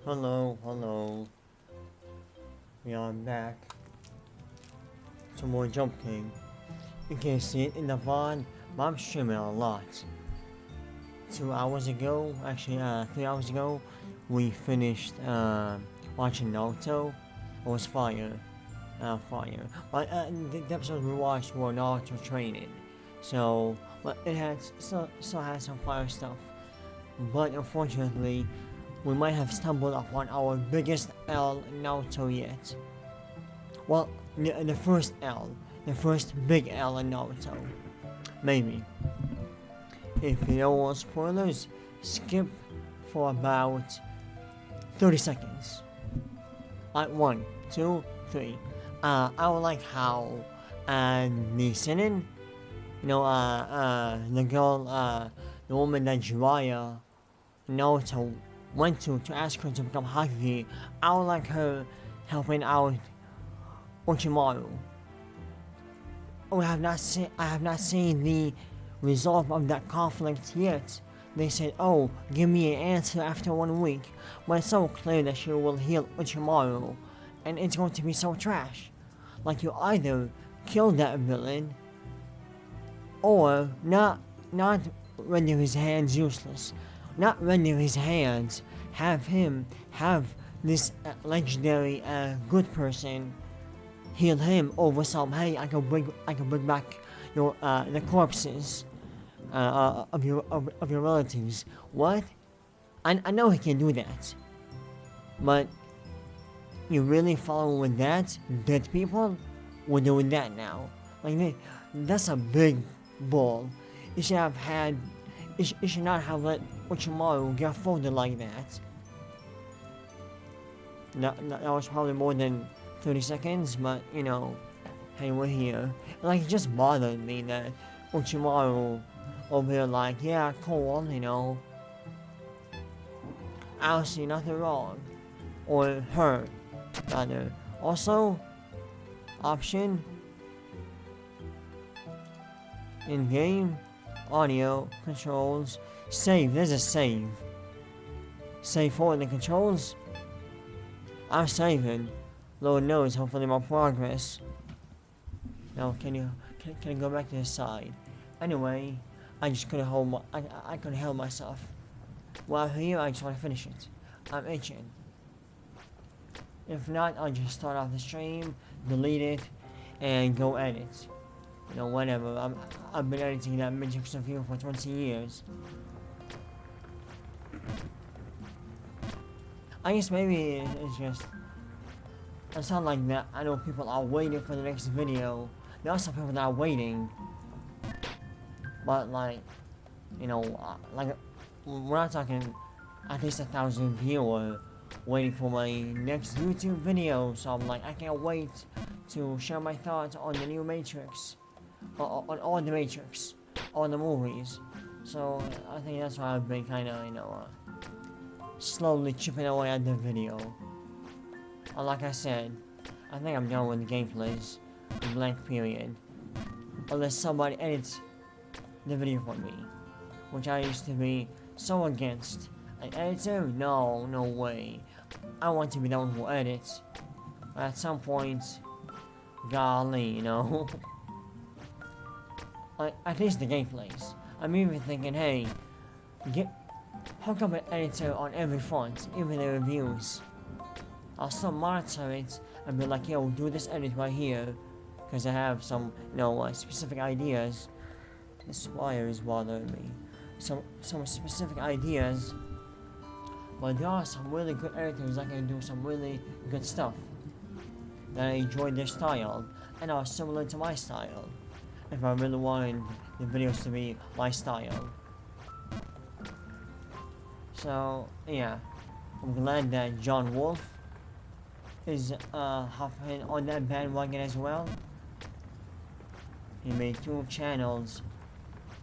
Hello. We are back. Some more Jump King. You can see it in the VOD, but I'm streaming a lot. 2 hours ago, actually 3 hours ago, we finished watching Naruto. It was fire. Fire. But the episodes we watched were Naruto training. So, but it still had some fire stuff. But unfortunately, we might have stumbled upon our biggest L in Naruto yet. Well, the first L. The first big L in Naruto. Maybe. If you don't want spoilers, skip for about 30 seconds. Like 1, 2, 3. I would like how the Sinin, the girl, the woman that Jiraiya Naruto went to ask her to become Haki. I would like her helping out Orochimaru. I have not seen the result of that conflict yet. They said, oh, give me an answer after 1 week. But it's so clear that she will heal Orochimaru. And it's going to be so trash. Like you either kill that villain or not render his hands useless. Not render his hands, have this legendary good person heal him over some, hey, I can bring back your the corpses of your relatives. What? I know he can do that, but you really following that? Dead people? We're doing that now. Like that's a big bull. You should have had. You should not have let Orochimaru get folded like that. That was probably more than 30 seconds, but hey, we're here. Like, it just bothered me that Orochimaru over here, like, yeah, cool, I don't see nothing wrong. Or her, rather. Also, option in game. Audio, controls, save, there's a save. Save forward the controls. I'm saving. Lord knows, hopefully my progress. Now, can I go back to the side? Anyway, I just couldn't hold I couldn't help myself. While here, I just want to finish it. I'm itching. If not, I'll just start off the stream, delete it, and go edit. Whatever. I've been editing that Matrix of You for 20 years. I guess maybe it's just. It's not like that. I know people are waiting for the next video. There are some people that are waiting. But like, like, we're not talking at least 1,000 viewers waiting for my next YouTube video. So I'm like, I can't wait to share my thoughts on the new Matrix. On all the Matrix, all the movies. So I think that's why I've been kind of, slowly chipping away at the video. Like I said, I think I'm done with the gameplays, blank period. Unless somebody edits the video for me, which I used to be so against. An editor? No way. I want to be the one who edits. At some point, golly, Like, at least the gameplays. I'm even thinking, hey, hook up an editor on every front, even the reviews. I'll still monitor it and be like, yo, do this edit right here, because I have some, specific ideas. This wire is bothering me. Some specific ideas, but there are some really good editors that can do some really good stuff. That I enjoy their style, and are similar to my style. If I really wanted the videos to be my style. So, yeah. I'm glad that John Wolf is hopping on that bandwagon as well. He made 2 channels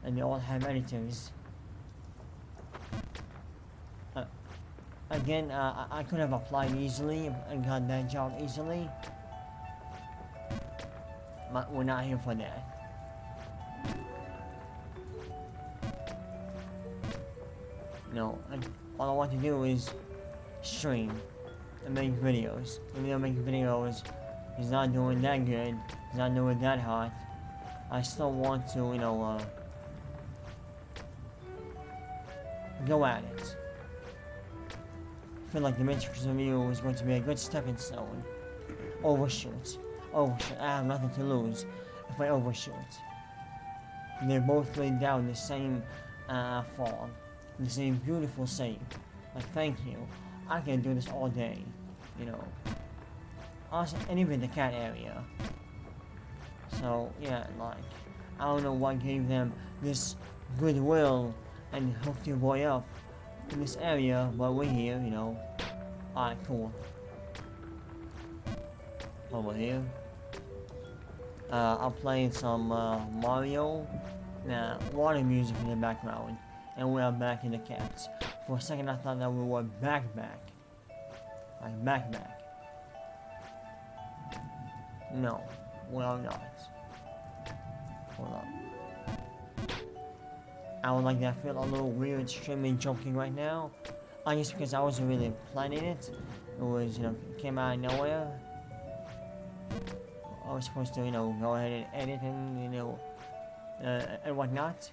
and they all have editors. Again, I could have applied easily and got that job easily. But we're not here for that. All I want to do is stream and make videos. Even though making videos is not doing that good, it's not doing that hot, I still want to, go at it. I feel like the Matrix review is going to be a good stepping stone. Overshoot. I have nothing to lose if I overshoot. They're both laid down the same fall, the same beautiful save. Like, thank you. I can do this all day, Also, and even the cat area. So, yeah, like, I don't know what gave them this goodwill and hooked your boy up in this area, but we're here, Alright, cool. Over here. I'm playing some Mario, water music in the background, and we are back in the cats. For a second I thought that we were back. Like back. No, we are not. Hold up. I would like that feel a little weird streaming joking right now. Just because I wasn't really planning it. It was, came out of nowhere. I was supposed to, go ahead and edit and, and whatnot.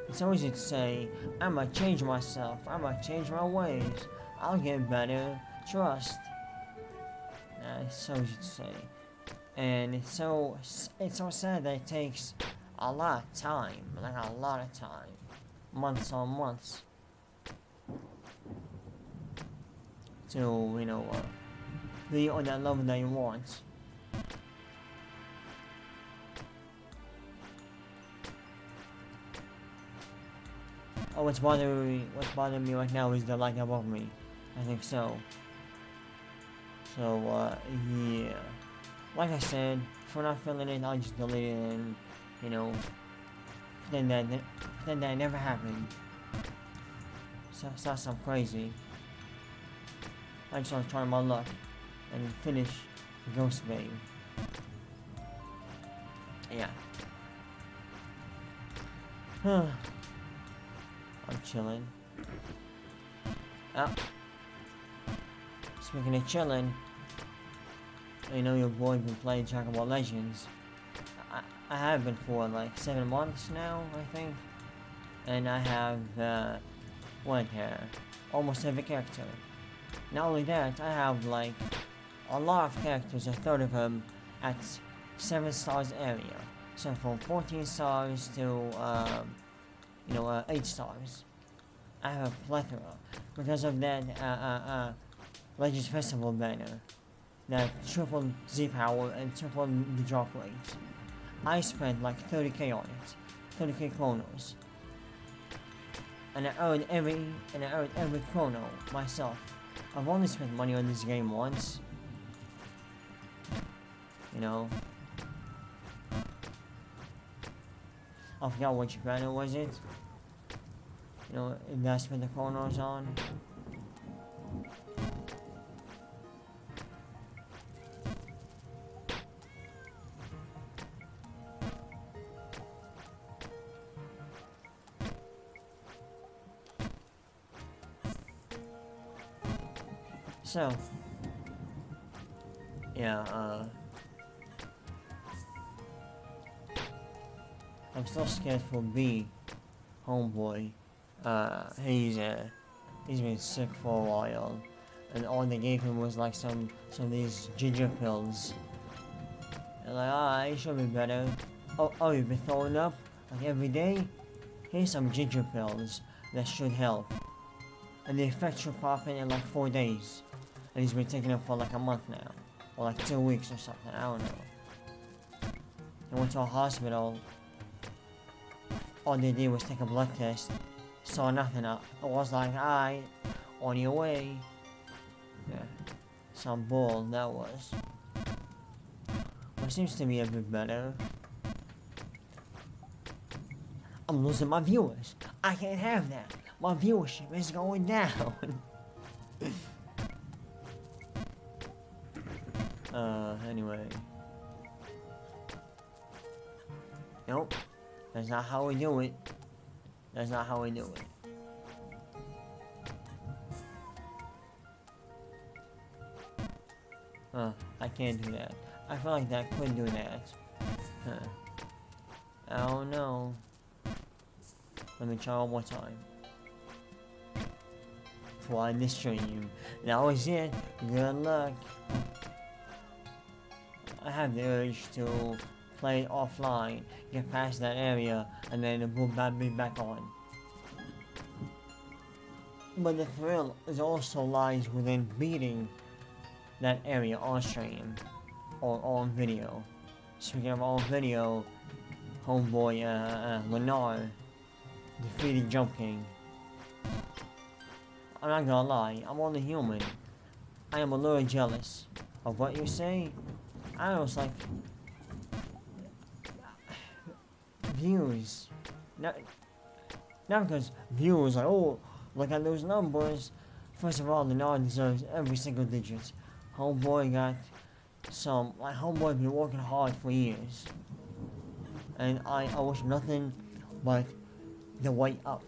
It's always to say, I'ma change myself, I'ma change my ways, I'll get better, trust. It's so easy to say. And it's so sad that it takes a lot of time, like a lot of time. Months on months. To, be on that level that you want. Oh, what's bothering me right now is the light above me. I think so. So, yeah. Like I said, if we're not feeling it, I'll just delete it and, pretend that it never happened. So it's not something crazy. I just want to try my luck and finish GHOSTBABE. Yeah. I'm chilling. Oh. Speaking of chilling, your boy been playing Chocobo Legends. I have been for like 7 months now, I think. And I have, almost every character. Not only that, I have like a lot of characters, a third of them at 7 stars area. So from 14 stars to 8 stars. I have a plethora because of that Legends Festival banner that tripled Z power and tripled the drop rate. I spent like 30k on it, 30k chronos, and I earned every chrono myself. I've only spent money on this game once. I forgot which banner was it. That's what the chronos on. So, yeah, I'm still scared for B, homeboy. He's been sick for a while, and all they gave him was like some of these ginger pills. And like, it should be better. Oh, you've been throwing up like every day? Here's some ginger pills that should help. And the effect should pop in like 4 days. And he's been taking them for like a month now. Or like 2 weeks or something, I don't know. I went to a hospital. All they did was take a blood test. Saw nothing up. I was like, alright, on your way. Yeah. Some bull, that was. Well, seems to be a bit better. I'm losing my viewers. I can't have that. My viewership is going down. Anyway. Nope. That's not how we do it. That's not how we do it. I can't do that. I feel like that could do that. Oh no. Let me try one more time. For this stream. That was it. Good luck. I have the urge to play it offline, get past that area, and then it will be back on. But the thrill is also lies within beating that area on stream or on video. Speaking of on video, homeboy Leonard defeated Jump King. I'm not gonna lie, I'm only human. I am a little jealous of what you say. I was like, views. Not because views like, oh, look at those numbers. First of all, Leonard deserves every single digit. Homeboy got some, like, homeboy been working hard for years. And I wish nothing but the way up.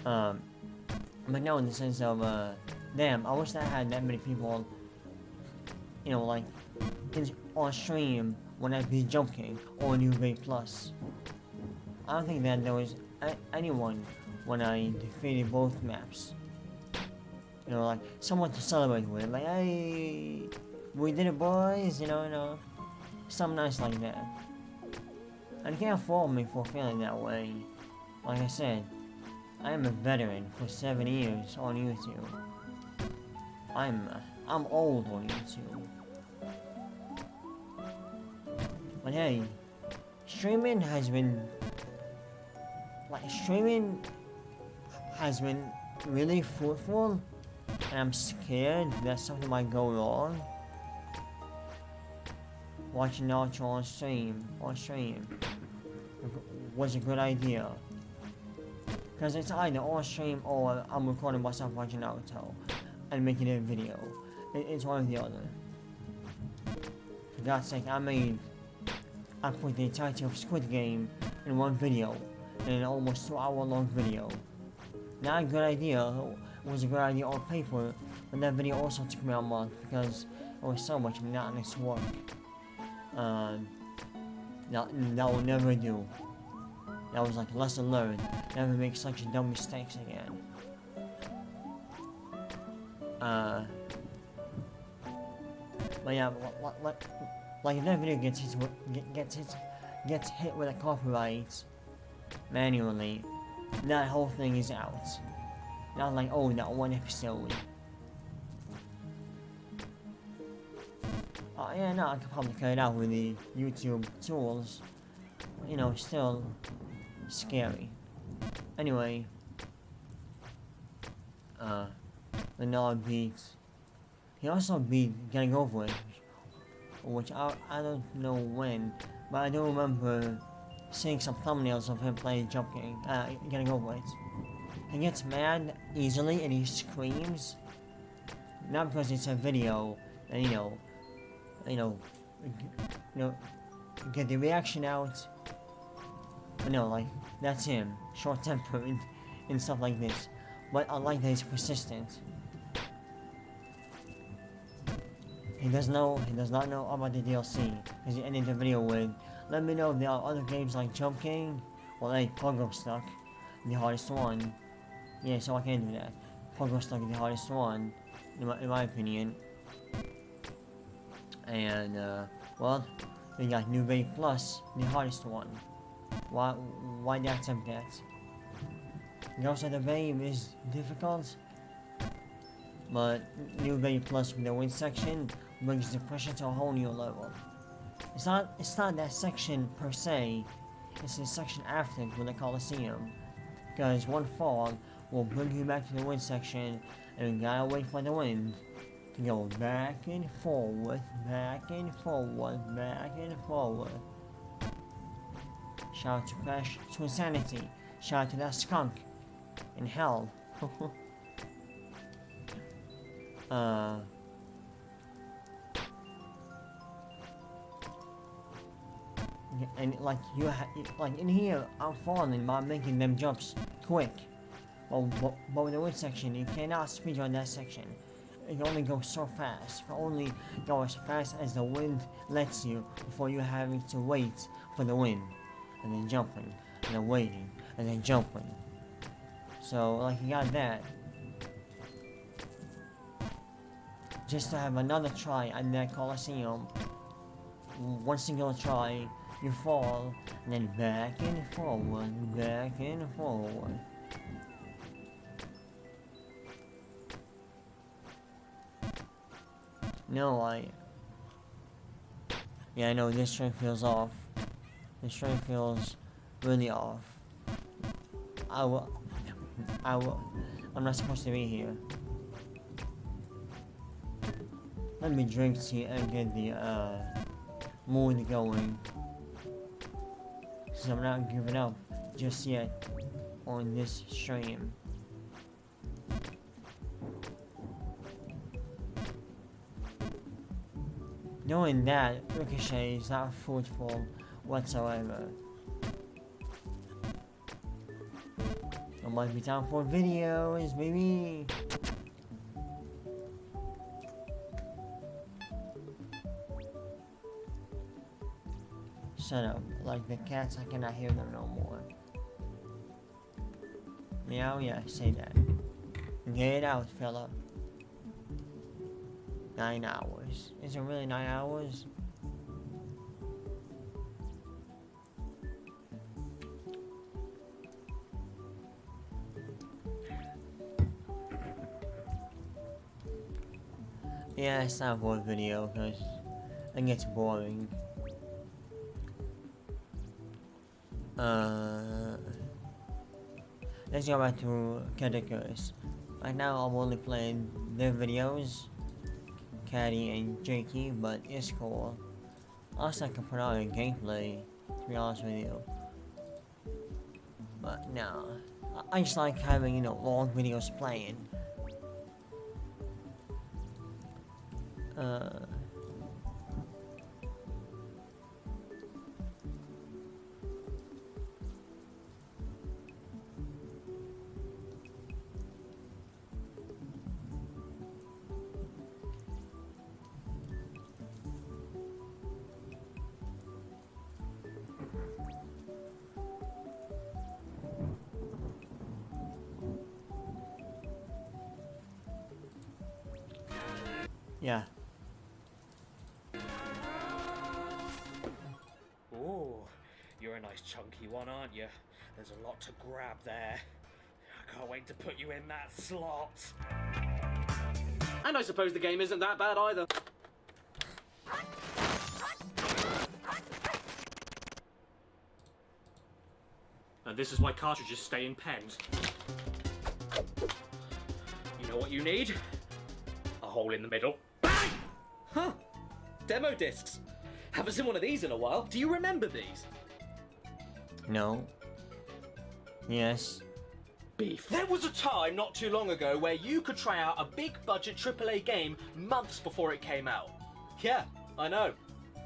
But no, in the sense of, damn, I wish that I had that many people, you know, like, on stream when I beat Jump King or New Bay Plus. I don't think that there was anyone when I defeated both maps. You know, like, someone to celebrate with, like, hey, we did it, boys, you know, something nice like that. And you can't fault me for feeling that way. Like I said, I am a veteran for 7 years on YouTube. I'm old on YouTube. But hey, streaming has been really fruitful, and I'm scared that something might go wrong. Watching Naruto on stream was a good idea. Because it's either on stream or I'm recording myself watching Naruto and making a video. It's one or the other. For God's sake, I put the entirety of Squid Game in one video, in an almost 2-hour long video. Not a good idea. It was a good idea on paper, but that video also took me a month because it was so much monotonous work. That will never do. That was like a lesson learned. Never make such dumb mistakes again. But yeah, like if that video gets hit with a copyright manually, that whole thing is out. Not like, oh, that one episode. Yeah, no, I could probably cut it out with the YouTube tools. You know, still scary. Anyway, Leonard beat. He also beat Getting Over It, which I don't know when, but I do remember seeing some thumbnails of him playing Jump King, Getting Over It. He gets mad easily and he screams, not because it's a video, and you know, get the reaction out. But no, like, that's him, short-tempered and stuff like this. But I like that he's persistent. He does not know about the DLC, because he ended the video with, let me know if there are other games like Jump King, or like Pogo Stuck, the hardest one. Yeah, so I can do that. Pogo Stuck is the hardest one, in my opinion. And, well, we got New Bay Plus, the hardest one. Why not attempt that? Ghost of the Babe is difficult, but New Bay Plus with the wind section brings the pressure to a whole new level. It's not that section per se, it's the section after it with the Coliseum. Because one fall will bring you back to the wind section, and you gotta wait for the wind to go back and forward, back and forward, back and forward. Shout out to Crash to Insanity. Shout out to that skunk in hell. And like like in here, I'm falling by making them jumps quick. But with the wind section, you cannot speed on that section. It only goes so fast. You can only go as fast as the wind lets you before you having to wait for the wind, and then jumping, and then waiting, and then jumping. So like you got that. Just to have another try at that Coliseum. One single try, you fall, and then back and forward, back and forward. No, yeah, I know this train feels off. This train feels really off. I'm not supposed to be here. Let me drink tea and get the mood going. Cause I'm not giving up just yet on this stream. Knowing that Ricochet is not fruitful whatsoever. I might be down for videos, baby. Shut up. Like the cats, I cannot hear them no more. Meow, yeah, say that. Get it out, fella. 9 hours. Is it really 9 hours? Yeah, it's time for a video because it gets boring. Let's go back to Categories. Right now I'm only playing their videos, Caddy and Jakey, but it's cool. Also I can put out a gameplay, to be honest with you. But no, I just like having, you know, long videos playing. Yeah. Oh, you're a nice chunky one, aren't you? There's a lot to grab there. I can't wait to put you in that slot. And I suppose the game isn't that bad either. And this is why cartridges stay in pens. You know what you need? A hole in the middle. Bang! Huh. Demo discs. Haven't seen one of these in a while. Do you remember these? No. Yes. Beef. There was a time not too long ago where you could try out a big budget AAA game months before it came out. Yeah, I know.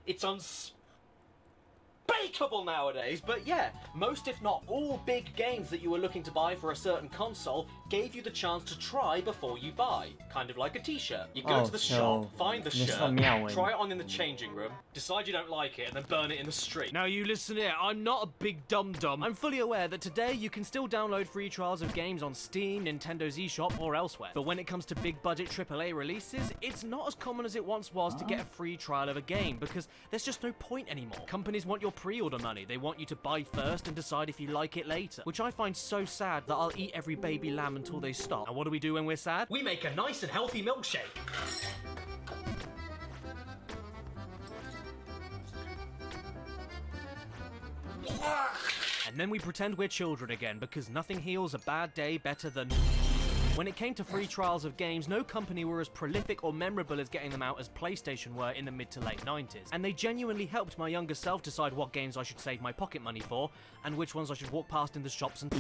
It's unspeakable nowadays, but yeah, most if not all big games that you were looking to buy for a certain console gave you the chance to try before you buy. Kind of like a t-shirt. You go to the shop, find the shirt, try it on in the changing room, decide you don't like it, and then burn it in the street. Now you listen here, I'm not a big dum-dum. I'm fully aware that today you can still download free trials of games on Steam, Nintendo's eShop, or elsewhere. But when it comes to big budget AAA releases, it's not as common as it once was to get a free trial of a game, because there's just no point anymore. Companies want your pre-order money. They want you to buy first and decide if you like it later, which I find so sad that I'll eat every baby lamb until they stop. And what do we do when we're sad? We make a nice and healthy milkshake. And then we pretend we're children again, because nothing heals a bad day better than... When it came to free trials of games, no company were as prolific or memorable as getting them out as PlayStation were in the mid to late 90s. And they genuinely helped my younger self decide what games I should save my pocket money for, and which ones I should walk past in the shops and...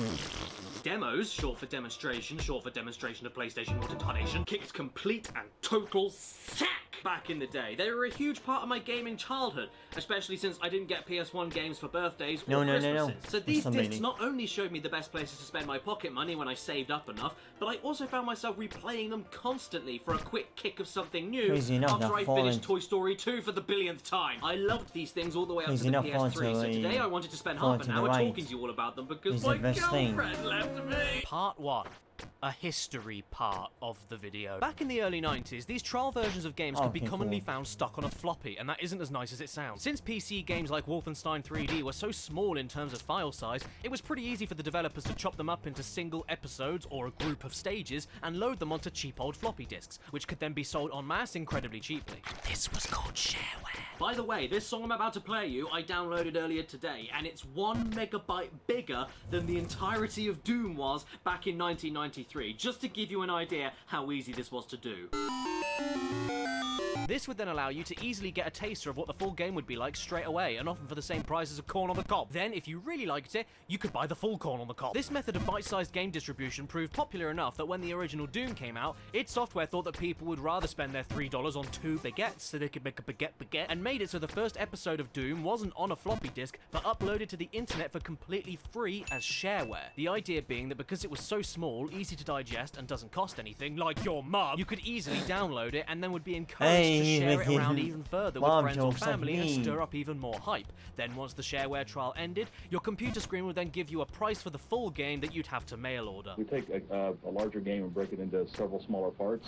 Demos, short for demonstration of PlayStation Multi-Tarnation, kicked complete and total sack back in the day. They were a huge part of my gaming childhood, especially since I didn't get PS1 games for birthdays or Christmases. So these discs not only showed me the best places to spend my pocket money when I saved up enough, but I also found myself replaying them constantly for a quick kick of something new after I finished Toy Story 2 for the billionth time. I loved these things all the way up to the PS3, so today I wanted to spend half an hour talking to you all about them because my girlfriend left me. Part 1. A history part of the video. Back in the early 90s, these trial versions of games could be commonly found stuck on a floppy, and that isn't as nice as it sounds. Since PC games like Wolfenstein 3D were so small in terms of file size, it was pretty easy for the developers to chop them up into single episodes or a group of stages and load them onto cheap old floppy disks, which could then be sold en masse incredibly cheaply. This was called shareware. By the way, this song I'm about to play you, I downloaded earlier today, and it's 1 megabyte bigger than the entirety of Doom was back in 1993, just to give you an idea how easy this was to do. This would then allow you to easily get a taster of what the full game would be like straight away, and often for the same price as a corn on the cob. Then, if you really liked it, you could buy the full corn on the cob. This method of bite-sized game distribution proved popular enough that when the original Doom came out, id Software thought that people would rather spend their $3 on 2 baguettes so they could make a baguette, and made it so the first episode of Doom wasn't on a floppy disk, but uploaded to the internet for completely free as shareware. The idea being that because it was so small, easy to digest, and doesn't cost anything, like your mum, you could easily download it and then would be encouraged to share it around even further with friends or family and stir up even more hype. Then once the shareware trial ended, your computer screen would then give you a price for the full game that you'd have to mail order. We take a larger game and break it into several smaller parts,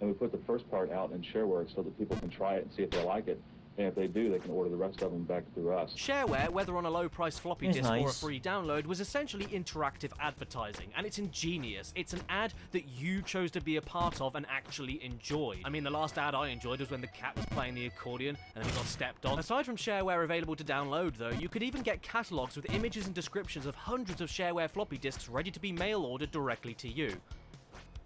and we put the first part out in shareware so that people can try it and see if they like it. And if they do, they can order the rest of them back through us. Shareware, whether on a low-price floppy disk or a free download, was essentially interactive advertising, and it's ingenious. It's an ad that you chose to be a part of and actually enjoy. I mean, the last ad I enjoyed was when the cat was playing the accordion and then he got stepped on. Aside from shareware available to download, though, you could even get catalogs with images and descriptions of hundreds of shareware floppy disks ready to be mail-ordered directly to you.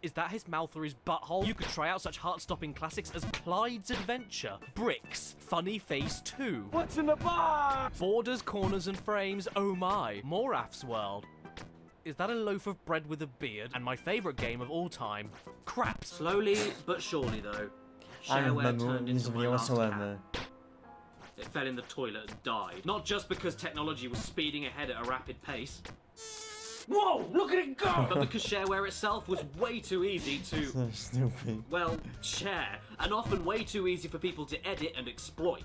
Is that his mouth or his butthole? You could try out such heart-stopping classics as Clyde's Adventure, Bricks, Funny Face 2. What's in the box? Borders, Corners and Frames, Oh My, Moraf's World. Is that a loaf of bread with a beard? And my favourite game of all time, Craps. Slowly but surely, though, shareware turned into my last cat. It fell in the toilet and died. Not just because technology was speeding ahead at a rapid pace. Whoa, look at it go! But because shareware itself was way too easy to... So stupid. Well, share, and often way too easy for people to edit and exploit.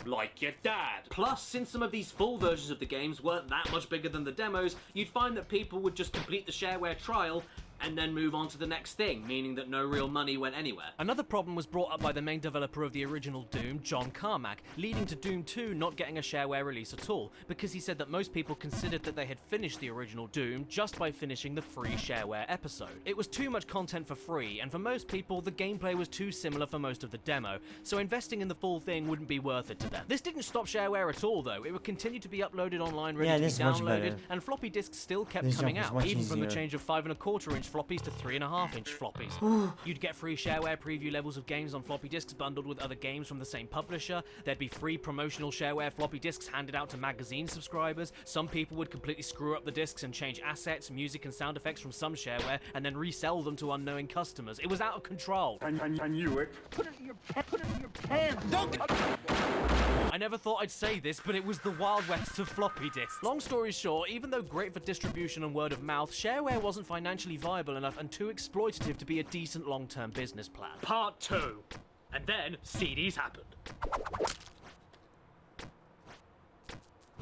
Like your dad. Plus, since some of these full versions of the games weren't that much bigger than the demos, you'd find that people would just complete the shareware trial and then move on to the next thing, meaning that no real money went anywhere. Another problem was brought up by the main developer of the original Doom, John Carmack, leading to Doom 2 not getting a shareware release at all, because he said that most people considered that they had finished the original Doom just by finishing the free shareware episode. It was too much content for free, and for most people, the gameplay was too similar for most of the demo, so investing in the full thing wouldn't be worth it to them. This didn't stop shareware at all, though. It would continue to be uploaded online, ready to be downloaded, and floppy disks still kept coming out, even from the change of 5 1/4-inch floppies to 3.5-inch floppies. You'd get free shareware preview levels of games on floppy disks bundled with other games from the same publisher. There'd be free promotional shareware floppy disks handed out to magazine subscribers. Some people would completely screw up the disks and change assets, music and sound effects from some shareware and then resell them to unknowing customers. It was out of control. I knew it. Put it in your pants. Don't... I never thought I'd say this, but it was the Wild West of floppy disks. Long story short, even though great for distribution and word of mouth, shareware wasn't financially viable enough and too exploitative to be a decent long-term business plan. Part 2. And then CDs happened.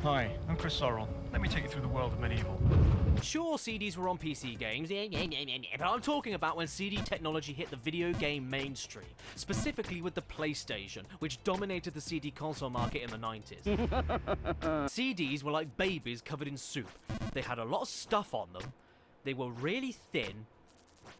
Hi, I'm Chris Sorrell. Let me take you through the world of medieval. Sure, CDs were on PC games, but I'm talking about when CD technology hit the video game mainstream, specifically with the PlayStation, which dominated the CD console market in the 90s. CDs were like babies covered in soup. They had a lot of stuff on them, they were really thin,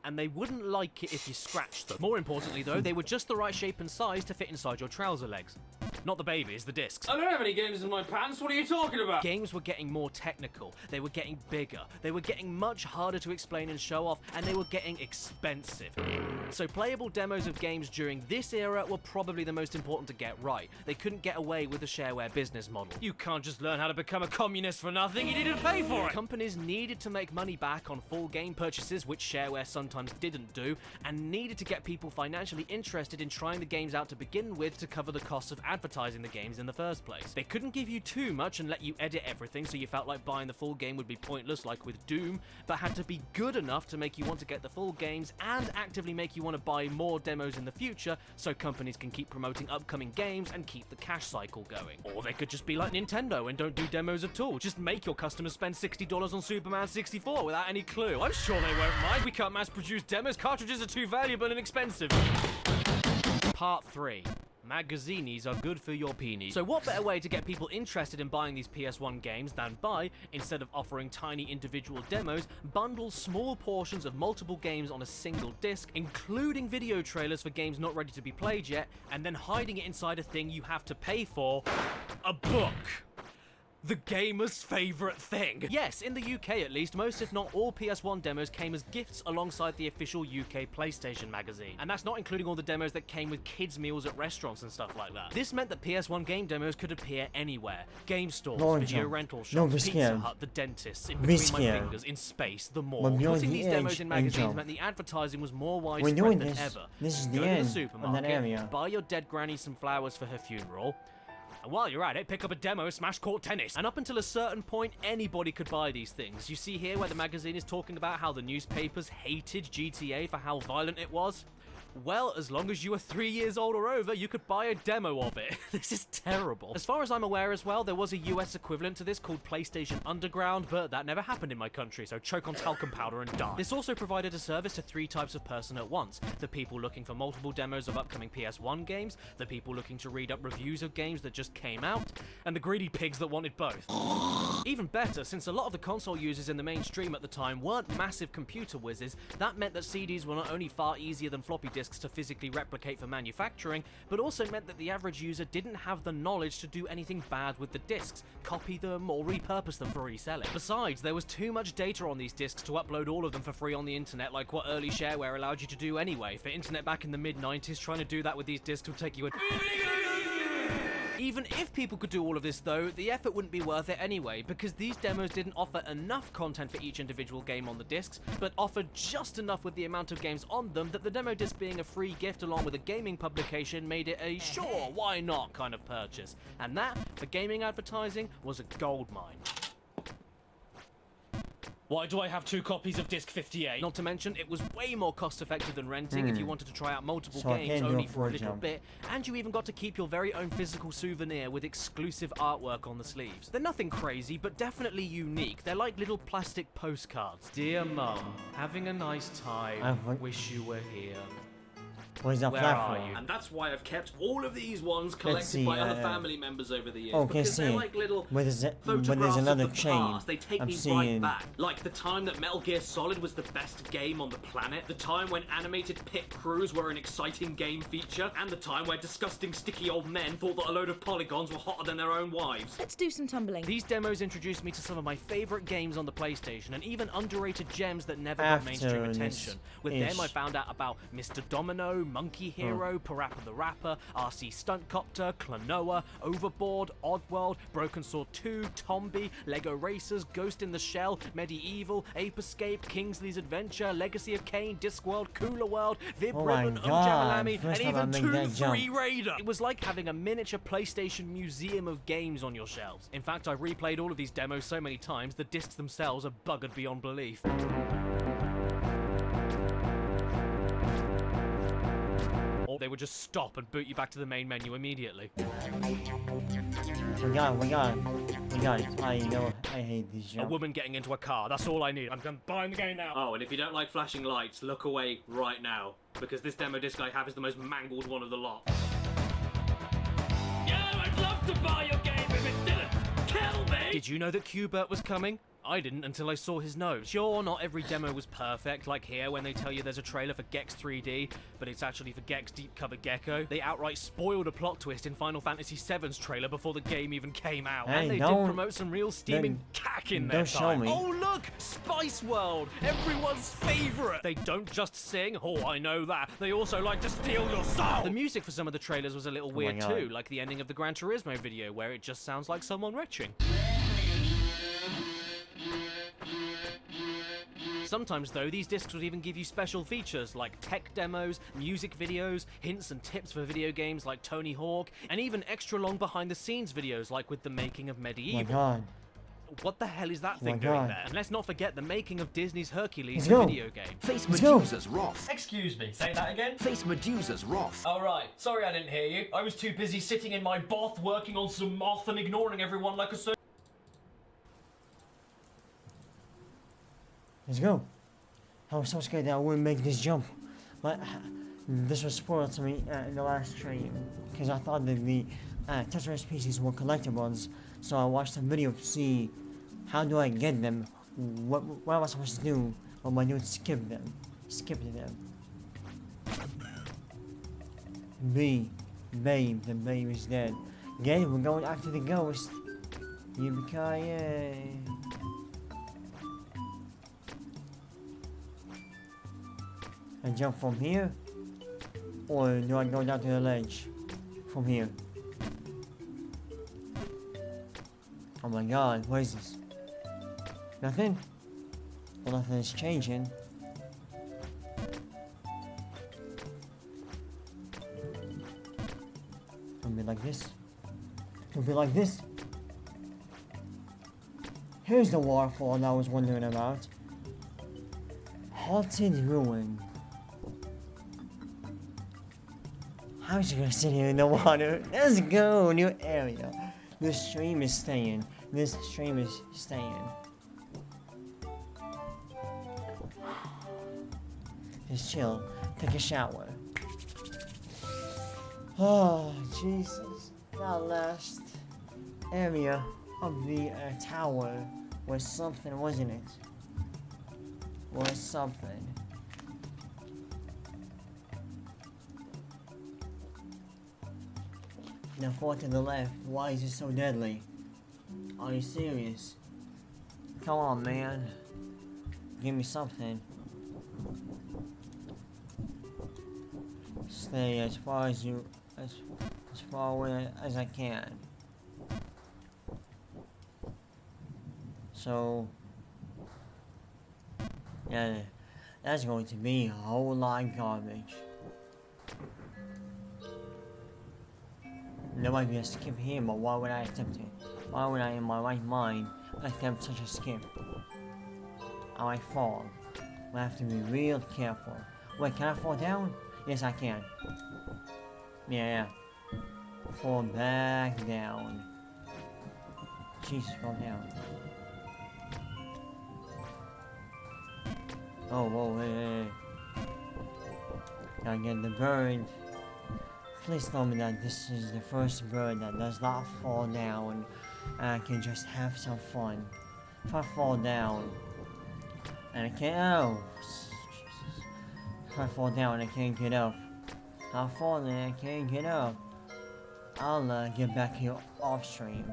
and they wouldn't like it if you scratched them. More importantly though, they were just the right shape and size to fit inside your trouser legs. Not the babies, the discs. I don't have any games in my pants, what are you talking about? Games were getting more technical, they were getting bigger, they were getting much harder to explain and show off, and they were getting expensive. So playable demos of games during this era were probably the most important to get right. They couldn't get away with the shareware business model. You can't just learn how to become a communist for nothing, you needed to pay for it! Companies needed to make money back on full game purchases, which shareware sometimes didn't do, and needed to get people financially interested in trying the games out to begin with to cover the costs of advertising the games in the first place. They couldn't give you too much and let you edit everything so you felt like buying the full game would be pointless like with Doom, but had to be good enough to make you want to get the full games and actively make you want to buy more demos in the future so companies can keep promoting upcoming games and keep the cash cycle going. Or they could just be like Nintendo and don't do demos at all. Just make your customers spend $60 on Superman 64 without any clue. I'm sure they won't mind. We can't mass produce demos. Cartridges are too valuable and expensive. Part 3. Magazinis are good for your peenies. So what better way to get people interested in buying these PS1 games than by, instead of offering tiny individual demos, bundle small portions of multiple games on a single disc, including video trailers for games not ready to be played yet, and then hiding it inside a thing you have to pay for, a book. The gamer's favourite thing. Yes, in the UK at least, most if not all PS1 demos came as gifts alongside the official UK PlayStation magazine. And that's not including all the demos that came with kids' meals at restaurants and stuff like that. This meant that PS1 game demos could appear anywhere. Game stores, video rental shops, Pizza Hut, the dentist, in between my fingers, in space, the mall. Putting these demos in magazines meant the advertising was more widespread than ever. This is Go the to end the supermarket, buy your dead granny some flowers for her funeral, and while you're at it, pick up a demo of Smash Court Tennis. And up until a certain point, anybody could buy these things. You see here where the magazine is talking about how the newspapers hated GTA for how violent it was? Well, as long as you were 3 years old or over, you could buy a demo of it. This is terrible. As far as I'm aware as well, there was a US equivalent to this called PlayStation Underground, but that never happened in my country, so choke on talcum powder and die. This also provided a service to 3 types of person at once. The people looking for multiple demos of upcoming PS1 games, the people looking to read up reviews of games that just came out, and the greedy pigs that wanted both. Even better, since a lot of the console users in the mainstream at the time weren't massive computer whizzes, that meant that CDs were not only far easier than floppy disks to physically replicate for manufacturing, but also meant that the average user didn't have the knowledge to do anything bad with the discs, copy them or repurpose them for reselling. Besides, there was too much data on these discs to upload all of them for free on the internet like what early shareware allowed you to do anyway. For internet back in the mid-90s, trying to do that with these discs would take you a Even if people could do all of this though, the effort wouldn't be worth it anyway, because these demos didn't offer enough content for each individual game on the discs, but offered just enough with the amount of games on them that the demo disc being a free gift along with a gaming publication made it a sure, why not kind of purchase. And that, for gaming advertising, was a goldmine. Why do I have 2 copies of Disc 58? Not to mention, it was way more cost effective than renting if you wanted to try out multiple games only for a little bit, and you even got to keep your very own physical souvenir with exclusive artwork on the sleeves. They're nothing crazy, but definitely unique. They're like little plastic postcards. Dear Mum, having a nice time, wish you were here. Where's that Where platform? are you? And that's why I've kept all of these ones collected by other family members over the years. Oh, because they're like little there's photographs another of the chain. past. They take me right back. Like the time that Metal Gear Solid was the best game on the planet, the time when animated pit crews were an exciting game feature, and the time where disgusting sticky old men thought that a load of polygons were hotter than their own wives. Let's do some tumbling. These demos introduced me to some of my favourite games on the PlayStation, and even underrated gems that never got mainstream attention. With them I found out about Mr. Domino, Monkey Hero, Parappa the Rapper, RC Stuntcopter, Klonoa, Overboard, Oddworld, Broken Sword 2, Tombi, Lego Racers, Ghost in the Shell, Medieval, Ape Escape, Kingsley's Adventure, Legacy of Kain, Discworld, Cooler World, Vibram, Jamalami, and even Tomb 3 Raider. It was like having a miniature PlayStation museum of games on your shelves. In fact, I replayed all of these demos so many times, the discs themselves are buggered beyond belief. Or they would just stop and boot you back to the main menu immediately. We got it. I know, I hate these jumps. A woman getting into a car, that's all I need. I'm buying the game now. Oh, and if you don't like flashing lights, look away right now. Because this demo disc I have is the most mangled one of the lot. Yeah, I'd love to buy your game if it didn't kill me! Did you know that Q-Bert was coming? I didn't until I saw his nose. Sure, not every demo was perfect, like here when they tell you there's a trailer for Gex 3D, but it's actually for Gex Deep Cover Gecko. They outright spoiled a plot twist in Final Fantasy VII's trailer before the game even came out. Hey, and they did promote some real steaming cack in their time. Oh look! Spice World! Everyone's favourite! They don't just sing, oh I know that, they also like to steal your soul! The music for some of the trailers was a little weird too, like the ending of the Gran Turismo video where it just sounds like someone retching. Sometimes, though, these discs would even give you special features like tech demos, music videos, hints and tips for video games like Tony Hawk, and even extra long behind-the-scenes videos like with the making of Medieval. Oh my god. What the hell is that Oh thing my doing God. there? And let's not forget the making of Disney's Hercules, Let's the go. video game. Face Let's go. Medusa's wrath. Excuse me, say that again? Face Medusa's wrath. Oh, right. Sorry I didn't hear you. I was too busy sitting in my bath working on some moth and ignoring everyone like a Let's go. I was so scared that I wouldn't make this jump. But this was spoiled to me in the last stream. Because I thought that the Tetris pieces were collectibles. So I watched a video to see how do I get them. What am I supposed to do? What am I doing to skip them? Skip them. Babe, the babe is dead. Again, we're going after the ghost. Yippee-ki-yay. I jump from here? Or do I go down to the ledge? From here? Oh my god, what is this? Nothing? Well, nothing is changing. It'll be like this. It'll be like this. Here's the waterfall that I was wondering about. Haunted ruin. How's she gonna sit here in the water? Let's go, new area. This stream is staying. This stream is staying. Just chill. Take a shower. Oh, Jesus. That last area of the tower was something, wasn't it? Was something. Now far to the left. Why is it so deadly? Are you serious? Come on, man. Give me something. Stay as far as far away as I can. So yeah, that's going to be a whole lot of garbage. There might be a skip here, but why would I attempt it? Why would I, in my right mind, attempt such a skip? I might fall. I have to be real careful. Wait, can I fall down? Yes, I can. Yeah. Fall back down. Jesus, fall down. Oh, whoa, hey. Gotta get the bird. Please tell me that this is the first bird that does not fall down and I can just have some fun. If I fall down and I can't, oh, Jesus. If I fall down and I can't get up, I'll fall and I can't get up. I'll get back here off stream.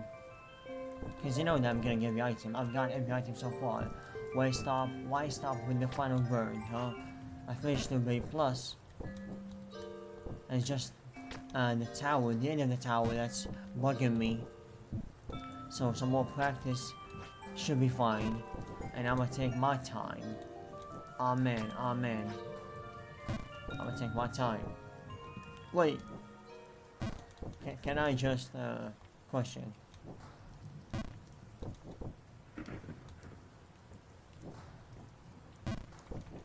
Cause you know that I'm gonna give you item. I've got every item so far. Why stop with the final bird, huh? I finished the Bay Plus. And it's just the tower, the end of the tower that's bugging me. So some more practice should be fine. And I'm gonna take my time. Amen, amen. I'm gonna take my time. Wait. Can I just question?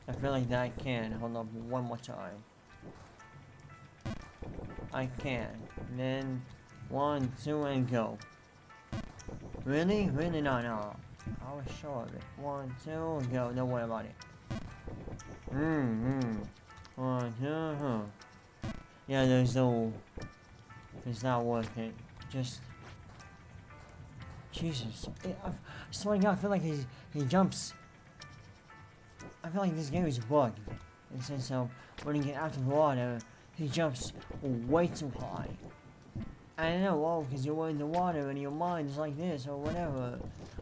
I feel like that I can. Hold up one more time. I can. Then 1, 2, and go. Really? Really? No. I was sure of it. 1, 2, and go. Don't worry about it. 1, 2, Yeah, there's no. It's not worth it. Just. Jesus. I swear to God, I feel like he jumps. I feel like this game is bugged. In the sense of when you get out of the water, he jumps way too high. I don't know, well, because you're in the water and your mind is like this or whatever.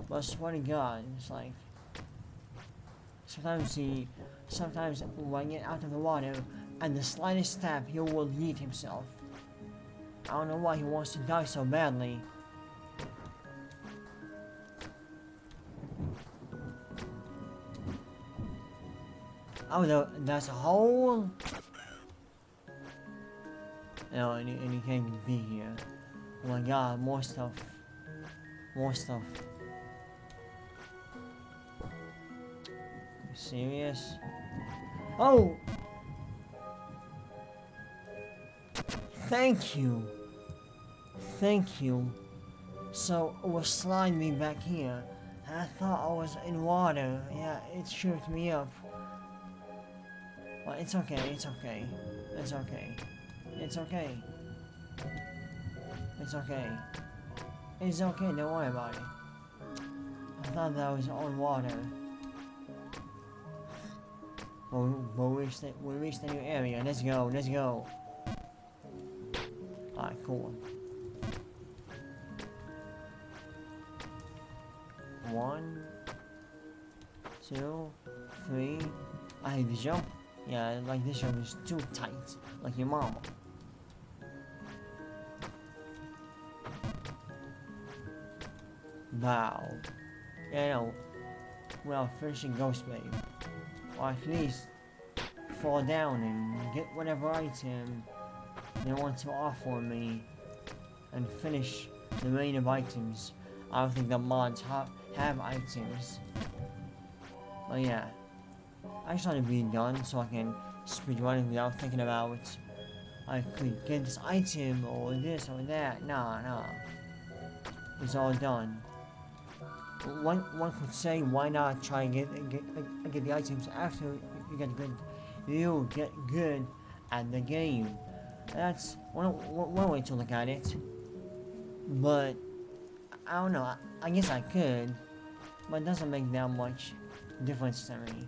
But I swear to God, it's like sometimes when you get out of the water and the slightest step, he will yeet himself. I don't know why he wants to die so badly. Oh no, that's a hole? No, and you can't even be here. Oh my god, more stuff. More stuff. You serious? Oh! Thank you! Thank you. So, it was sliding me back here. And I thought I was in water. Yeah, it shook me up. But it's okay, it's okay. It's okay. It's okay. It's okay. It's okay, don't worry about it. I thought that was on water. Well, we reached the new area. Let's go, let's go. Alright, cool. 1, 2, 3. I hate the jump. Yeah, like this jump is too tight. Like your mama. Wow. Yeah, no. Well, finishing GHOSTBABE. Or at least fall down and get whatever item they want to offer me and finish the rain of items. I don't think the mods have items. But yeah. I just want to be done so I can speedrun it without thinking about I could get this item or this or that. Nah. It's all done. One could say, why not try and get the items after you get good at the game. That's one way to look at it. But I don't know. I guess I could, but it doesn't make that much difference to me.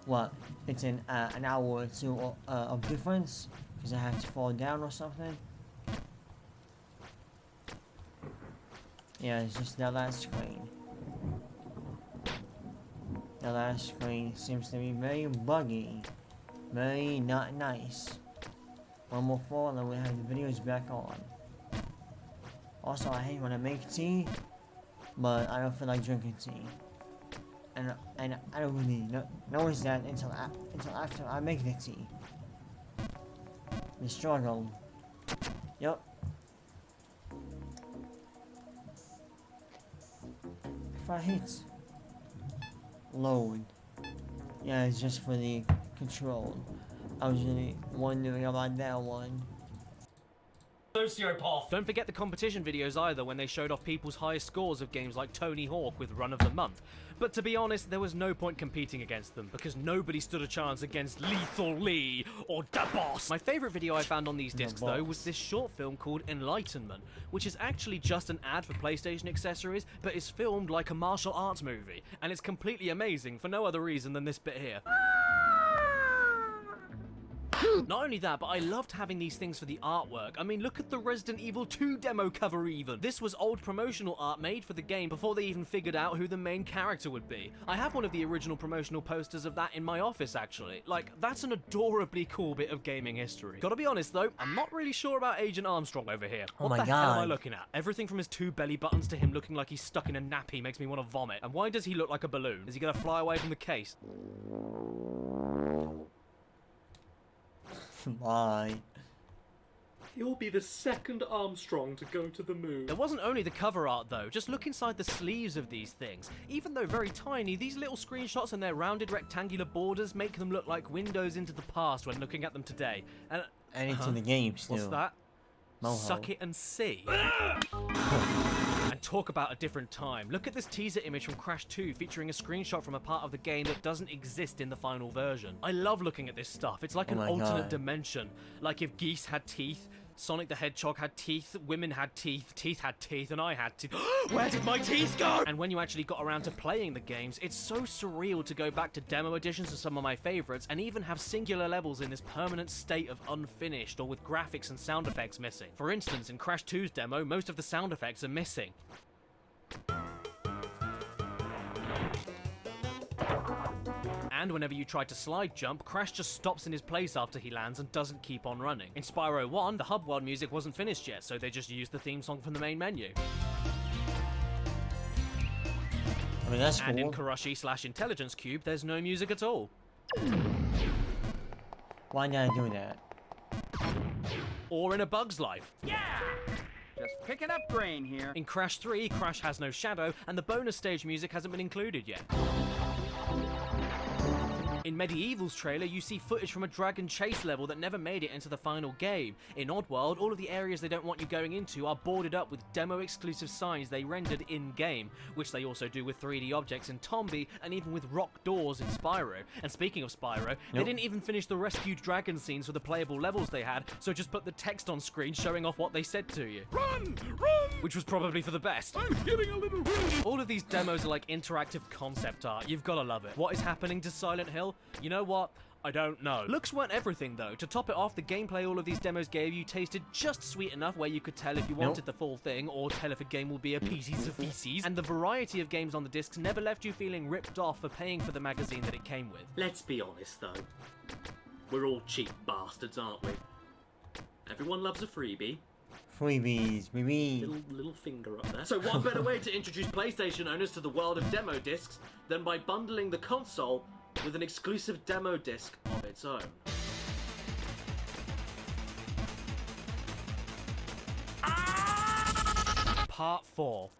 What? It's an hour or two of difference because I have to fall down or something. Yeah, it's just that last screen. The last screen seems to be very buggy. Very not nice. One more fall and we'll have the videos back on. Also, I hate when I make tea, but I don't feel like drinking tea. And I don't really notice that until after I make the tea. The struggle. Yup. If I hit load, yeah, it's just for the control. I was really wondering about that one. Sociopath. Don't forget the competition videos either, when they showed off people's highest scores of games like Tony Hawk with Run of the Month. But to be honest, there was no point competing against them, because nobody stood a chance against Lethal Lee or Da Boss. My favourite video I found on these discs though was this short film called Enlightenment, which is actually just an ad for PlayStation accessories, but is filmed like a martial arts movie, and it's completely amazing for no other reason than this bit here. Not only that, but I loved having these things for the artwork. I mean, look at the Resident Evil 2 demo cover even. This was old promotional art made for the game before they even figured out who the main character would be. I have one of the original promotional posters of that in my office, actually. Like, that's an adorably cool bit of gaming history. Gotta be honest though, I'm not really sure about Agent Armstrong over here. Oh what my the hell am I God. looking at? Everything from his 2 belly buttons to him looking like he's stuck in a nappy makes me want to vomit. And why does he look like a balloon? Is he gonna fly away from the case? Why? He'll be the second Armstrong to go to the moon. There wasn't only the cover art though, just look inside the sleeves of these things. Even though very tiny, these little screenshots and their rounded rectangular borders make them look like windows into the past when looking at them today. And into the game still. what's that? Moho. Suck it and see. And talk about a different time. Look at this teaser image from Crash 2 featuring a screenshot from a part of the game that doesn't exist in the final version. I love looking at this stuff. It's like an alternate dimension. Like if geese had teeth, Sonic the Hedgehog had teeth, women had teeth, teeth had teeth, and I had teeth. Where did my teeth go? And when you actually got around to playing the games, it's so surreal to go back to demo editions of some of my favorites and even have singular levels in this permanent state of unfinished or with graphics and sound effects missing. For instance, in Crash 2's demo, most of the sound effects are missing. And whenever you try to slide jump, Crash just stops in his place after he lands and doesn't keep on running. In Spyro 1, the hub world music wasn't finished yet, so they just used the theme song from the main menu. I Well, that's And in cool. Karashi/Intelligence Cube, there's no music at all. Why did I do that? Or in A Bug's Life. Just picking up grain here. In Crash 3, Crash has no shadow, and the bonus stage music hasn't been included yet. In Medieval's trailer, you see footage from a dragon chase level that never made it into the final game. In Oddworld, all of the areas they don't want you going into are boarded up with demo-exclusive signs they rendered in-game, which they also do with 3D objects in Tombi and even with rock doors in Spyro. And speaking of Spyro, they didn't even finish the rescued dragon scenes for the playable levels they had, so just put the text on screen showing off what they said to you. Run! Run! Which was probably for the best. I'm getting a little run. All of these demos are like interactive concept art. You've gotta love it. What is happening to Silent Hill? You know what? I don't know. Looks weren't everything though. To top it off, the gameplay all of these demos gave you tasted just sweet enough where you could tell if you wanted the full thing or tell if a game will be a piece of feces. And the variety of games on the discs never left you feeling ripped off for paying for the magazine that it came with. Let's be honest though. We're all cheap bastards, aren't we? Everyone loves a freebie. Freebies, baby. Little finger up there. So what better way to introduce PlayStation owners to the world of demo discs than by bundling the console with an exclusive demo disc of its own? Part 4.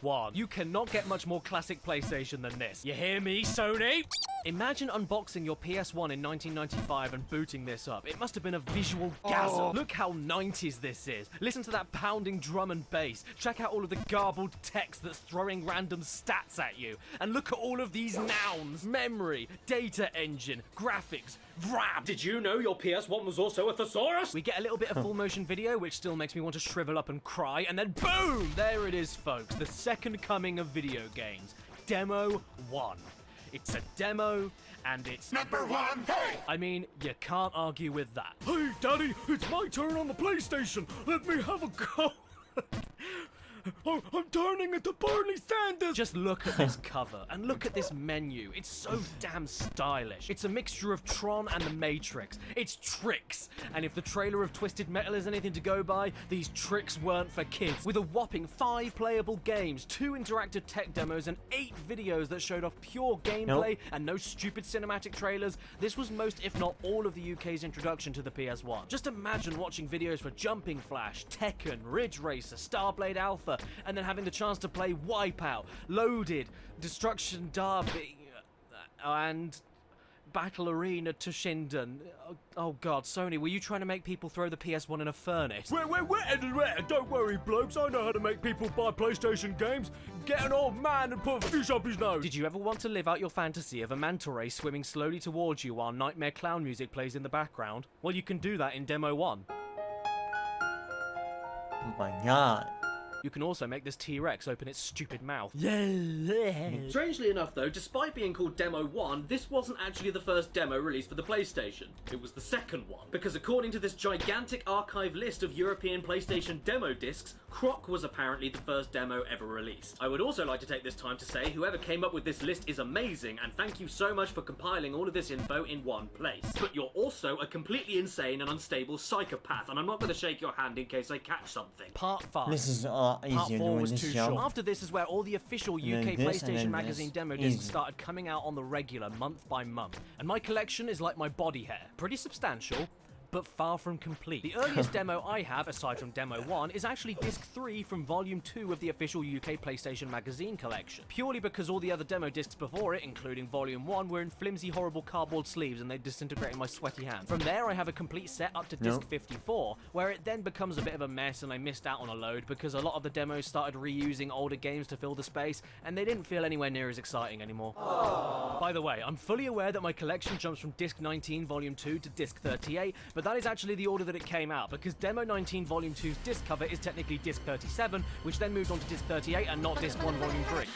1. You cannot get much more classic PlayStation than this. You hear me, Sony? Imagine unboxing your PS1 in 1995 and booting this up. It must have been a visual gasm. Look how 90s this is. Listen to that pounding drum and bass. Check out all of the garbled text that's throwing random stats at you. And look at all of these nouns. Memory, data engine, graphics, RAM. Did you know your PS1 was also a thesaurus? We get a little bit of full motion video, which still makes me want to shrivel up and cry, and then boom! There it is, folks. The second coming of video games. Demo 1. It's a demo, and it's number 1. Hey! I mean, you can't argue with that. Hey, Daddy, it's my turn on the PlayStation. Let me have a go. I'm turning into Bernie Sanders. Just look at this cover, and look at this menu. It's so damn stylish. It's a mixture of Tron and The Matrix. It's tricks. And if the trailer of Twisted Metal is anything to go by, these tricks weren't for kids. With a whopping 5 playable games, 2 interactive tech demos, and 8 videos that showed off pure gameplay and no stupid cinematic trailers, this was most, if not all, of the UK's introduction to the PS1. Just imagine watching videos for Jumping Flash, Tekken, Ridge Racer, Starblade Alpha, and then having the chance to play Wipeout, Loaded, Destruction Derby, and Battle Arena Toshinden. Oh god, Sony, were you trying to make people throw the PS1 in a furnace? Wait, don't worry, blokes. I know how to make people buy PlayStation games. Get an old man and put a fish up his nose. Did you ever want to live out your fantasy of a manta ray swimming slowly towards you while Nightmare Clown music plays in the background? Well, you can do that in Demo 1. Oh my god. You can also make this T-Rex open its stupid mouth. Strangely enough though, despite being called Demo 1, this wasn't actually the first demo released for the PlayStation. It was the second one. Because according to this gigantic archive list of European PlayStation demo discs, Croc was apparently the first demo ever released. I would also like to take this time to say whoever came up with this list is amazing, and thank you so much for compiling all of this info in one place. But you're also a completely insane and unstable psychopath, and I'm not going to shake your hand in case I catch something. Part 5. This is a lot Part easier 4 doing was this too show. short. After this is where all the official then UK this, and PlayStation then Magazine this. demo discs Easy. started coming out on the regular, month by month. And my collection is like my body hair. Pretty substantial, but far from complete. The earliest demo I have, aside from Demo 1, is actually Disc 3 from Volume 2 of the official UK PlayStation Magazine collection. Purely because all the other demo discs before it, including Volume 1, were in flimsy, horrible cardboard sleeves and they disintegrate in my sweaty hands. From there, I have a complete set up to Disc 54, where it then becomes a bit of a mess and I missed out on a load because a lot of the demos started reusing older games to fill the space and they didn't feel anywhere near as exciting anymore. By the way, I'm fully aware that my collection jumps from Disc 19 Volume 2 to Disc 38, but that is actually the order that it came out, because Demo 19 Volume 2's disc cover is technically Disc 37, which then moved on to Disc 38 and not Disc 1 Volume 3.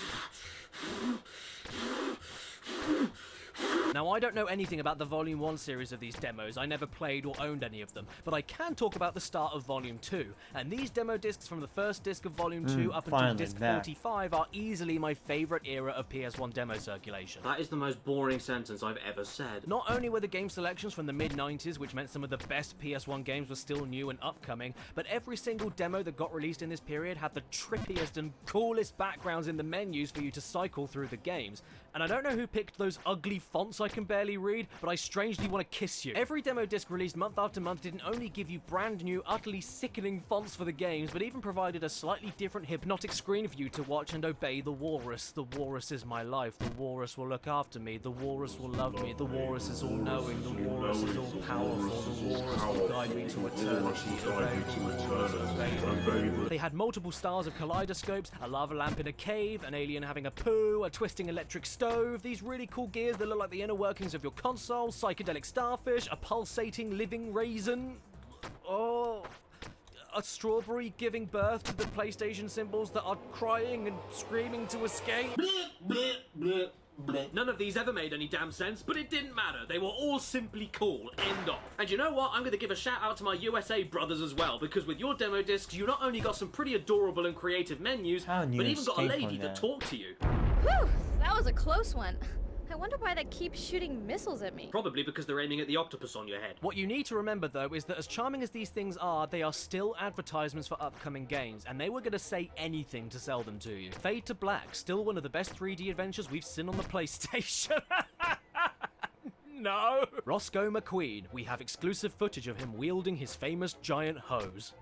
Now, I don't know anything about the Volume 1 series of these demos, I never played or owned any of them, but I can talk about the start of Volume 2, and these demo discs from the first disc of Volume 2 up until disc 45 are easily my favourite era of PS1 demo circulation. That is the most boring sentence I've ever said. Not only were the game selections from the mid-90s, which meant some of the best PS1 games were still new and upcoming, but every single demo that got released in this period had the trippiest and coolest backgrounds in the menus for you to cycle through the games. And I don't know who picked those ugly fonts I can barely read, but I strangely want to kiss you. Every demo disc released month after month didn't only give you brand new, utterly sickening fonts for the games, but even provided a slightly different hypnotic screen for you to watch and obey the walrus. The walrus is my life. The walrus will look after me. The walrus will love me. The walrus is all-knowing. The walrus is all-powerful. The walrus will guide me to eternity. They had multiple styles of kaleidoscopes, a lava lamp in a cave, an alien having a poo, a twisting electric stove, these really cool gears that look like the inner workings of your console, psychedelic starfish, a pulsating living raisin, a strawberry giving birth to the PlayStation symbols that are crying and screaming to escape. None of these ever made any damn sense, but it didn't matter. They were all simply cool. End of. And you know what? I'm going to give a shout out to my USA brothers as well, because with your demo discs, you not only got some pretty adorable and creative menus, but even got a lady that talked to you. Whew, that was a close one. I wonder why they keep shooting missiles at me. Probably because they're aiming at the octopus on your head. What you need to remember, though, is that as charming as these things are, they are still advertisements for upcoming games, and they were going to say anything to sell them to you. Fade to Black, still one of the best 3D adventures we've seen on the PlayStation. No! Roscoe McQueen, we have exclusive footage of him wielding his famous giant hose.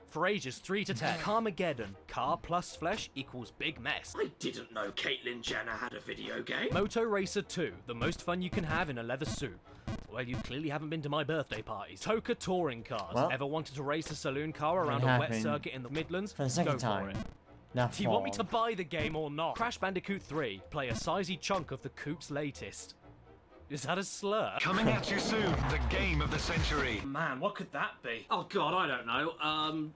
For ages 3 to 10. Carmageddon. Car plus flesh equals big mess. I didn't know Caitlyn Jenner had a video game. Moto Racer 2. The most fun you can have in a leather suit. Well, you clearly haven't been to my birthday parties. Toka Touring Cars. Well, ever wanted to race a saloon car around a wet circuit in the Midlands? For the second Go time. for it. Not Do you want me to buy the game or not? Crash Bandicoot 3. Play a sizey chunk of the Coot's latest. Is that a slur? Coming at you soon, the game of the century. Man, what could that be? Oh god, I don't know.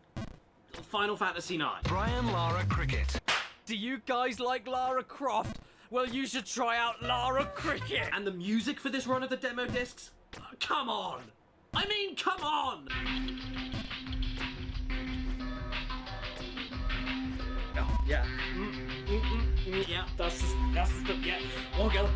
Final Fantasy IX. Brian Lara Cricket. Do you guys like Lara Croft? Well, you should try out Lara Cricket. And the music for this run of the demo discs? Come on! I mean, come on! Oh, yeah. Yeah, that's the, yeah. Oh, girl,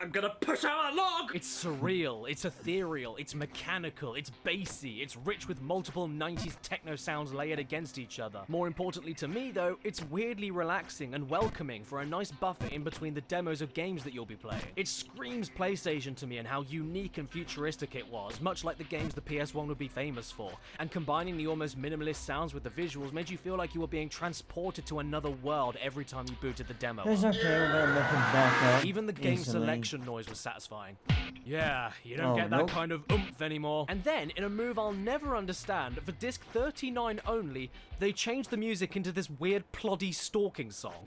I'm gonna push out a log! It's surreal, it's ethereal, it's mechanical, it's bassy, it's rich with multiple 90s techno sounds layered against each other. More importantly to me though, it's weirdly relaxing and welcoming for a nice buffer in between the demos of games that you'll be playing. It screams PlayStation to me and how unique and futuristic it was, much like the games the PS1 would be famous for. And combining the almost minimalist sounds with the visuals made you feel like you were being transported to another world every time you booted the demo. It's okay, we're gonna look it back up. Even the game easily. selection noise was satisfying. Yeah, you don't get that kind of oomph anymore. And then, in a move I'll never understand, for disc 39 only, they changed the music into this weird ploddy stalking song.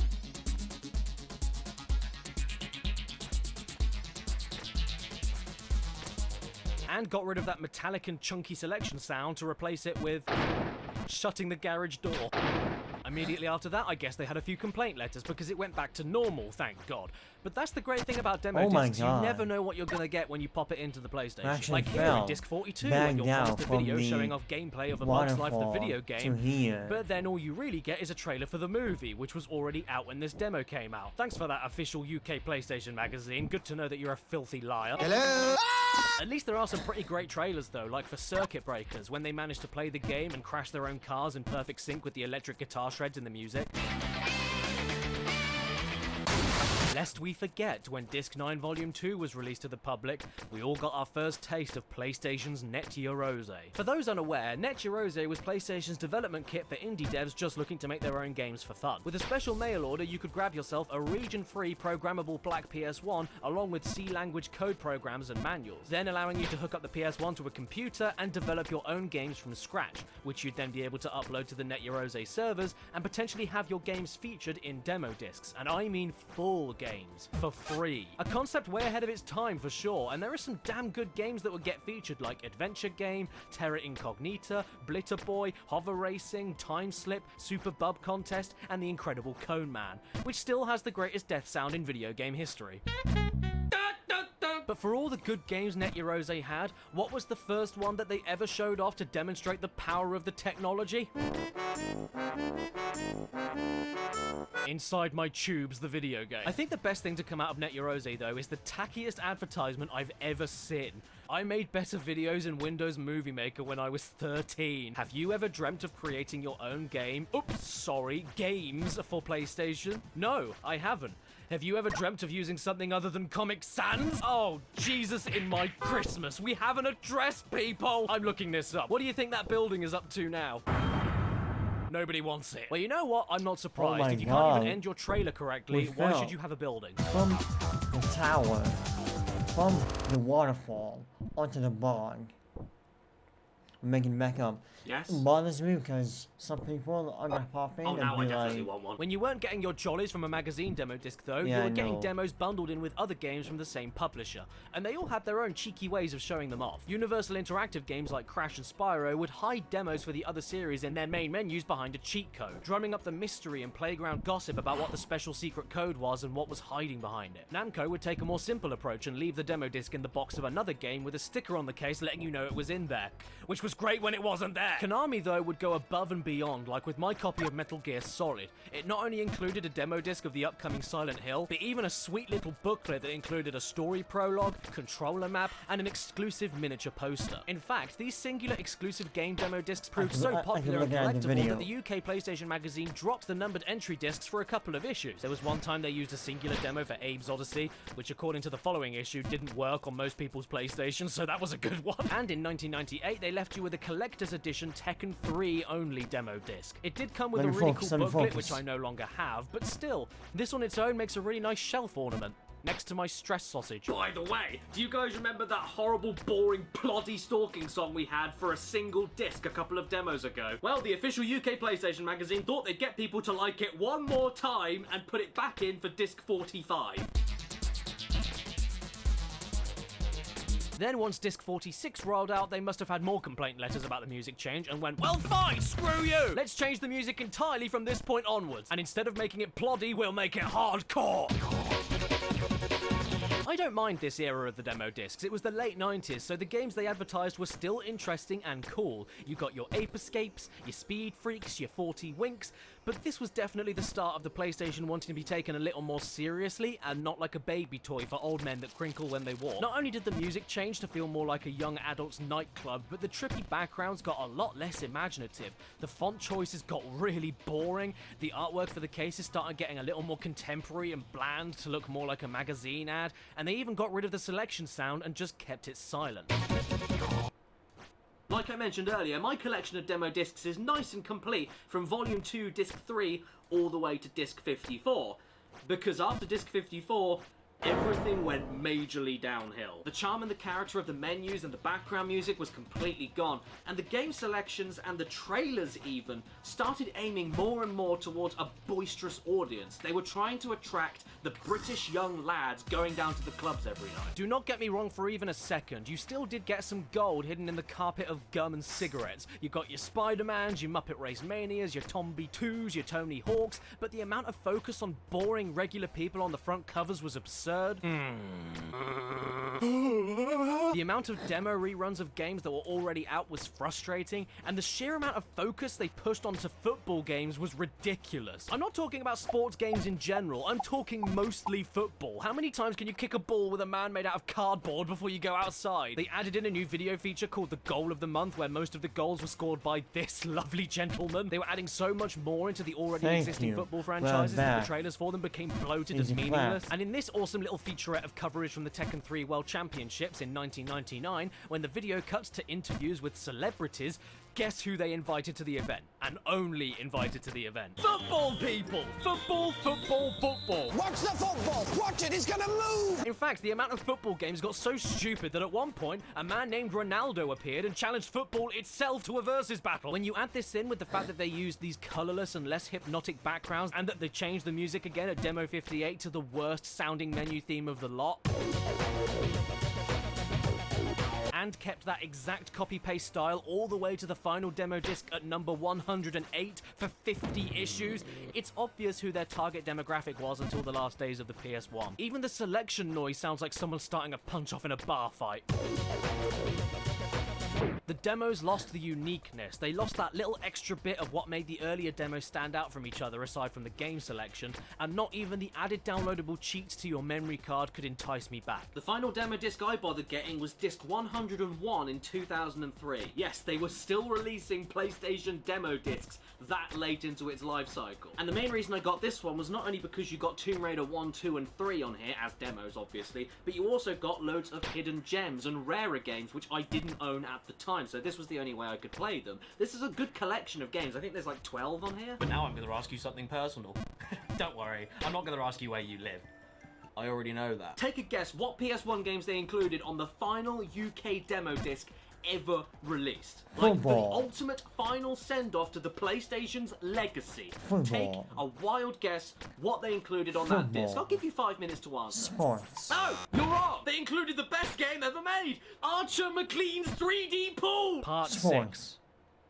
And got rid of that metallic and chunky selection sound to replace it with shutting the garage door. Immediately after that, I guess they had a few complaint letters because it went back to normal, thank God. But that's the great thing about demo discs, you never know what you're going to get when you pop it into the PlayStation. Like here in disc 42, when you're promised a video showing off gameplay of A Bug's Life the video game, but then all you really get is a trailer for the movie, which was already out when this demo came out. Thanks for that, official UK PlayStation magazine. Good to know that you're a filthy liar. Hello! At least there are some pretty great trailers though, like for Circuit Breakers, when they managed to play the game and crash their own cars in perfect sync with the electric guitar shreds in the music. Lest we forget, when Disc 9 Volume 2 was released to the public, we all got our first taste of PlayStation's Net Rose. For those unaware, Net Rose was PlayStation's development kit for indie devs just looking to make their own games for fun. With a special mail order, you could grab yourself a region-free programmable black PS1 along with C-language code programs and manuals, then allowing you to hook up the PS1 to a computer and develop your own games from scratch, which you'd then be able to upload to the Net Rose servers and potentially have your games featured in demo discs, and I mean full games, for free. A concept way ahead of its time for sure, and there are some damn good games that would get featured like Adventure Game, Terra Incognita, Blitter Boy, Hover Racing, Time Slip, Super Bub Contest, and the incredible Cone Man, which still has the greatest death sound in video game history. for all the good games Net Eurose had, what was the first one that they ever showed off to demonstrate the power of the technology? Inside My Tubes, the video game. I think the best thing to come out of Net Eurose, though, is the tackiest advertisement I've ever seen. I made better videos in Windows Movie Maker when I was 13. Have you ever dreamt of creating your own game? Oops, sorry, games for PlayStation? No, I haven't. Have you ever dreamt of using something other than Comic Sans? Oh, Jesus in my Christmas. We have an address, people! I'm looking this up. What do you think that building is up to now? Nobody wants it. Well, you know what? I'm not surprised. Oh my if you God. can't even end your trailer correctly, We why fell. should you have a building? From the tower, from the waterfall, onto the bog. Making back up. Yes? It bothers me because some people are gonna pop in Oh, and now I be definitely like, want one. When you weren't getting your jollies from a magazine demo disc, though, Yeah, you I were getting know. demos bundled in with other games from the same publisher, and they all had their own cheeky ways of showing them off. Universal Interactive games like Crash and Spyro would hide demos for the other series in their main menus behind a cheat code, drumming up the mystery and playground gossip about what the special secret code was and what was hiding behind it. Namco would take a more simple approach and leave the demo disc in the box of another game with a sticker on the case letting you know it was in there, which was great when it wasn't there. Konami, though, would go above and beyond, like with my copy of Metal Gear Solid. It not only included a demo disc of the upcoming Silent Hill, but even a sweet little booklet that included a story prologue, controller map, and an exclusive miniature poster. In fact, these singular exclusive game demo discs proved so popular and collectible that the UK PlayStation magazine dropped the numbered entry discs for a couple of issues. There was one time they used a singular demo for Abe's Odyssey, which according to the following issue didn't work on most people's PlayStation, so that was a good one. And in 1998, they left you with a collector's edition Tekken 3 only demo disc. It did come with a really cool booklet, which I no longer have, but still, this on its own makes a really nice shelf ornament, next to my stress sausage. By the way, do you guys remember that horrible, boring, ploddy stalking song we had for a single disc a couple of demos ago? Well, the official UK PlayStation magazine thought they'd get people to like it one more time and put it back in for disc 45. Then once disc 46 rolled out, they must have had more complaint letters about the music change and went, well fine, screw you! Let's change the music entirely from this point onwards, and instead of making it ploddy, we'll make it hardcore! I don't mind this era of the demo discs. It was the late 90s, so the games they advertised were still interesting and cool. You got your Ape Escapes, your Speed Freaks, your 40 Winks, but this was definitely the start of the PlayStation wanting to be taken a little more seriously and not like a baby toy for old men that crinkle when they walk. Not only did the music change to feel more like a young adult's nightclub, but the trippy backgrounds got a lot less imaginative. The font choices got really boring, the artwork for the cases started getting a little more contemporary and bland to look more like a magazine ad, and they even got rid of the selection sound and just kept it silent. Like I mentioned earlier, my collection of demo discs is nice and complete from Volume 2, Disc 3, all the way to Disc 54. Because after Disc 54, everything went majorly downhill. The charm and the character of the menus and the background music was completely gone, and the game selections and the trailers even started aiming more and more towards a boisterous audience. They were trying to attract the British young lads going down to the clubs every night. Do not get me wrong for even a second, you still did get some gold hidden in the carpet of gum and cigarettes. You got your Spider-Mans, your Muppet Race Manias, your Tomby 2s, your Tony Hawks, but the amount of focus on boring regular people on the front covers was absurd. The amount of demo reruns of games that were already out was frustrating, and the sheer amount of focus they pushed onto football games was ridiculous. I'm not talking about sports games in general, I'm talking mostly football. How many times can you kick a ball with a man made out of cardboard before you go outside? They added in a new video feature called the Goal of the Month, where most of the goals were scored by this lovely gentleman. They were adding so much more into the already existing football franchises that the trailers for them became bloated and meaningless. And in this awesome little featurette of coverage from the Tekken 3 World Championships in 1999, when the video cuts to interviews with celebrities, guess who they invited to the event? And only invited to the event. Football people! Football, football, football! Watch the football! Watch it, it's gonna move! In fact, the amount of football games got so stupid that at one point, a man named Ronaldo appeared and challenged football itself to a versus battle. When you add this in with the fact that they used these colourless and less hypnotic backgrounds, and that they changed the music again at Demo 58 to the worst sounding menu theme of the lot, and kept that exact copy-paste style all the way to the final demo disc at number 108 for 50 issues, it's obvious who their target demographic was until the last days of the PS1. Even the selection noise sounds like someone starting a punch-off in a bar fight. The demos lost the uniqueness. They lost that little extra bit of what made the earlier demos stand out from each other aside from the game selection, and not even the added downloadable cheats to your memory card could entice me back. The final demo disc I bothered getting was disc 101 in 2003. Yes, they were still releasing PlayStation demo discs that late into its life cycle. And the main reason I got this one was not only because you got Tomb Raider 1, 2 and 3 on here, as demos obviously, but you also got loads of hidden gems and rarer games which I didn't own at the time, so this was the only way I could play them. This is a good collection of games. I think there's like 12 on here. But now I'm going to ask you something personal. Don't worry, I'm not going to ask you where you live. I already know that. Take a guess what PS1 games they included on the final UK demo disc ever released. Like the ultimate final send-off to the PlayStation's legacy. Take a wild guess what they included on that disc. I'll give you 5 minutes to answer. Sports. No, you're wrong. They included the best game ever made, Archer McLean's 3D Pool. Part 6.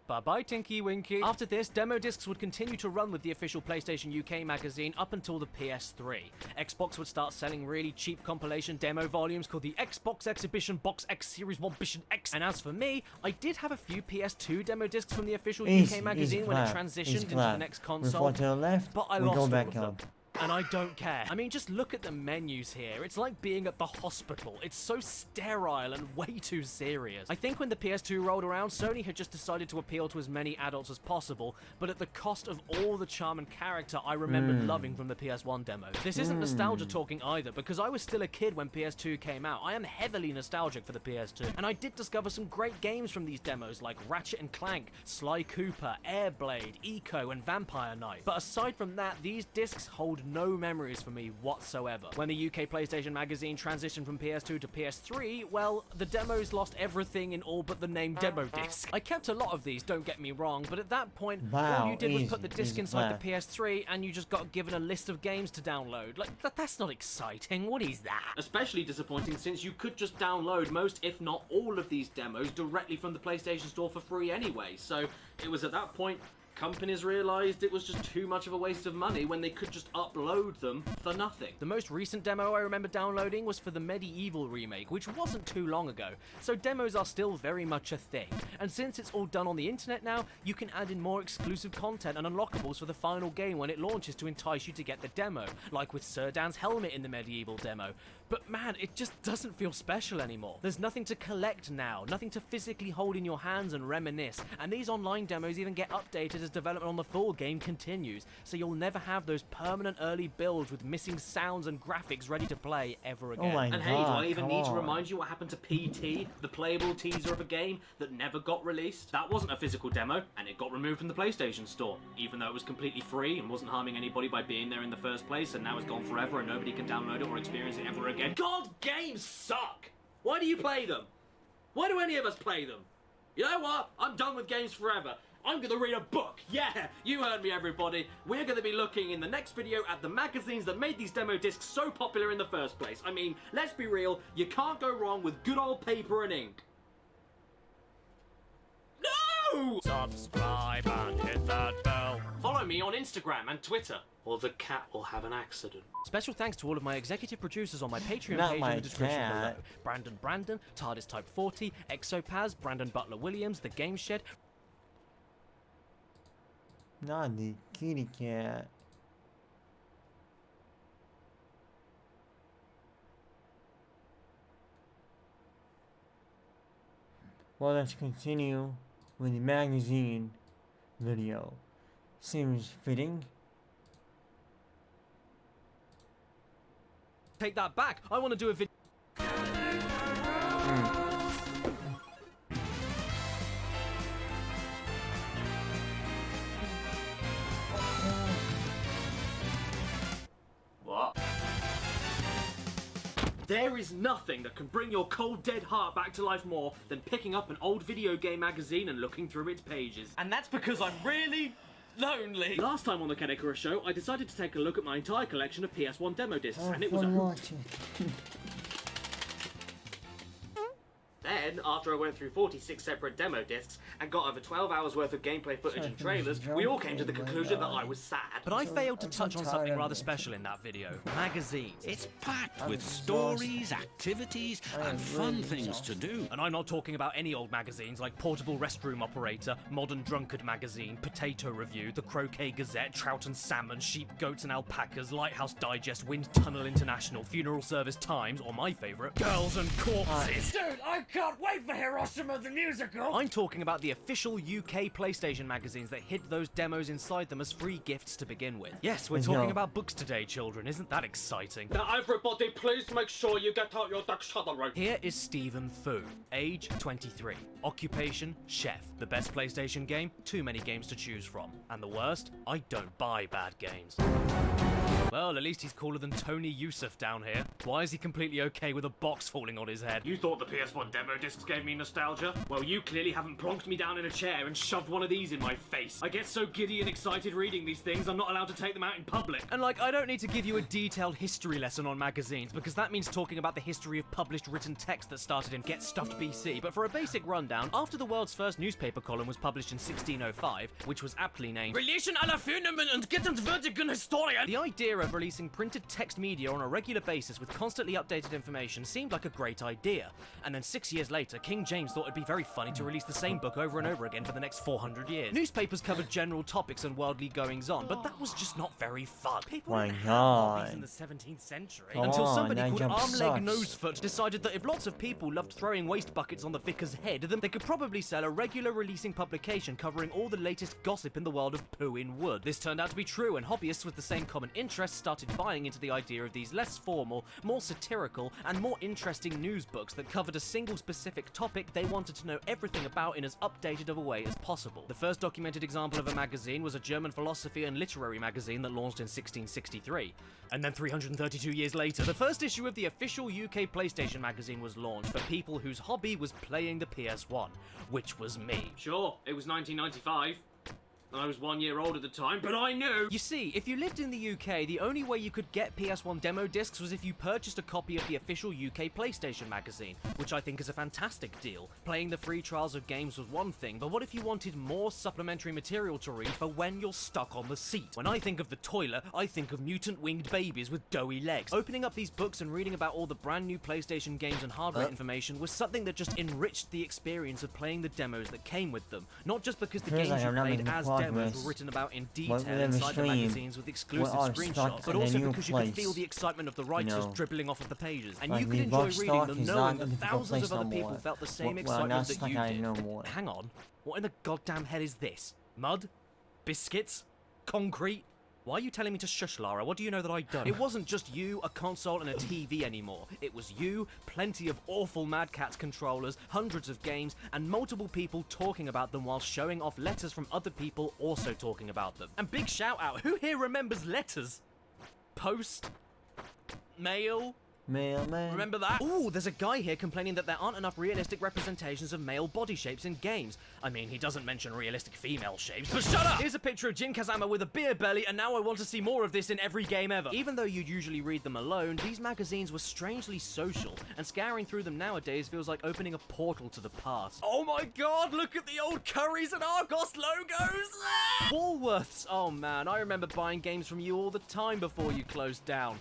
Bye-bye, Tinky Winky. After this, demo discs would continue to run with the official PlayStation UK magazine up until the PS3. Xbox would start selling really cheap compilation demo volumes called the Xbox Exhibition Box X Series 1 Bition X. And as for me, I did have a few PS2 demo discs from the official UK magazine when it transitioned into the next console, to the left, but I lost all of them. And I don't care. I mean, just look at the menus here. It's like being at the hospital. It's so sterile and way too serious. I think when the PS2 rolled around, Sony had just decided to appeal to as many adults as possible, but at the cost of all the charm and character I remembered loving from the PS1 demos. This isn't nostalgia talking either, because I was still a kid when PS2 came out. I am heavily nostalgic for the PS2, and I did discover some great games from these demos like Ratchet and Clank, Sly Cooper, Airblade, Eco, and Vampire Knight. But aside from that, these discs hold no memories for me whatsoever. When the UK PlayStation magazine transitioned from PS2 to PS3, well, the demos lost everything in all but the name demo disc. I kept a lot of these, don't get me wrong, but at that point, all you did was put the disc inside the PS3 and you just got given a list of games to download. Like, that's not exciting. What is that? Especially disappointing since you could just download most, if not all of these demos directly from the PlayStation Store for free anyway. So it was at that point companies realised it was just too much of a waste of money when they could just upload them for nothing. The most recent demo I remember downloading was for the Medieval remake, which wasn't too long ago, so demos are still very much a thing. And since it's all done on the internet now, you can add in more exclusive content and unlockables for the final game when it launches to entice you to get the demo, like with Serdan's helmet in the Medieval demo. But man, it just doesn't feel special anymore. There's nothing to collect now, nothing to physically hold in your hands and reminisce, and these online demos even get updated as development on the full game continues, so you'll never have those permanent early builds with missing sounds and graphics ready to play ever again. And hey, do I even need to remind you what happened to PT, the playable teaser of a game that never got released? That wasn't a physical demo, and it got removed from the PlayStation Store, even though it was completely free and wasn't harming anybody by being there in the first place, and now it's gone forever and nobody can download it or experience it ever again. God, games suck! Why do you play them? Why do any of us play them? You know what? I'm done with games forever. I'm going to read a book. Yeah, you heard me, everybody. We're going to be looking in the next video at the magazines that made these demo discs so popular in the first place. I mean, let's be real, you can't go wrong with good old paper and ink. No! Subscribe and hit that bell. Follow me on Instagram and Twitter, or the cat will have an accident. Special thanks to all of my executive producers on my Patreon page in the description below. Brandon, TARDIS Type 40, Exopaz, Brandon Butler Williams, The Game Shed. Not the kitty cat. Well, let's continue with the magazine video. Seems fitting. Take that back. I want to do a video. What? There is nothing that can bring your cold, dead heart back to life more than picking up an old video game magazine and looking through its pages. And that's because I'm really lonely. Last time on the Kanekura Show, I decided to take a look at my entire collection of PS1 demo discs, and it was a... There, then, after I went through 46 separate demo discs and got over 12 hours worth of gameplay footage and trailers, we all came to the conclusion that I was sad. But I failed to touch on something rather special in that video. Magazines. It's packed with stories, activities, and fun things to do. And I'm not talking about any old magazines like Portable Restroom Operator, Modern Drunkard Magazine, Potato Review, The Croquet Gazette, Trout and Salmon, Sheep, Goats and Alpacas, Lighthouse Digest, Wind Tunnel International, Funeral Service Times, or my favourite, Girls and Corpses. Dude, I can't wait for Hiroshima the musical! I'm talking about the official UK PlayStation magazines that hid those demos inside them as free gifts to begin with. Yes, we're talking about books today, children. Isn't that exciting? Now everybody, please make sure you get out your dictionary. Here is Stephen Fu, age 23. Occupation, chef. The best PlayStation game? Too many games to choose from. And the worst? I don't buy bad games. Well, at least he's cooler than Tony Yusuf down here. Why is he completely okay with a box falling on his head? You thought the PS1 demo discs gave me nostalgia? Well, you clearly haven't plonked me down in a chair and shoved one of these in my face. I get so giddy and excited reading these things, I'm not allowed to take them out in public. And like, I don't need to give you a detailed history lesson on magazines, because that means talking about the history of published written text that started in Get Stuffed BC. But for a basic rundown, after the world's first newspaper column was published in 1605, which was aptly named Relation aller Phänomen und Gesamtwürdigen Historien, the idea of releasing printed text media on a regular basis with constantly updated information seemed like a great idea. And then 6 years later, King James thought it'd be very funny to release the same book over and over again for the next 400 years. Newspapers covered general topics and worldly goings-on, but that was just not very fun. People didn't have hobbies in the 17th century. Until somebody called Armleg Nosefoot decided that if lots of people loved throwing waste buckets on the vicar's head, then they could probably sell a regular releasing publication covering all the latest gossip in the world of poo in wood. This turned out to be true, and hobbyists with the same common interests started buying into the idea of these less formal, more satirical, and more interesting news books that covered a single specific topic they wanted to know everything about in as updated of a way as possible. The first documented example of a magazine was a German philosophy and literary magazine that launched in 1663. And then 332 years later, the first issue of the official UK PlayStation magazine was launched for people whose hobby was playing the PS1, which was me. Sure, it was 1995. I was 1 year old at the time, but I knew! You see, if you lived in the UK, the only way you could get PS1 demo discs was if you purchased a copy of the official UK PlayStation magazine, which I think is a fantastic deal. Playing the free trials of games was one thing, but what if you wanted more supplementary material to read for when you're stuck on the seat? When I think of the toilet, I think of mutant winged babies with doughy legs. Opening up these books and reading about all the brand new PlayStation games and hardware information was something that just enriched the experience of playing the demos that came with them. Not just because the games you played as demos were written about in detail inside the magazines with exclusive screenshots, but also because you could feel the excitement of the writers dribbling off of the pages, and you could enjoy reading them knowing that thousands of other people felt the same excitement that you did. Hang on, what in the goddamn hell is this? Mud? Biscuits? Concrete? Why are you telling me to shush, Lara? What do you know that I don't? It wasn't just you, a console, and a TV anymore. It was you, plenty of awful Mad Catz controllers, hundreds of games, and multiple people talking about them while showing off letters from other people also talking about them. And big shout out, who here remembers letters? Post? Mail? Mailman. Remember that? Ooh, there's a guy here complaining that there aren't enough realistic representations of male body shapes in games. I mean, he doesn't mention realistic female shapes, but shut up! Here's a picture of Jin Kazama with a beer belly, and now I want to see more of this in every game ever. Even though you'd usually read them alone, these magazines were strangely social, and scouring through them nowadays feels like opening a portal to the past. Oh my god, look at the old Currys and Argos logos! Woolworths! Oh man, I remember buying games from you all the time before you closed down.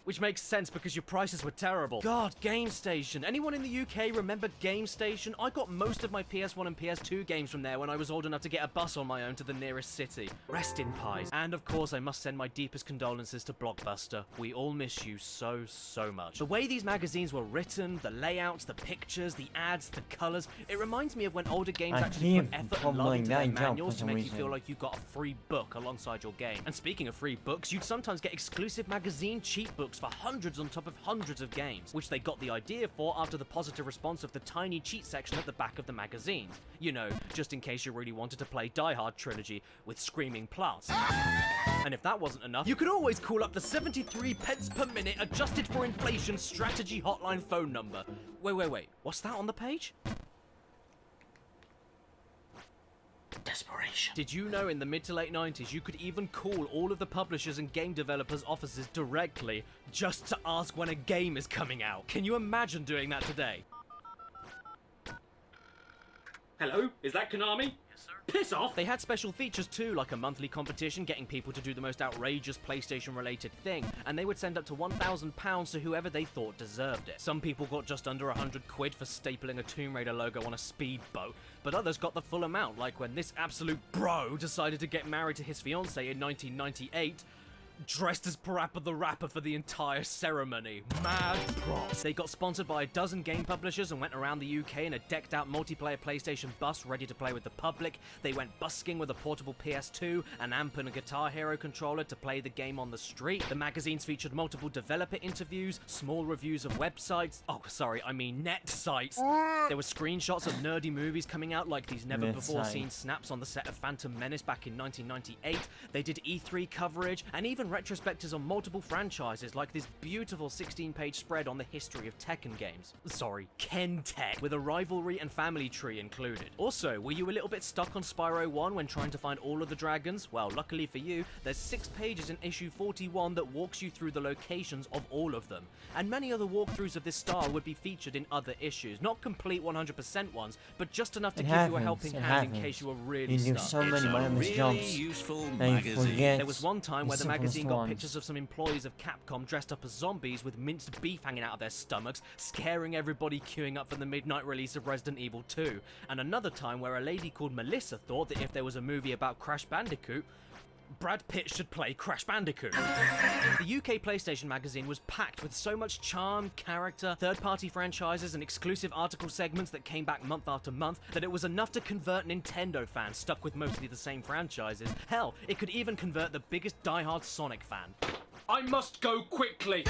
Which makes sense because your prices were terrible. God, GameStation. Anyone in the UK remember GameStation? I got most of my PS1 and PS2 games from there when I was old enough to get a bus on my own to the nearest city. Rest in pies. And of course, I must send my deepest condolences to Blockbuster. We all miss you so, so much. The way these magazines were written, the layouts, the pictures, the ads, the colours, it reminds me of when older games actually put effort and love into their manuals to make you feel like you got a free book alongside your game. And speaking of free books, you'd sometimes get exclusive magazine cheat books for hundreds on top of hundreds of games, which they got the idea for after the positive response of the tiny cheat section at the back of the magazines. You know, just in case you really wanted to play Die Hard Trilogy with screaming plants. And if that wasn't enough, you could always call up the 73 pence per minute adjusted for inflation strategy hotline phone number. Wait, what's that on the page? Desperation. Did you know in the mid to late 90s you could even call all of the publishers and game developers' offices directly just to ask when a game is coming out? Can you imagine doing that today? Hello? Is that Konami? Yes, sir. Piss off! They had special features too, like a monthly competition getting people to do the most outrageous PlayStation-related thing, and they would send up to £1,000 to whoever they thought deserved it. Some people got just under 100 quid for stapling a Tomb Raider logo on a speedboat, but others got the full amount, like when this absolute bro decided to get married to his fiancée in 1998, dressed as Parappa the Rapper for the entire ceremony. Mad props. They got sponsored by a dozen game publishers and went around the UK in a decked out multiplayer PlayStation bus ready to play with the public. They went busking with a portable PS2, an amp and a Guitar Hero controller to play the game on the street. The magazines featured multiple developer interviews, small reviews of websites. Oh, sorry, I mean net sites. There were screenshots of nerdy movies coming out like these never before seen snaps on the set of Phantom Menace back in 1998. They did E3 coverage and even retrospectives on multiple franchises, like this beautiful 16-page spread on the history of Tekken games. Sorry, Ken Tech, with a rivalry and family tree included. Also, were you a little bit stuck on Spyro 1 when trying to find all of the dragons? Well, luckily for you, there's 6 pages in issue 41 that walks you through the locations of all of them. And many other walkthroughs of this style would be featured in other issues. Not complete 100% ones, but just enough to give you a helping hand in case you were really stuck. So many mindless jumps. Useful And magazine. There was one time where the magazine got pictures of some employees of Capcom dressed up as zombies with minced beef hanging out of their stomachs, scaring everybody queuing up for the midnight release of Resident Evil 2. And another time where a lady called Melissa thought that if there was a movie about Crash Bandicoot, Brad Pitt should play Crash Bandicoot. The UK PlayStation magazine was packed with so much charm, character, third-party franchises and exclusive article segments that came back month after month that it was enough to convert Nintendo fans stuck with mostly the same franchises. Hell, it could even convert the biggest die-hard Sonic fan. I must go quickly!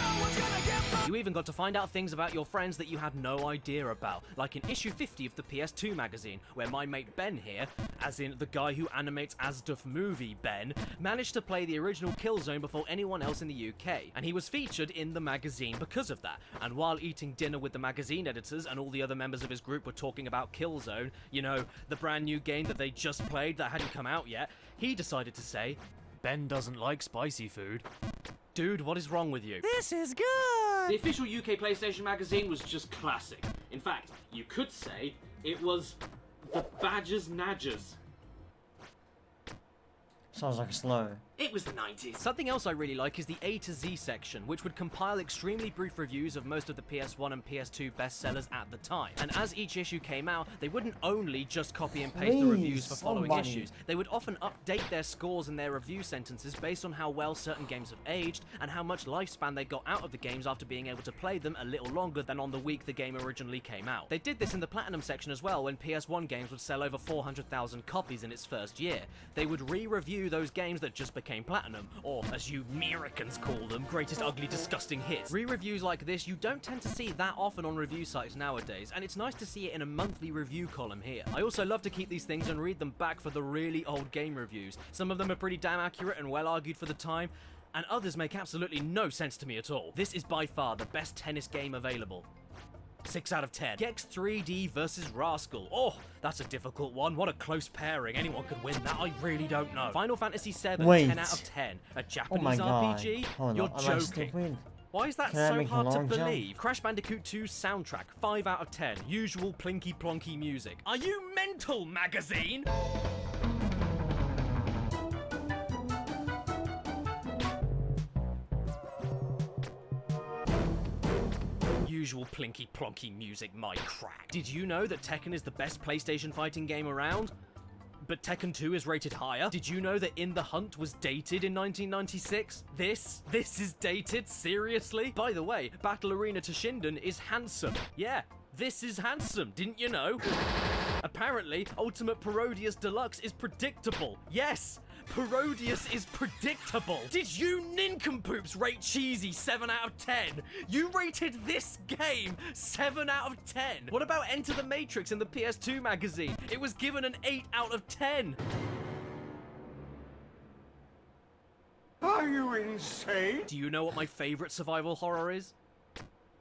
You even got to find out things about your friends that you had no idea about, like in issue 50 of the PS2 magazine, where my mate Ben here, as in the guy who animates Asduff movie Ben, managed to play the original Killzone before anyone else in the UK, and he was featured in the magazine because of that. And while eating dinner with the magazine editors and all the other members of his group were talking about Killzone, you know, the brand new game that they just played that hadn't come out yet, he decided to say, "Ben doesn't like spicy food." Dude, what is wrong with you? This is good! The official UK PlayStation magazine was just classic. In fact, you could say it was the Badgers Nadgers. Sounds like a slow. It was the 90s. Something else I really like is the A to Z section, which would compile extremely brief reviews of most of the PS1 and PS2 bestsellers at the time. And as each issue came out, they wouldn't only just copy and paste the reviews for following issues. They would often update their scores and their review sentences based on how well certain games have aged and how much lifespan they got out of the games after being able to play them a little longer than on the week the game originally came out. They did this in the Platinum section as well when PS1 games would sell over 400,000 copies in its first year. They would re-review those games that just became platinum, or as you Americans call them, greatest ugly disgusting hits. Re-reviews like this you don't tend to see that often on review sites nowadays, and it's nice to see it in a monthly review column here. I also love to keep these things and read them back for the really old game reviews. Some of them are pretty damn accurate and well argued for the time, and others make absolutely no sense to me at all. This is by far the best tennis game available. 6 out of 10. Gex 3D versus Rascal. Oh, that's a difficult one. What a close pairing. Anyone could win that. I really don't know. Final Fantasy VII, 10 out of 10. A Japanese RPG? You're joking. Why is that so hard to believe? Crash Bandicoot 2's soundtrack, 5 out of 10. Usual plinky plonky music. Are you mental, magazine? Usual plinky plonky music, my crack. Did you know that Tekken is the best PlayStation fighting game around? But Tekken 2 is rated higher? Did you know that In the Hunt was dated in 1996? This is dated? Seriously? By the way, Battle Arena Toshinden is handsome. Yeah, this is handsome, didn't you know? Apparently, Ultimate Parodius Deluxe is predictable. Yes! Parodius is predictable. Did you nincompoops rate Cheesy 7 out of 10? You rated this game 7 out of 10. What about Enter the Matrix in the PS2 magazine? It was given an 8 out of 10. Are you insane? Do you know what my favorite survival horror is?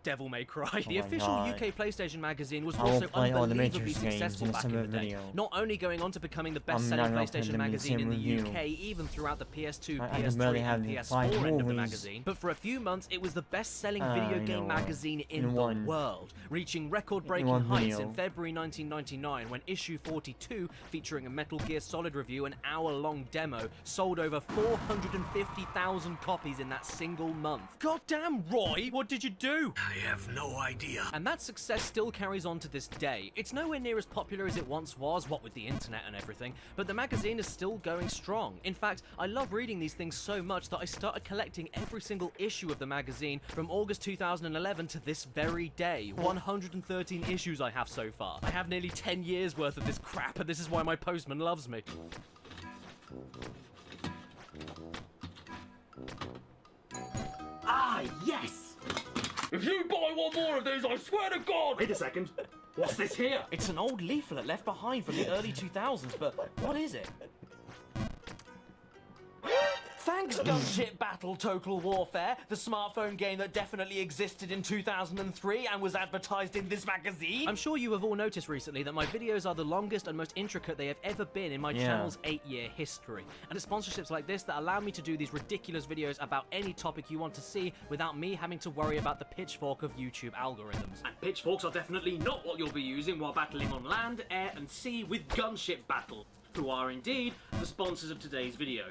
Devil May Cry. The my official God. UK PlayStation magazine was I will also play all the unbelievably Matrix games successful in a back in the separate day. video. Not only going on to becoming the I'm best-selling not gonna put PlayStation them in the magazine same in the review. UK, even throughout the PS2, I can PS3, barely and have the PS4 5 end of the movies. magazine, but for a few months it was the best-selling video you game know what? magazine in In the one- world, reaching record-breaking one heights video. in February 1999 when issue 42, featuring a Metal Gear Solid review, an hour-long demo, sold over 450,000 copies in that single month. Goddamn, Roy, what did you do? I have no idea. And that success still carries on to this day. It's nowhere near as popular as it once was, what with the internet and everything, but the magazine is still going strong. In fact, I love reading these things so much that I started collecting every single issue of the magazine from August 2011 to this very day. 113 issues I have so far. I have nearly 10 years worth of this crap, and this is why my postman loves me. Ah, yes! If you buy one more of these, I swear to God! Wait a second. What's this here? It's an old leaflet left behind from the early 2000s, but what is it? Thanks, Gunship Battle Total Warfare, the smartphone game that definitely existed in 2003 and was advertised in this magazine. I'm sure you have all noticed recently that my videos are the longest and most intricate they have ever been in my channel's 8-year history. And it's sponsorships like this that allow me to do these ridiculous videos about any topic you want to see without me having to worry about the pitchfork of YouTube algorithms. And pitchforks are definitely not what you'll be using while battling on land, air, and sea with Gunship Battle, who are indeed the sponsors of today's video.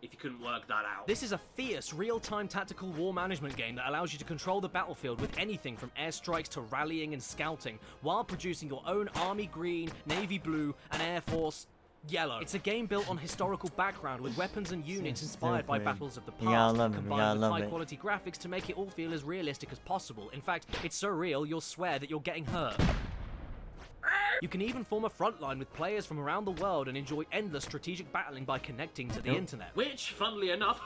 If you couldn't work that out. This is a fierce, real-time tactical war management game that allows you to control the battlefield with anything from airstrikes to rallying and scouting, while producing your own Army Green, Navy Blue, and Air Force Yellow. It's a game built on historical background with weapons and units inspired by battles of the past, combined with high-quality graphics to make it all feel as realistic as possible. In fact, it's so real you'll swear that you're getting hurt. You can even form a front line with players from around the world and enjoy endless strategic battling by connecting to the internet. Which, funnily enough,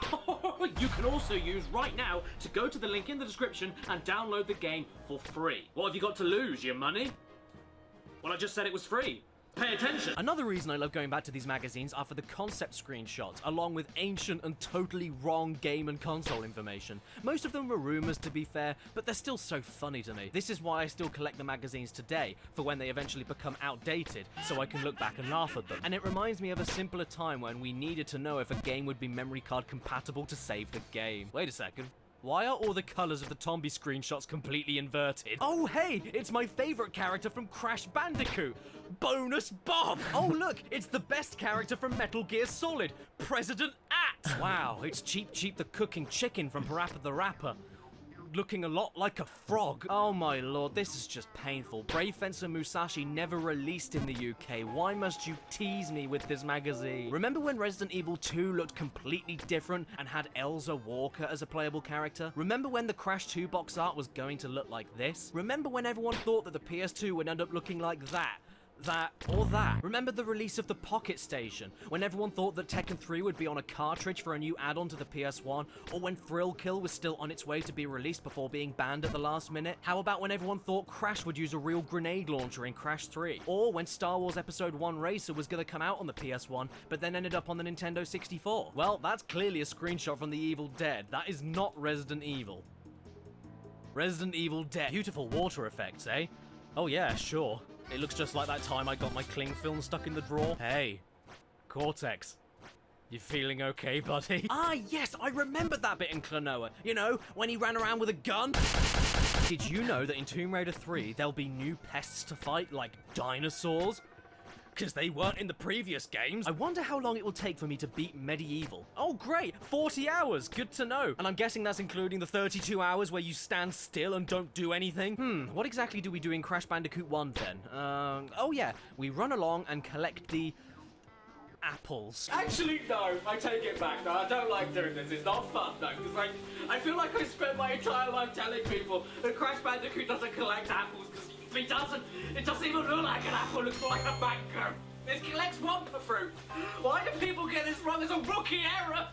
you can also use right now to go to the link in the description and download the game for free. What have you got to lose, your money? Well, I just said it was free. Pay attention! Another reason I love going back to these magazines are for the concept screenshots, along with ancient and totally wrong game and console information. Most of them were rumours, to be fair, but they're still so funny to me. This is why I still collect the magazines today, for when they eventually become outdated, so I can look back and laugh at them. And it reminds me of a simpler time when we needed to know if a game would be memory card compatible to save the game. Wait a second. Why are all the colours of the Tombi screenshots completely inverted? Oh hey, it's my favourite character from Crash Bandicoot! Bonus Bob! Oh look, it's the best character from Metal Gear Solid, President At! Wow, it's Cheep the cooking chicken from Parappa the Rapper. Looking a lot like a frog. Oh my lord, this is just painful. Brave Fencer Musashi never released in the UK. Why must you tease me with this magazine? Remember when Resident Evil 2 looked completely different and had Elza Walker as a playable character? Remember when the Crash 2 box art was going to look like this? Remember when everyone thought that the PS2 would end up looking like that? Or that. Remember the release of the Pocket Station, when everyone thought that Tekken 3 would be on a cartridge for a new add-on to the PS1, or when Thrill Kill was still on its way to be released before being banned at the last minute? How about when everyone thought Crash would use a real grenade launcher in Crash 3? Or when Star Wars Episode 1 Racer was gonna come out on the PS1, but then ended up on the Nintendo 64? Well, that's clearly a screenshot from The Evil Dead. That is not Resident Evil. Resident Evil Dead. Beautiful water effects, eh? Oh yeah, sure. It looks just like that time I got my cling film stuck in the drawer. Hey, Cortex. You feeling okay, buddy? Ah, yes, I remember that bit in Klonoa. You know, when he ran around with a gun. Did you know that in Tomb Raider 3, there'll be new pests to fight, like dinosaurs? Because they weren't in the previous games. I wonder how long it will take for me to beat Medieval. Oh great, 40 hours, good to know. And I'm guessing that's including the 32 hours where you stand still and don't do anything. What exactly do we do in Crash Bandicoot 1 then? Oh yeah, we run along and collect the apples. Actually, no, I take it back. No, I don't like doing this. It's not fun, though, because I feel like I spent my entire life telling people that Crash Bandicoot doesn't collect apples, because he doesn't. It doesn't even look like an apple. It looks more like a mango. It collects Wumpa fruit. Why do people get this wrong? It's a rookie error.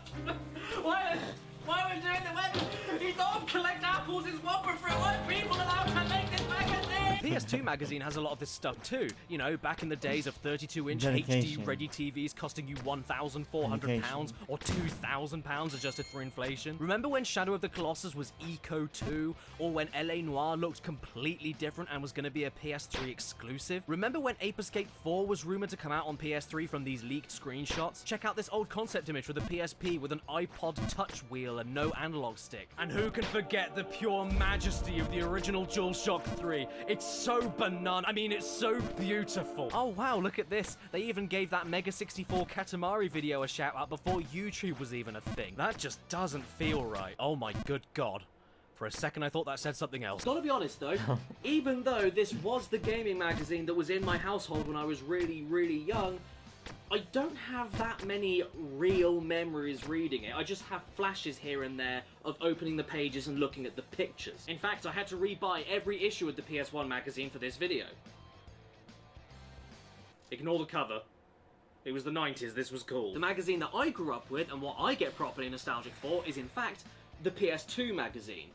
Why are we doing it when he don't collect apples? It's Wumpa fruit. Why are people allowed to make this magazine? PS2 magazine has a lot of this stuff too. You know, back in the days of 32-inch Dedication. HD-ready TVs costing you £1,400 or £2,000 adjusted for inflation. Remember when Shadow of the Colossus was Eco 2? Or when LA Noire looked completely different and was going to be a PS3 exclusive? Remember when Ape Escape 4 was rumored to come out on PS3 from these leaked screenshots? Check out this old concept image for the PSP with an iPod touch wheel and no analog stick. And who can forget the pure majesty of the original DualShock 3? It's so banana. I mean, it's so beautiful. Oh wow, look at this. They even gave that Mega 64 Katamari video a shout out before YouTube was even a thing. That just doesn't feel right. Oh my good god. For a second I thought that said something else. Gotta be honest though, even though this was the gaming magazine that was in my household when I was really, really young, I don't have that many real memories reading it. I just have flashes here and there of opening the pages and looking at the pictures. In fact, I had to rebuy every issue of the PS1 magazine for this video. Ignore the cover. It was the 90s, this was cool. The magazine that I grew up with and what I get properly nostalgic for is in fact the PS2 magazine.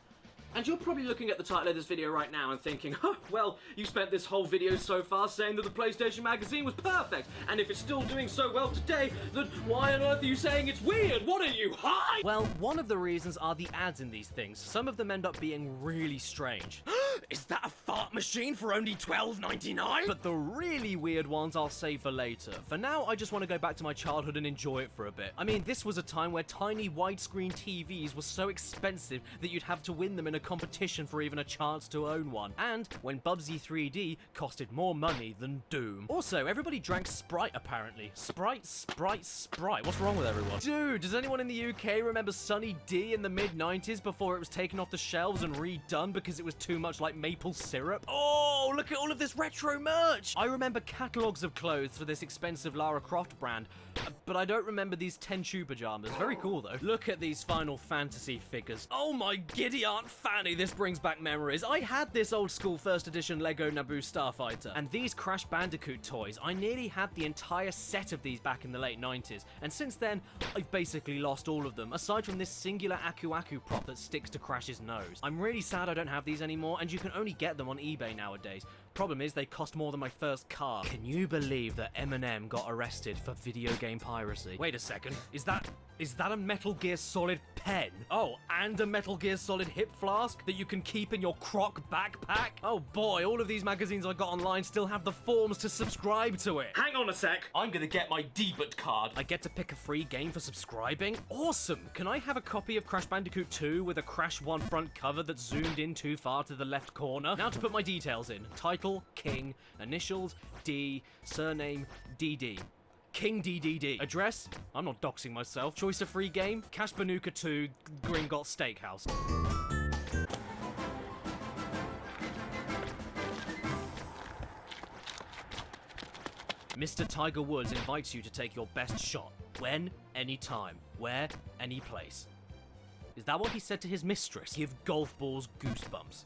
And you're probably looking at the title of this video right now and thinking, oh, well, you spent this whole video so far saying that the PlayStation magazine was perfect, and if it's still doing so well today, then why on earth are you saying it's weird? What are you, high? Well, one of the reasons are the ads in these things. Some of them end up being really strange. Is that a fart machine for only $12.99? But the really weird ones I'll save for later. For now, I just want to go back to my childhood and enjoy it for a bit. I mean, this was a time where tiny widescreen TVs were so expensive that you'd have to win them in a competition for even a chance to own one. And when Bubsy 3D costed more money than Doom. Also, everybody drank Sprite apparently. Sprite, Sprite, Sprite. What's wrong with everyone? Dude, does anyone in the UK remember Sunny D in the mid-90s before it was taken off the shelves and redone because it was too much like maple syrup? Oh, look at all of this retro merch! I remember catalogs of clothes for this expensive Lara Croft brand, but I don't remember these Tenchu pajamas. Very cool though. Look at these Final Fantasy figures. Oh my giddy Aunt Fanny, this brings back memories. I had this old school first edition Lego Naboo Starfighter, and these Crash Bandicoot toys. I nearly had the entire set of these back in the late 90s, and since then, I've basically lost all of them, aside from this singular Aku Aku prop that sticks to Crash's nose. I'm really sad I don't have these anymore, and you can only get them on eBay nowadays. Problem is, they cost more than my first car. Can you believe that Eminem got arrested for video game piracy? Wait a second, is that a Metal Gear Solid pen? Oh, and a Metal Gear Solid hip flask that you can keep in your croc backpack? Oh boy, all of these magazines I got online still have the forms to subscribe to it. Hang on a sec, I'm gonna get my debut card. I get to pick a free game for subscribing? Awesome! Can I have a copy of Crash Bandicoot 2 with a Crash 1 front cover that's zoomed in too far to the left corner? Now to put my details in. Title, King, initials, D, surname, DD. King DDD. Address? I'm not doxing myself. Choice of free game? Cash Banuka 2, Gringotts Steakhouse. Mr. Tiger Woods invites you to take your best shot. When? Anytime. Where? Any place. Is that what he said to his mistress? Give golf balls goosebumps.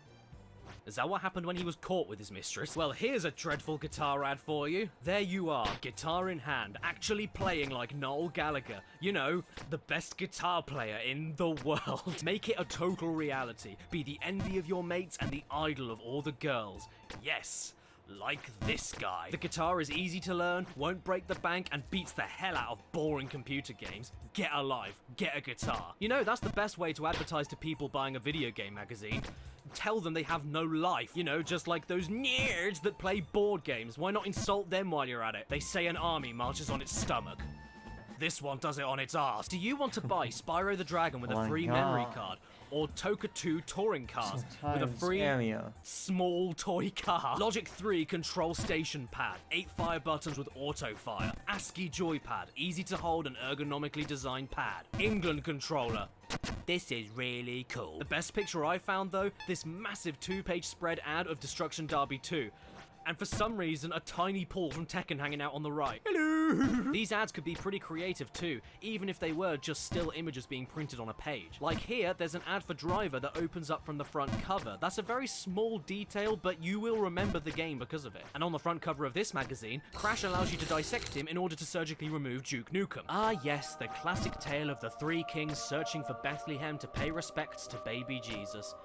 Is that what happened when he was caught with his mistress? Well, here's a dreadful guitar ad for you. There you are, guitar in hand, actually playing like Noel Gallagher. You know, the best guitar player in the world. Make it a total reality. Be the envy of your mates and the idol of all the girls. Yes. Like this guy. The guitar is easy to learn, won't break the bank, and beats the hell out of boring computer games. Get a life, get a guitar. You know, that's the best way to advertise to people buying a video game magazine. Tell them they have no life. You know, just like those nerds that play board games. Why not insult them while you're at it? They say an army marches on its stomach. This one does it on its ass. Do you want to buy Spyro the Dragon with a free memory card? Or Toka 2 touring cars with a free small toy car? Logic 3 control station pad, 8 fire buttons with auto fire, ASCII joypad, easy to hold and ergonomically designed pad, England controller. This is really cool. The best picture I found though, this massive 2-page spread ad of Destruction Derby 2. And for some reason, a tiny Paul from Tekken hanging out on the right. Hello! These ads could be pretty creative too, even if they were just still images being printed on a page. Like here, there's an ad for Driver that opens up from the front cover. That's a very small detail, but you will remember the game because of it. And on the front cover of this magazine, Crash allows you to dissect him in order to surgically remove Duke Nukem. Ah yes, the classic tale of the three kings searching for Bethlehem to pay respects to baby Jesus.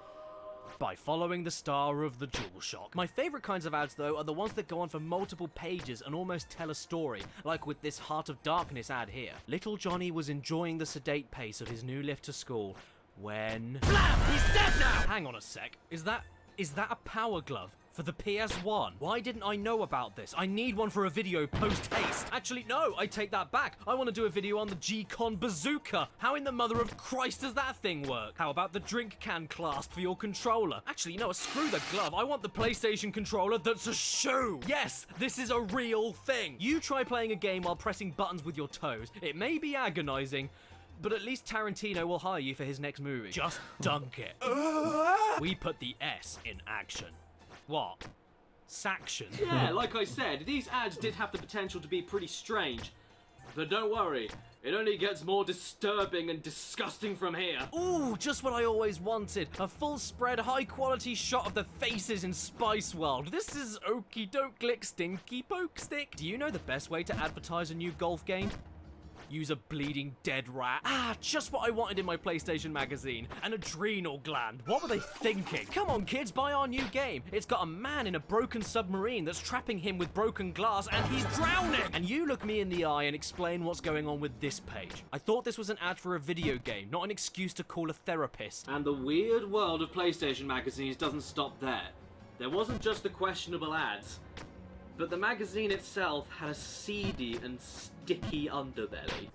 by following the star of the DualShock. My favourite kinds of ads, though, are the ones that go on for multiple pages and almost tell a story, like with this Heart of Darkness ad here. Little Johnny was enjoying the sedate pace of his new lift to school when... BLAM! He's dead now! Hang on a sec. Is that a power glove? For the PS1. Why didn't I know about this? I need one for a video post-haste. Actually, no, I take that back. I want to do a video on the G-Con bazooka. How in the mother of Christ does that thing work? How about the drink can clasp for your controller? Actually, no, screw the glove. I want the PlayStation controller that's a shoe. Yes, this is a real thing. You try playing a game while pressing buttons with your toes. It may be agonizing, but at least Tarantino will hire you for his next movie. Just dunk it. We put the S in action. What? Saction? Yeah, like I said, these ads did have the potential to be pretty strange. But don't worry, it only gets more disturbing and disgusting from here. Ooh, just what I always wanted. A full spread, high quality shot of the faces in Spice World. This is okey doke lick stinky poke stick. Do you know the best way to advertise a new golf game? Use a bleeding dead rat. Ah, just what I wanted in my PlayStation magazine. An adrenal gland. What were they thinking? Come on, kids, buy our new game. It's got a man in a broken submarine that's trapping him with broken glass and he's drowning. And you look me in the eye and explain what's going on with this page. I thought this was an ad for a video game, not an excuse to call a therapist. And the weird world of PlayStation magazines doesn't stop there. There wasn't just the questionable ads, but the magazine itself had a seedy and sticky underbelly.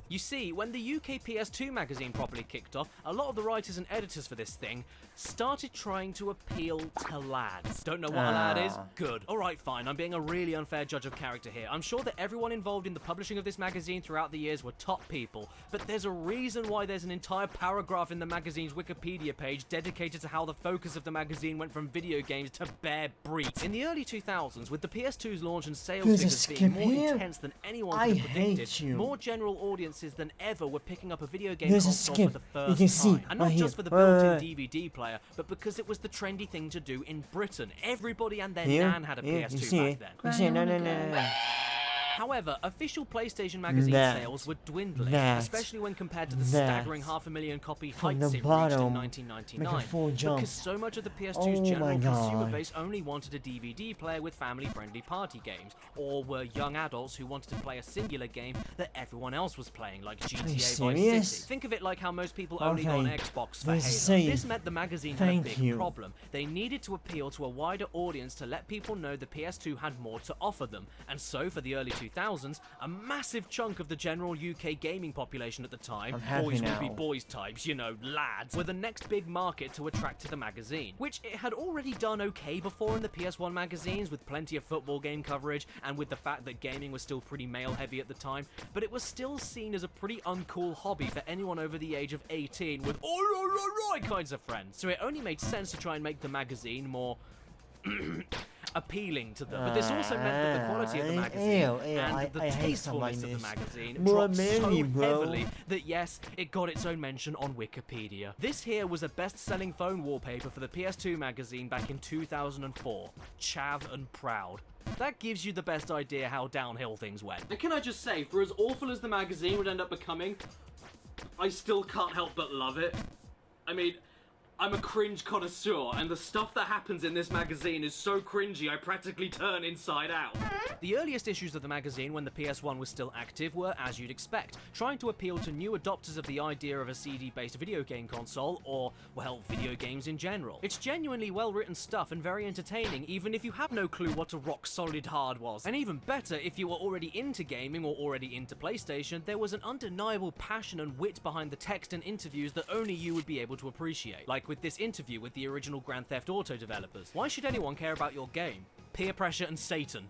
You see, when the UK PS2 magazine properly kicked off, a lot of the writers and editors for this thing started trying to appeal to lads. Don't know what a lad is? Good. Alright, fine, I'm being a really unfair judge of character here. I'm sure that everyone involved in the publishing of this magazine throughout the years were top people, but there's a reason why there's an entire paragraph in the magazine's Wikipedia page dedicated to how the focus of the magazine went from video games to bare breeds. In the early 2000s, with the PS2's launch and sales figures being more intense than anyone could have predicted, more general audiences than ever were picking up a video game console for the first time. And not just for the built-in DVD player, but because it was the trendy thing to do in Britain. Everybody and their nan had a PS2 back then. No. However, official PlayStation magazine sales were dwindling, especially when compared to the staggering 500,000 copy heights it reached in 1999, because so much of the PS2's general consumer base only wanted a DVD player with family-friendly party games, or were young adults who wanted to play a singular game that everyone else was playing, like GTA Vice City. Think of it like how most people only got an Xbox for Halo. This meant the magazine had a big problem. They needed to appeal to a wider audience to let people know the PS2 had more to offer them, and so for the early 2000s, a massive chunk of the general UK gaming population at the time, boys would be boys types, you know, lads, were the next big market to attract to the magazine, which it had already done okay before in the PS1 magazines, with plenty of football game coverage, and with the fact that gaming was still pretty male-heavy at the time, but it was still seen as a pretty uncool hobby for anyone over the age of 18 with oi kinds of friends, so it only made sense to try and make the magazine more appealing to them, but this also meant that the quality of the magazine and the tastefulness of the magazine dropped so heavily that yes, it got its own mention on Wikipedia. This here was a best-selling phone wallpaper for the PS2 magazine back in 2004. Chav and proud. That gives you the best idea how downhill things went. And can I just say, for as awful as the magazine would end up becoming, I still can't help but love it. I mean, I'm a cringe connoisseur, and the stuff that happens in this magazine is so cringy I practically turn inside out. The earliest issues of the magazine when the PS1 was still active were, as you'd expect, trying to appeal to new adopters of the idea of a CD-based video game console, or, well, video games in general. It's genuinely well-written stuff and very entertaining, even if you have no clue what a rock-solid hard was. And even better, if you were already into gaming or already into PlayStation, there was an undeniable passion and wit behind the text and interviews that only you would be able to appreciate. Like with this interview with the original Grand Theft Auto developers. Why should anyone care about your game? Peer pressure and Satan.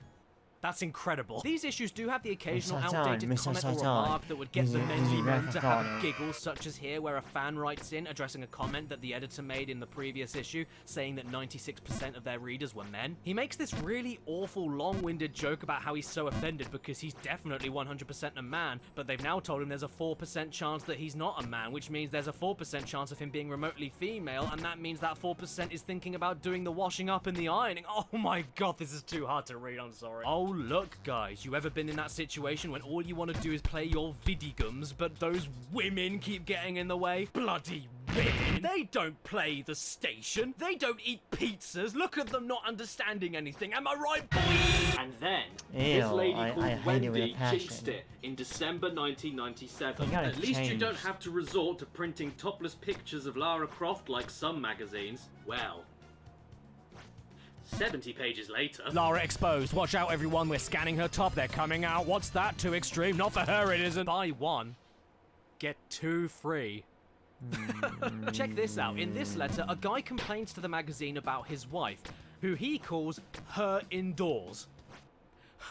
That's incredible. These issues do have the occasional outdated comment or remark that would get the mainly known to have a giggle, such as here where a fan writes in addressing a comment that the editor made in the previous issue, saying that 96% of their readers were men. He makes this really awful, long-winded joke about how he's so offended because he's definitely 100% a man, but they've now told him there's a 4% chance that he's not a man, which means there's a 4% chance of him being remotely female, and that means that 4% is thinking about doing the washing up and the ironing. Oh my god, this is too hard to read, I'm sorry. Oh look, guys, you ever been in that situation when all you want to do is play your vidigums, but those women keep getting in the way? Bloody women! They don't play the station. They don't eat pizzas. Look at them not understanding anything. Am I right, boys? And then, Ew, this lady I called hate it with Wendy a passion. jinxed it in December 1997. They gotta At least you change. don't have to resort to printing topless pictures of Lara Croft like some magazines. Well, 70 pages later... Lara exposed. Watch out, everyone. We're scanning her top. They're coming out. What's that? Too extreme? Not for her, it isn't. Buy one, get two free. Check this out. In this letter, a guy complains to the magazine about his wife, who he calls her indoors.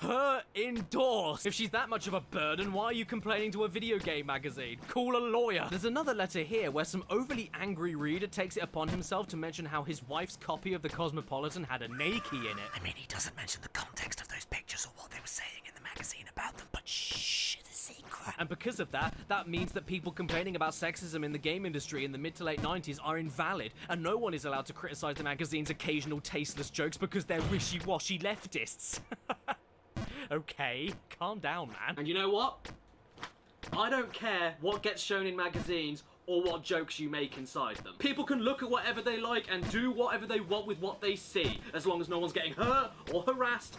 Her indoors! If she's that much of a burden, why are you complaining to a video game magazine? Call a lawyer! There's another letter here where some overly angry reader takes it upon himself to mention how his wife's copy of the Cosmopolitan had a naked in it. I mean, he doesn't mention the context of those pictures or what they were saying in the magazine about them, but shh, it's a secret. And because of that, that means that people complaining about sexism in the game industry in the mid to late 90s are invalid, and no one is allowed to criticize the magazine's occasional tasteless jokes because they're wishy-washy leftists. Okay, calm down, man. And you know what? I don't care what gets shown in magazines or what jokes you make inside them. People can look at whatever they like and do whatever they want with what they see, as long as no one's getting hurt or harassed.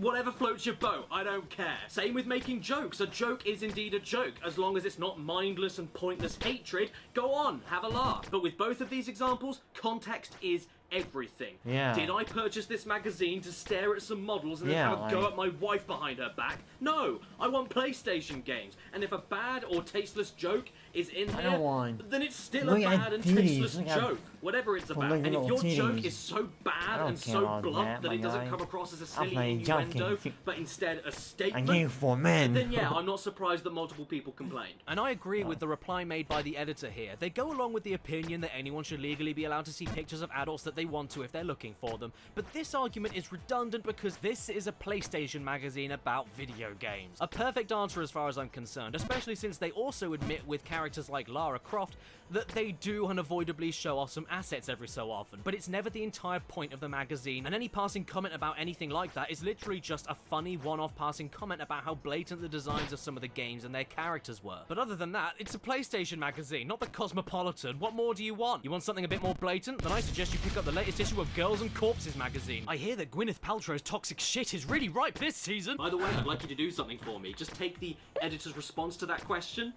Whatever floats your boat, I don't care. Same with making jokes. A joke is indeed a joke, as long as it's not mindless and pointless hatred. Go on, have a laugh. But with both of these examples, context is everything. Yeah. Did I purchase this magazine to stare at some models and then Yeah, have a go like- at my wife behind her back? No, I want PlayStation games. And if a bad or tasteless joke is in I here, don't want- then it's still Look a at bad and titties, tasteless look at- joke. Whatever it's for about. looking And if at your little joke titties. is so I bad don't and care so about blunt that that, it doesn't my come guy. across as a I'm silly playing innuendo, junkie. but instead a I statement, came for men. then yeah, I'm not surprised that multiple people complained. And I agree with the reply made by the editor here. They go along with the opinion that anyone should legally be allowed to see pictures of adults that they want to if they're looking for them. But this argument is redundant because this is a PlayStation magazine about video games. A perfect answer as far as I'm concerned, especially since they also admit with characters like Lara Croft that they do unavoidably show off some assets every so often. But it's never the entire point of the magazine, and any passing comment about anything like that is literally just a funny one-off passing comment about how blatant the designs of some of the games and their characters were. But other than that, it's a PlayStation magazine, not the Cosmopolitan. What more do you want? You want something a bit more blatant? Then I suggest you pick up the latest issue of Girls and Corpses magazine. I hear that Gwyneth Paltrow's toxic shit is really ripe this season. By the way, I'd like you to do something for me. Just take the editor's response to that question.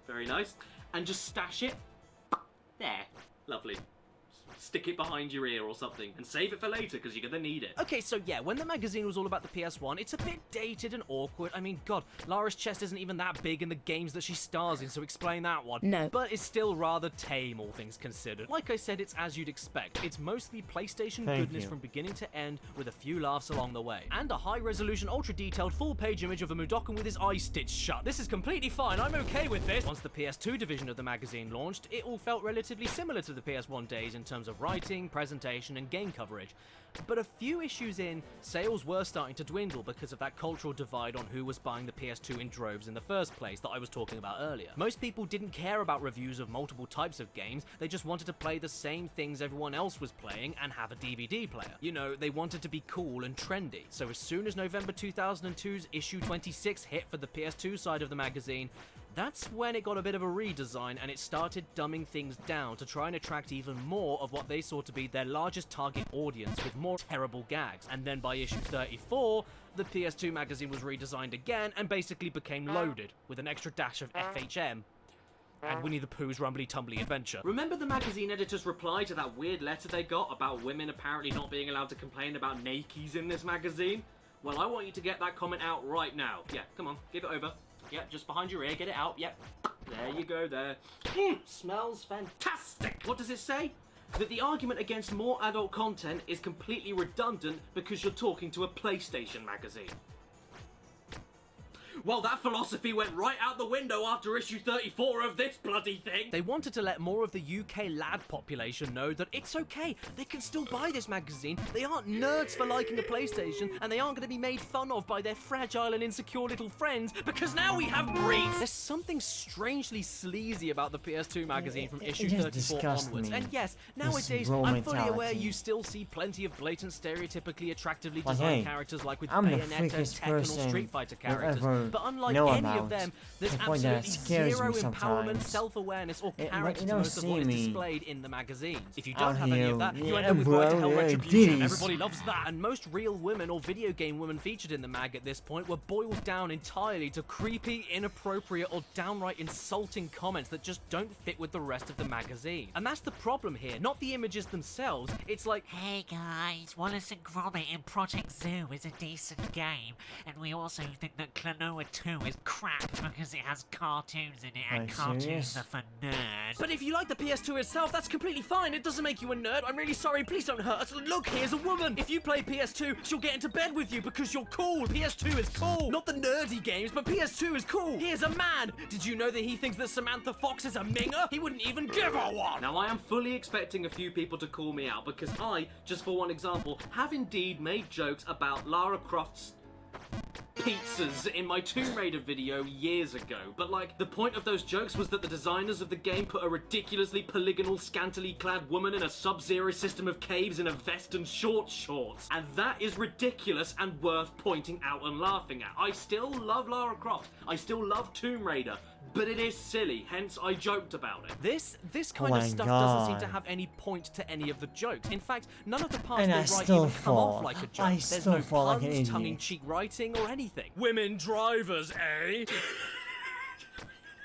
Very nice. And just stash it. There. Lovely. Stick it behind your ear or something, and save it for later, because you're gonna need it. Okay, so yeah, when the magazine was all about the PS1, it's a bit dated and awkward. I mean, god, Lara's chest isn't even that big in the games that she stars in, so explain that one. No. But it's still rather tame, all things considered. Like I said, it's as you'd expect. It's mostly PlayStation Thank goodness you. from beginning to end, with a few laughs along the way. And a high-resolution, ultra-detailed, full-page image of a Mudokan with his eyes stitched shut. This is completely fine, I'm okay with this. Once the PS2 division of the magazine launched, it all felt relatively similar to the PS1 days in terms of writing, presentation, and game coverage. But a few issues in, sales were starting to dwindle because of that cultural divide on who was buying the PS2 in droves in the first place that I was talking about earlier. Most people didn't care about reviews of multiple types of games, they just wanted to play the same things everyone else was playing and have a DVD player. You know, they wanted to be cool and trendy. So as soon as November 2002's issue 26 hit for the PS2 side of the magazine, that's when it got a bit of a redesign and it started dumbing things down to try and attract even more of what they saw to be their largest target audience with more terrible gags. And then by issue 34, the PS2 magazine was redesigned again and basically became loaded with an extra dash of FHM and Winnie the Pooh's Rumbly Tumbly Adventure. Remember the magazine editor's reply to that weird letter they got about women apparently not being allowed to complain about nakies in this magazine? Well, I want you to get that comment out right now. Yeah, come on, give it over. Yep, just behind your ear, get it out, yep. There you go, there. Smells fantastic! What does it say? That the argument against more adult content is completely redundant because you're talking to a PlayStation magazine. Well, that philosophy went right out the window after issue 34 of this bloody thing. They wanted to let more of the UK lad population know that it's okay, they can still buy this magazine, they aren't nerds for liking a PlayStation, and they aren't going to be made fun of by their fragile and insecure little friends, because now we have breeds. There's something strangely sleazy about the PS2 magazine from issue 34 onwards, and yes, nowadays I'm fully aware you still see plenty of blatant stereotypically attractively designed characters like with Bayonetta, Tekken or Street Fighter characters, but unlike any of them, there's absolutely zero empowerment, self-awareness or character to most of what is displayed in the magazines. If you don't have any of that, you end up with Right to Hell Retribution. Everybody loves that. And most real women or video game women featured in the mag at this point were boiled down entirely to creepy, inappropriate or downright insulting comments that just don't fit with the rest of the magazine. And that's the problem here, not the images themselves. It's like, hey guys, Wallace and Gromit in Project Zoo is a decent game, and we also think that Klonoa 2 is crap because it has cartoons in it, and cartoons are for nerds. But if you like the PS2 itself, that's completely fine. It doesn't make you a nerd. I'm really sorry. Please don't hurt us. Look, here's a woman. If you play PS2, she'll get into bed with you because you're cool. PS2 is cool. Not the nerdy games, but PS2 is cool. Here's a man. Did you know that he thinks that Samantha Fox is a minger? He wouldn't even give her one. Now, I am fully expecting a few people to call me out because I, just for one example, have indeed made jokes about Lara Croft's pizzas in my Tomb Raider video years ago, but like, the point of those jokes was that the designers of the game put a ridiculously polygonal, scantily clad woman in a sub-zero system of caves in a vest and short shorts, and that is ridiculous and worth pointing out and laughing at. I still love Lara Croft, I still love Tomb Raider, but it is silly, hence I joked about it. This kind of stuff doesn't seem to have any point to any of the jokes. In fact, none of the parts they write even come off like a joke. There's no puns, tongue-in-cheek writing, or anything. Women drivers, eh?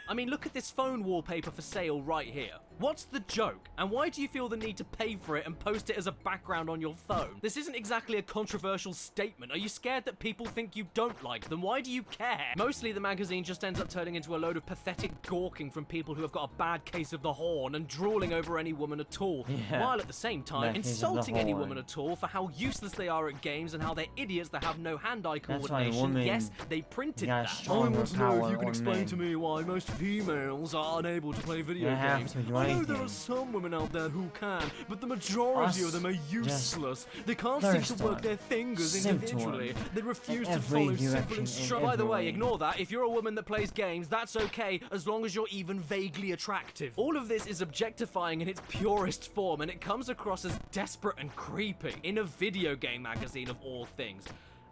I mean, look at this phone wallpaper for sale right here. What's the joke? And why do you feel the need to pay for it and post it as a background on your phone? This isn't exactly a controversial statement. Are you scared that people think you don't like them? Why do you care? Mostly the magazine just ends up turning into a load of pathetic gawking from people who have got a bad case of the horn and drooling over any woman at all, while at the same time insulting any woman at all for how useless they are at games and how they're idiots that have no hand-eye coordination. Yes, they printed that. I want to know if you can explain to me why most females are unable to play video games. I know there are some women out there who can, but the majority of them are useless. They can't seem to work their fingers individually. They refuse to follow simple instructions. By the way, ignore that. If you're a woman that plays games, that's okay, as long as you're even vaguely attractive. All of this is objectifying in its purest form, and it comes across as desperate and creepy in a video game magazine of all things.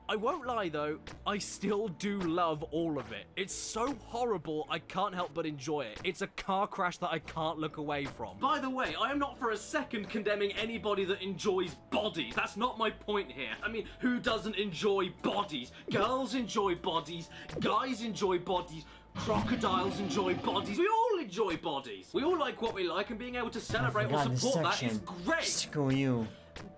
I won't lie though, I still do love all of it. It's so horrible, I can't help but enjoy it. It's a car crash that I can't look away from. By the way, I am not for a second condemning anybody that enjoys bodies. That's not my point here. I mean, who doesn't enjoy bodies? Girls enjoy bodies, guys enjoy bodies, crocodiles enjoy bodies. We all enjoy bodies. We all like what we like, and being able to celebrate or support that is great. Screw you.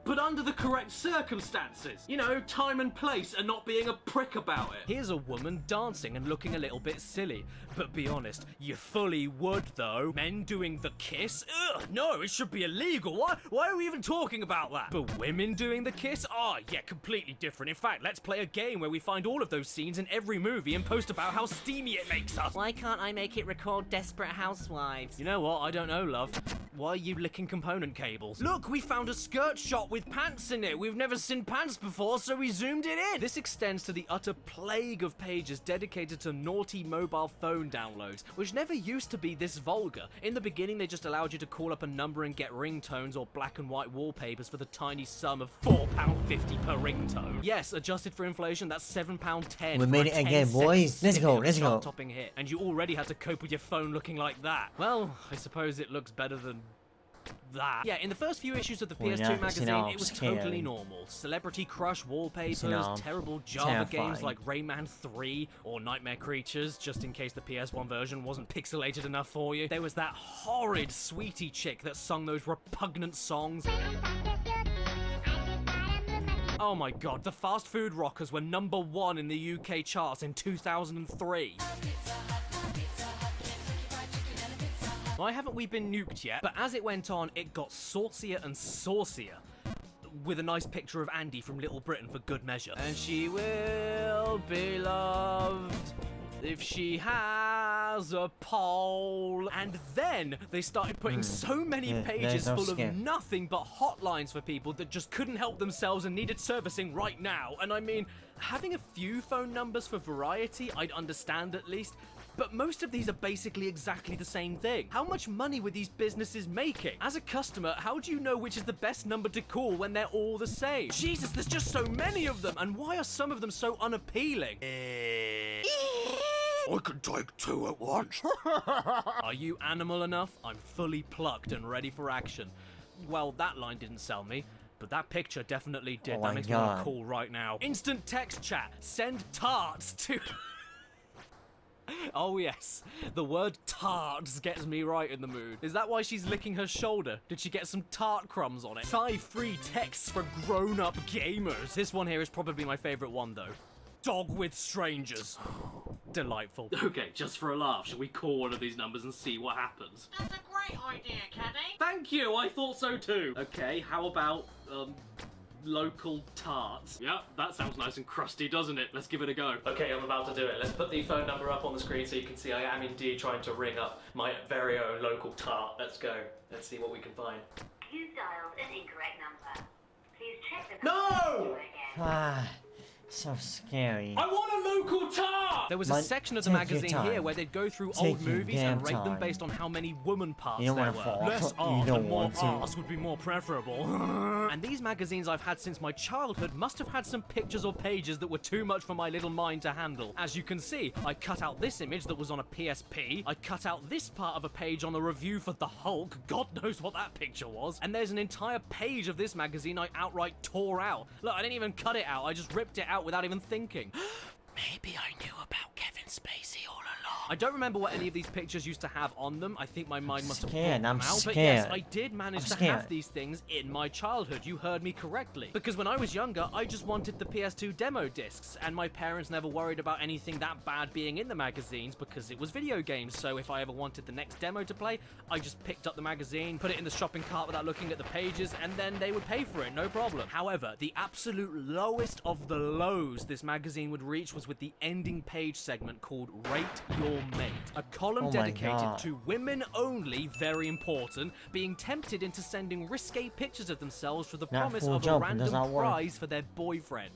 But under the correct circumstances. You know, time and place, and not being a prick about it. Here's a woman dancing and looking a little bit silly. But be honest, you fully would though. Men doing the kiss? Ugh, no, it should be illegal. Why are we even talking about that? But women doing the kiss? Oh, yeah, completely different. In fact, let's play a game where we find all of those scenes in every movie and post about how steamy it makes us. Why can't I make it record Desperate Housewives? You know what? I don't know, love. Why are you licking component cables? Look, we found a skirt shot with pants in it. We've never seen pants before, so we zoomed it in. This extends to the utter plague of pages dedicated to naughty mobile phone downloads, which never used to be this vulgar. In the beginning, they just allowed you to call up a number and get ringtones or black and white wallpapers for the tiny sum of £4.50 per ringtone. Yes, adjusted for inflation, that's £7.10. We made it again, boys. Let's go, let's go. Topping hit, and you already had to cope with your phone looking like that. Well, I suppose it looks better than that. Yeah, in the first few issues of the PS2 magazine, it was totally normal. Celebrity crush wallpapers, terrible Java games like Rayman 3 or Nightmare Creatures, just in case the PS1 version wasn't pixelated enough for you. There was that horrid sweetie chick that sung those repugnant songs. Oh my god, the fast food rockers were #1 in the UK charts in 2003. Why haven't we been nuked yet? But as it went on, it got saucier and saucier. with a nice picture of Andy from Little Britain for good measure. And she will be loved if she has a pole. And then they started putting so many pages full of nothing but hotlines for people that just couldn't help themselves and needed servicing right now. And I mean, having a few phone numbers for variety, I'd understand at least. But most of these are basically exactly the same thing. How much money were these businesses making? As a customer, how do you know which is the best number to call when they're all the same? Jesus, there's just so many of them, and why are some of them so unappealing? I can take two at once. Are you animal enough? I'm fully plucked and ready for action. Well, that line didn't sell me. But that picture definitely did. That makes me want to call right now. Instant text chat. Send tarts to... Oh yes, the word tarts gets me right in the mood. Is that why she's licking her shoulder? Did she get some tart crumbs on it? 5 free texts for grown-up gamers. This one here is probably my favourite one though. Dog with strangers. Delightful. Okay, just for a laugh, shall we call one of these numbers and see what happens? That's a great idea, Caddy. Thank you, I thought so too. Okay, how about, local tarts? Yeah, that sounds nice and crusty, doesn't it? Let's give it a go. Okay, I'm about to do it. Let's put the phone number up on the screen so you can see I am indeed trying to ring up my very own local tart. Let's go. Let's see what we can find. You dialed an incorrect number. Please check the number. No! Ah, so scary. I want a local tart! There was a section of the magazine here where they'd go through old movies and rate them based on how many woman parts there were. Less art and more arse would be more preferable. And these magazines I've had since my childhood must have had some pictures or pages that were too much for my little mind to handle. As you can see, I cut out this image that was on a PSP, I cut out this part of a page on a review for the Hulk, God knows what that picture was, and there's an entire page of this magazine I outright tore out. Look, I didn't even cut it out, I just ripped it out without even thinking. Maybe I knew about Kevin Spacey all along. I don't remember what any of these pictures used to have on them. I think my mind must have put scared. them I'm out. scared. But yes, I did manage I'm to scared. have these things in my childhood. You heard me correctly. Because when I was younger, I just wanted the PS2 demo discs, and my parents never worried about anything that bad being in the magazines because it was video games. So if I ever wanted the next demo to play, I just picked up the magazine, put it in the shopping cart without looking at the pages, and then they would pay for it, no problem. However, the absolute lowest of the lows this magazine would reach was with the ending page segment called Rate Your Mate. A column dedicated to women only, very important, being tempted into sending risque pictures of themselves for the promise of a random prize for their boyfriend,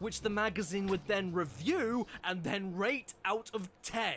which the magazine would then review and then rate out of 10.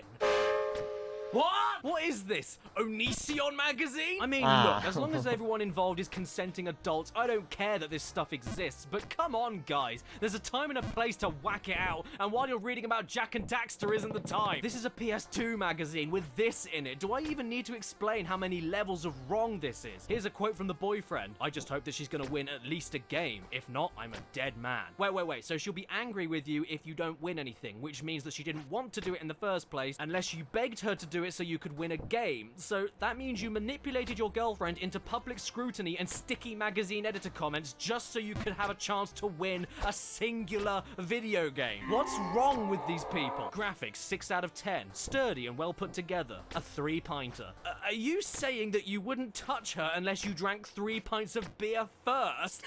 What? What is this? Onision magazine? I mean, look, as long as everyone involved is consenting adults, I don't care that this stuff exists, but come on, guys. There's a time and a place to whack it out, and while you're reading about Jack and Daxter isn't the time. This is a PS2 magazine with this in it. Do I even need to explain how many levels of wrong this is? Here's a quote from the boyfriend. I just hope that she's gonna win at least a game. If not, I'm a dead man. Wait. So she'll be angry with you if you don't win anything, which means that she didn't want to do it in the first place unless you begged her to do it so you could win a game. So that means you manipulated your girlfriend into public scrutiny and sticky magazine editor comments just so you could have a chance to win a singular video game. What's wrong with these people? Graphics 6 out of 10. Sturdy and well put together. A 3-pinter. Are you saying that you wouldn't touch her unless you drank 3 pints of beer first?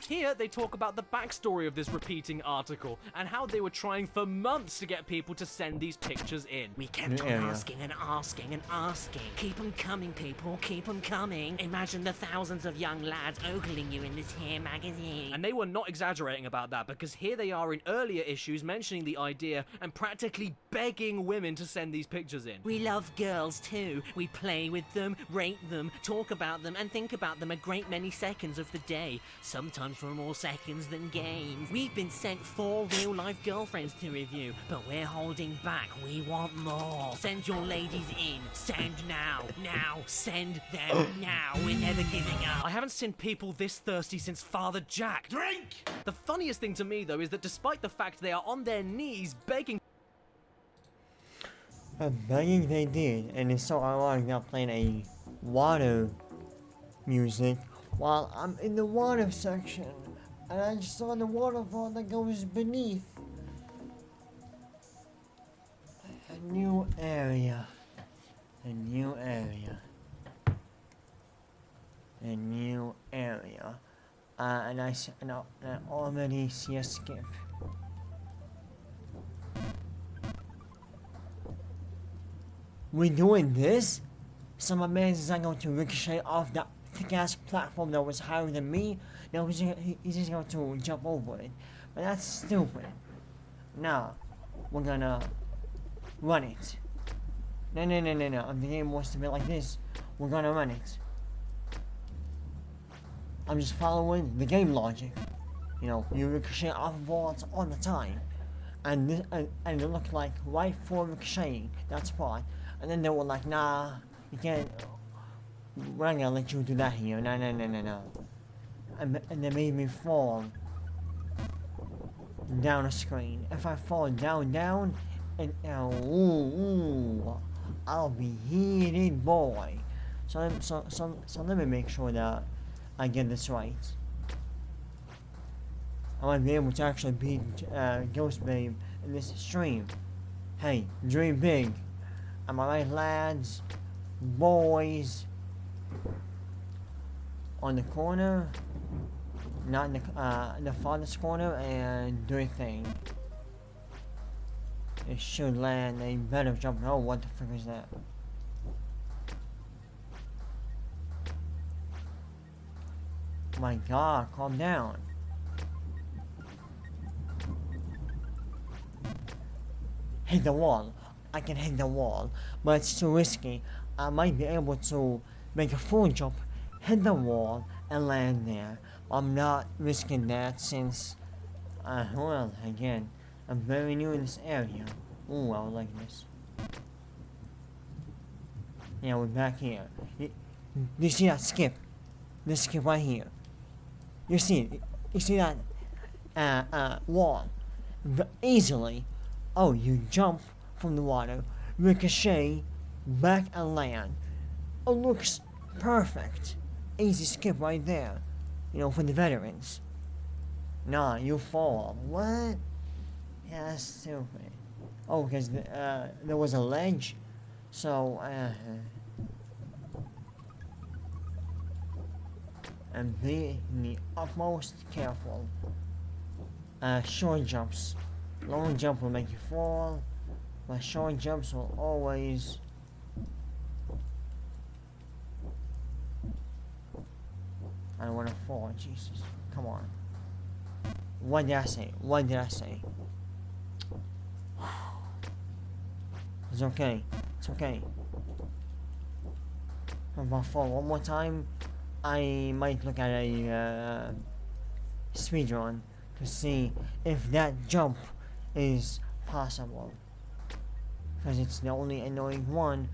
Here they talk about the backstory of this repeating article and how they were trying for months to get people to send these pictures in. We kept on asking and asking and asking. Keep them coming, people, keep them coming. Imagine the thousands of young lads ogling you in this here magazine. And they were not exaggerating about that, because here they are in earlier issues mentioning the idea and practically begging women to send these pictures in. We love girls too. We play with them, rate them, talk about them, and think about them a great many seconds of the day. Sometimes for more seconds than games. We've been sent 4 real-life girlfriends to review, but we're holding back. We want more. Send your ladies in. Send now. Now. Send them now. We're never giving up. I haven't seen people this thirsty since Father Jack. Drink! The funniest thing to me, though, is that despite the fact they are on their knees begging... Begging they did, and it's so ironic now playing a water music while I'm in the water section, and I just saw the waterfall that goes beneath. A new area. A new area. A new area. and I already see a skip. We're doing this? So my man is not going to ricochet off that thick-ass platform that was higher than me. No, he's just going to jump over it. But that's stupid. Nah, we're gonna run it. No. If the game wants to be like this, we're gonna run it. I'm just following the game logic. You know, you ricochet off walls all the time. And it looked like right for ricocheting that spot. And then they were like, nah, you can't. We're not gonna let you do that here. No. And they made me fall down a screen. If I fall down, and I'll be heated, boy. So let me make sure that I get this right. I might be able to actually beat GHOSTBABE in this stream. Hey, dream big. Am I right, lads? Boys. On the corner. Not in the farthest corner, and do a thing. It should land a better jump. Oh, what the frick is that? My god, calm down. Hit the wall. I can hit the wall, but it's too risky. I might be able to make a full jump, hit the wall, and land there. I'm not risking that since, well, again, I'm very new in this area. Ooh, I would like this. Yeah, we're back here. You see that skip? This skip right here. You see it? You see that wall? Easily. Oh, you jump from the water, ricochet, back and land. Oh, looks perfect. Easy skip right there. You know, for the veterans. Nah, you fall. What? Yeah, that's stupid. Oh, because there was a ledge. So, and be the utmost careful. Short jumps. Long jump will make you fall. But short jumps will always... I don't want to fall, Jesus. Come on. What did I say? What did I say? It's okay. It's okay. If I fall one more time, I might look at a speedrun to see if that jump is possible. Because it's the only annoying one.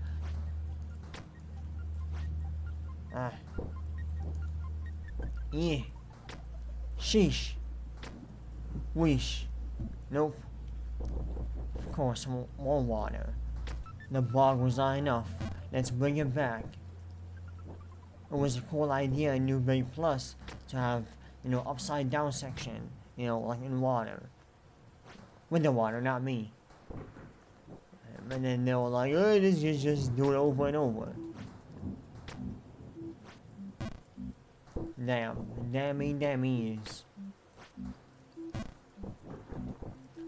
Yeah. Sheesh. Weesh. Nope. Of course, more water. The bog was not enough. Let's bring it back. It was a cool idea in New Bay Plus to have, you know, upside down section, you know, like in water. With the water, not me. And then they were like, oh, this is just do it over and over. Damn is.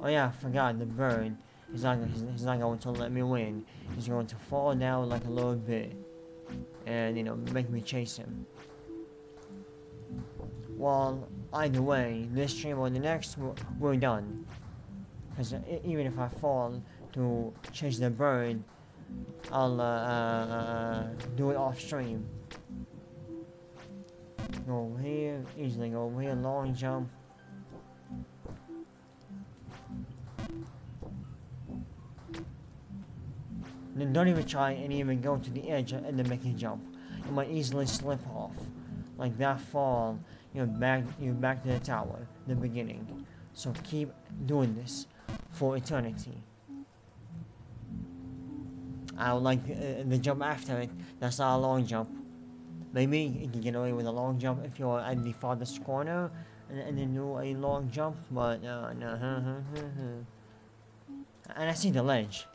Oh yeah, I forgot the bird. He's not going to let me win. He's going to fall down like a little bit, and you know, make me chase him. Well, either way, this stream or the next, we're done. Because even if I fall to chase the bird, I'll do it off stream. Go over here, easily go over here, long jump. Then don't even try and even go to the edge and then make a jump. You might easily slip off. Like that fall, you're back to the tower, the beginning. So keep doing this for eternity. I would like the jump after it. That's not a long jump. Maybe you can get away with a long jump if you're at the farthest corner and then do a long jump, but no. And I see the ledge.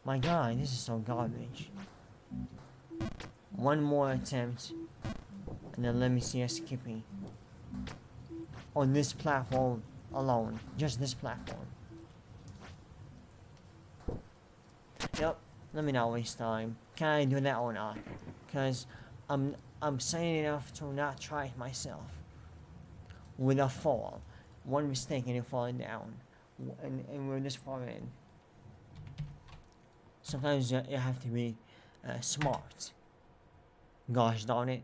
My god, this is so garbage. One more attempt, and then let me see a skippy. on this platform alone. Just this platform. Yep, let me not waste time. Can I do that or not? Because I'm sane enough to not try it myself. With a fall. One mistake and you're falling down. And we're this far in. Sometimes you have to be smart. Gosh darn it.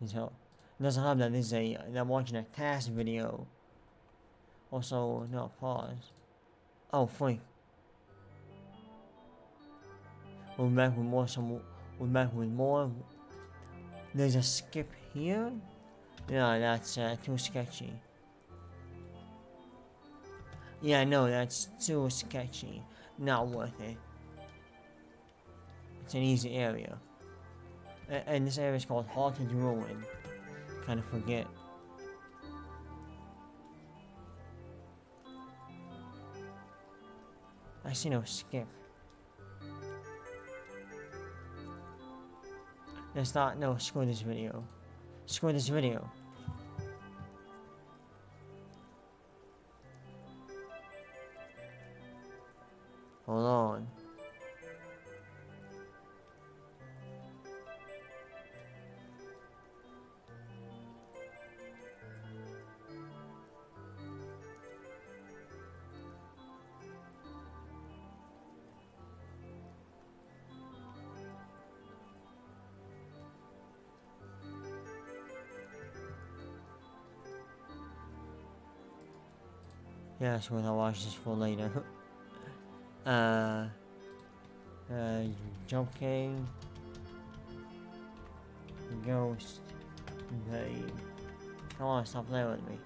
So, it doesn't help that this is I'm watching a task video. Also, no, pause. Oh, freak. We're back with more, we're back with more. There's a skip here? Yeah, that's too sketchy. Yeah, no, that's too sketchy. Not worth it. It's an easy area. And this area is called Haunted Ruin. Kind of forget. I see no skip. Let's not, no, screw this video. Screw this video. Hold on. Yeah, that's what I'll watch this for later. Jump King. Ghost Babe. Come on, stop playing with me.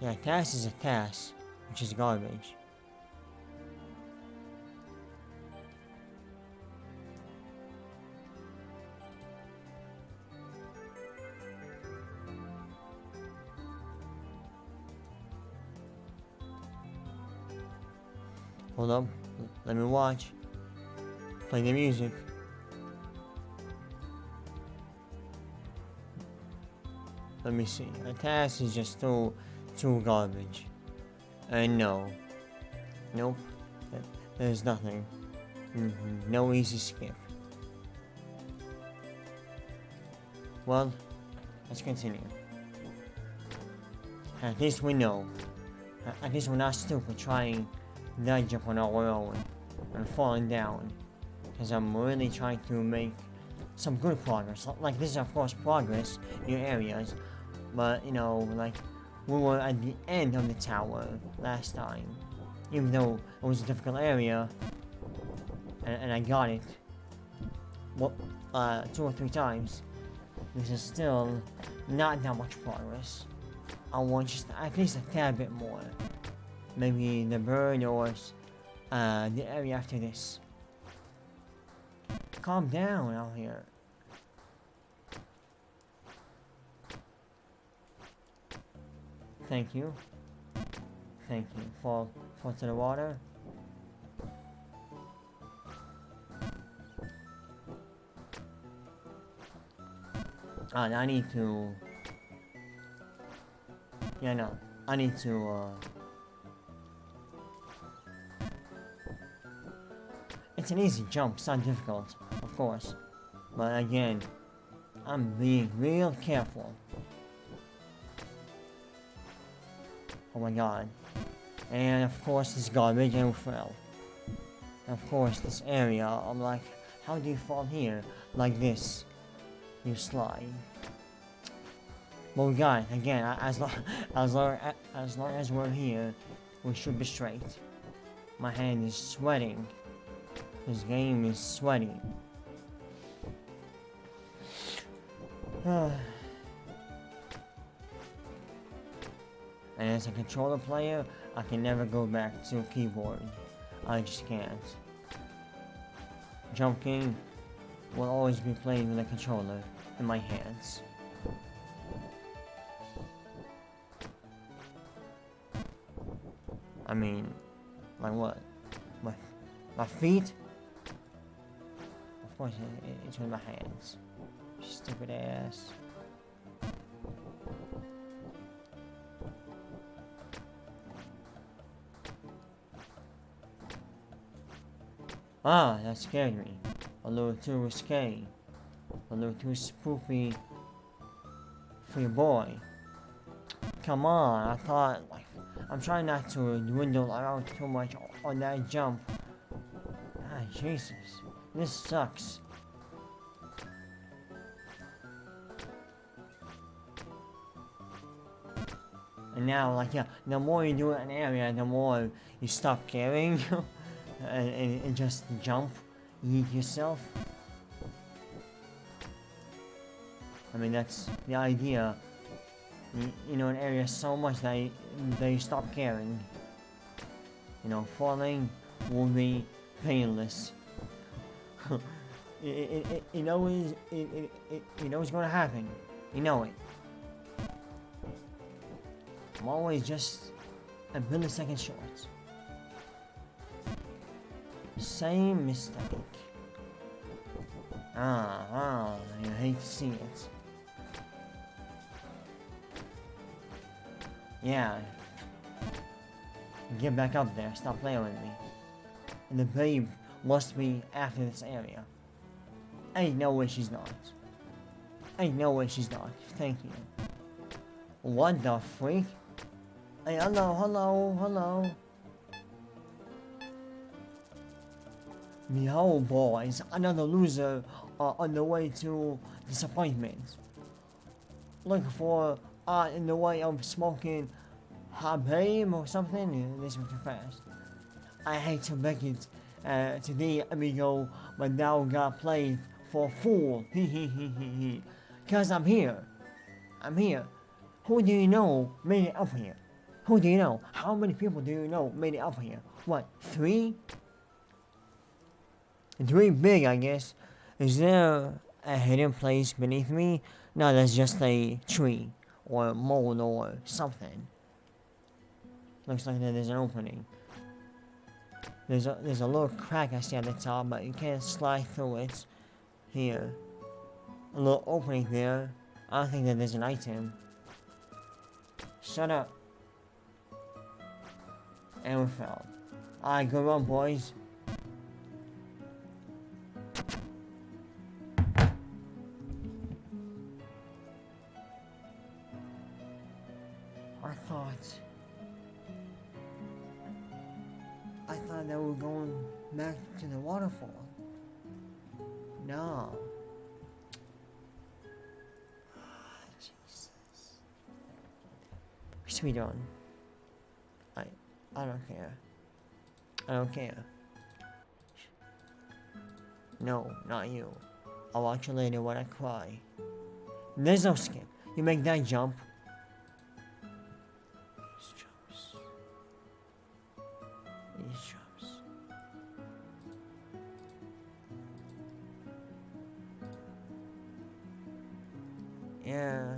Yeah, task is a task, which is garbage. Hold up, let me watch. Play the music. Let me see. A task is just too garbage. And no. Nope. There's nothing. No easy skip. Well, let's continue. At least we know. At least we're not stupid trying that jump on our own and falling down. Because I'm really trying to make some good progress. Like, this is of course progress in areas. But, you know, like, we were at the end of the tower last time. Even though it was a difficult area. And I got it. Well, 2 or 3 times. This is still not that much progress. I want just at least a tad bit more. Maybe the bird or the area after this. Calm down out here. Thank you. Thank you. Fall to the water. And I need to... Yeah, no. I need to, It's an easy jump, it's not difficult, of course. But again, I'm being real careful. Oh my god. And of course this garbage and fell. Of course this area, I'm like, how do you fall here? Like this. You slide. But we got it, again, as long as we're here, we should be straight. My hand is sweating. This game is sweating. And as a controller player, I can never go back to a keyboard. I just can't. Jump King will always be played with a controller in my hands. I mean, like what? My feet? Of course, it's with my hands. Stupid ass. Ah, that scared me. A little too risque. A little too spoofy for your boy. Come on, I thought, like, I'm trying not to dwindle out too much on that jump. Ah, Jesus. This sucks. And now, like, yeah, the more you do an area, the more you stop caring. and just jump, yeet yourself. I mean, that's the idea. You know, an area so much that you stop caring. You know, falling will be painless. You know it's gonna happen. You know it. I'm always just a millisecond short. Same mistake. You hate to see it. Yeah. Get back up there, stop playing with me. And the babe must be after this area. Ain't no way she's not. Ain't no way she's not. Thank you. What the freak? Hey, hello. Behold, boys, another loser on the way to disappointment. Looking for in the way of smoking Habib or something. This was too fast. I hate to make it to thee, amigo, but thou got played for a fool. He. Cause I'm here. Who do you know made it up here? Who do you know? How many people do you know made it up here? What, 3? 3 big, I guess. Is there a hidden place beneath me? No, that's just a tree, or a mold, or something. Looks like there's an opening. There's a little crack I see at the top, but you can't slide through it. Here. A little opening there. I don't think that there's an item. Shut up. And we fell. Alright, good run, boys. I thought that we were going back to the waterfall. No. Jesus. Sweet on. I don't care. I don't care. No, not you. I'll watch you later when I cry. There's no skip. You make that jump. These jumps. Yeah.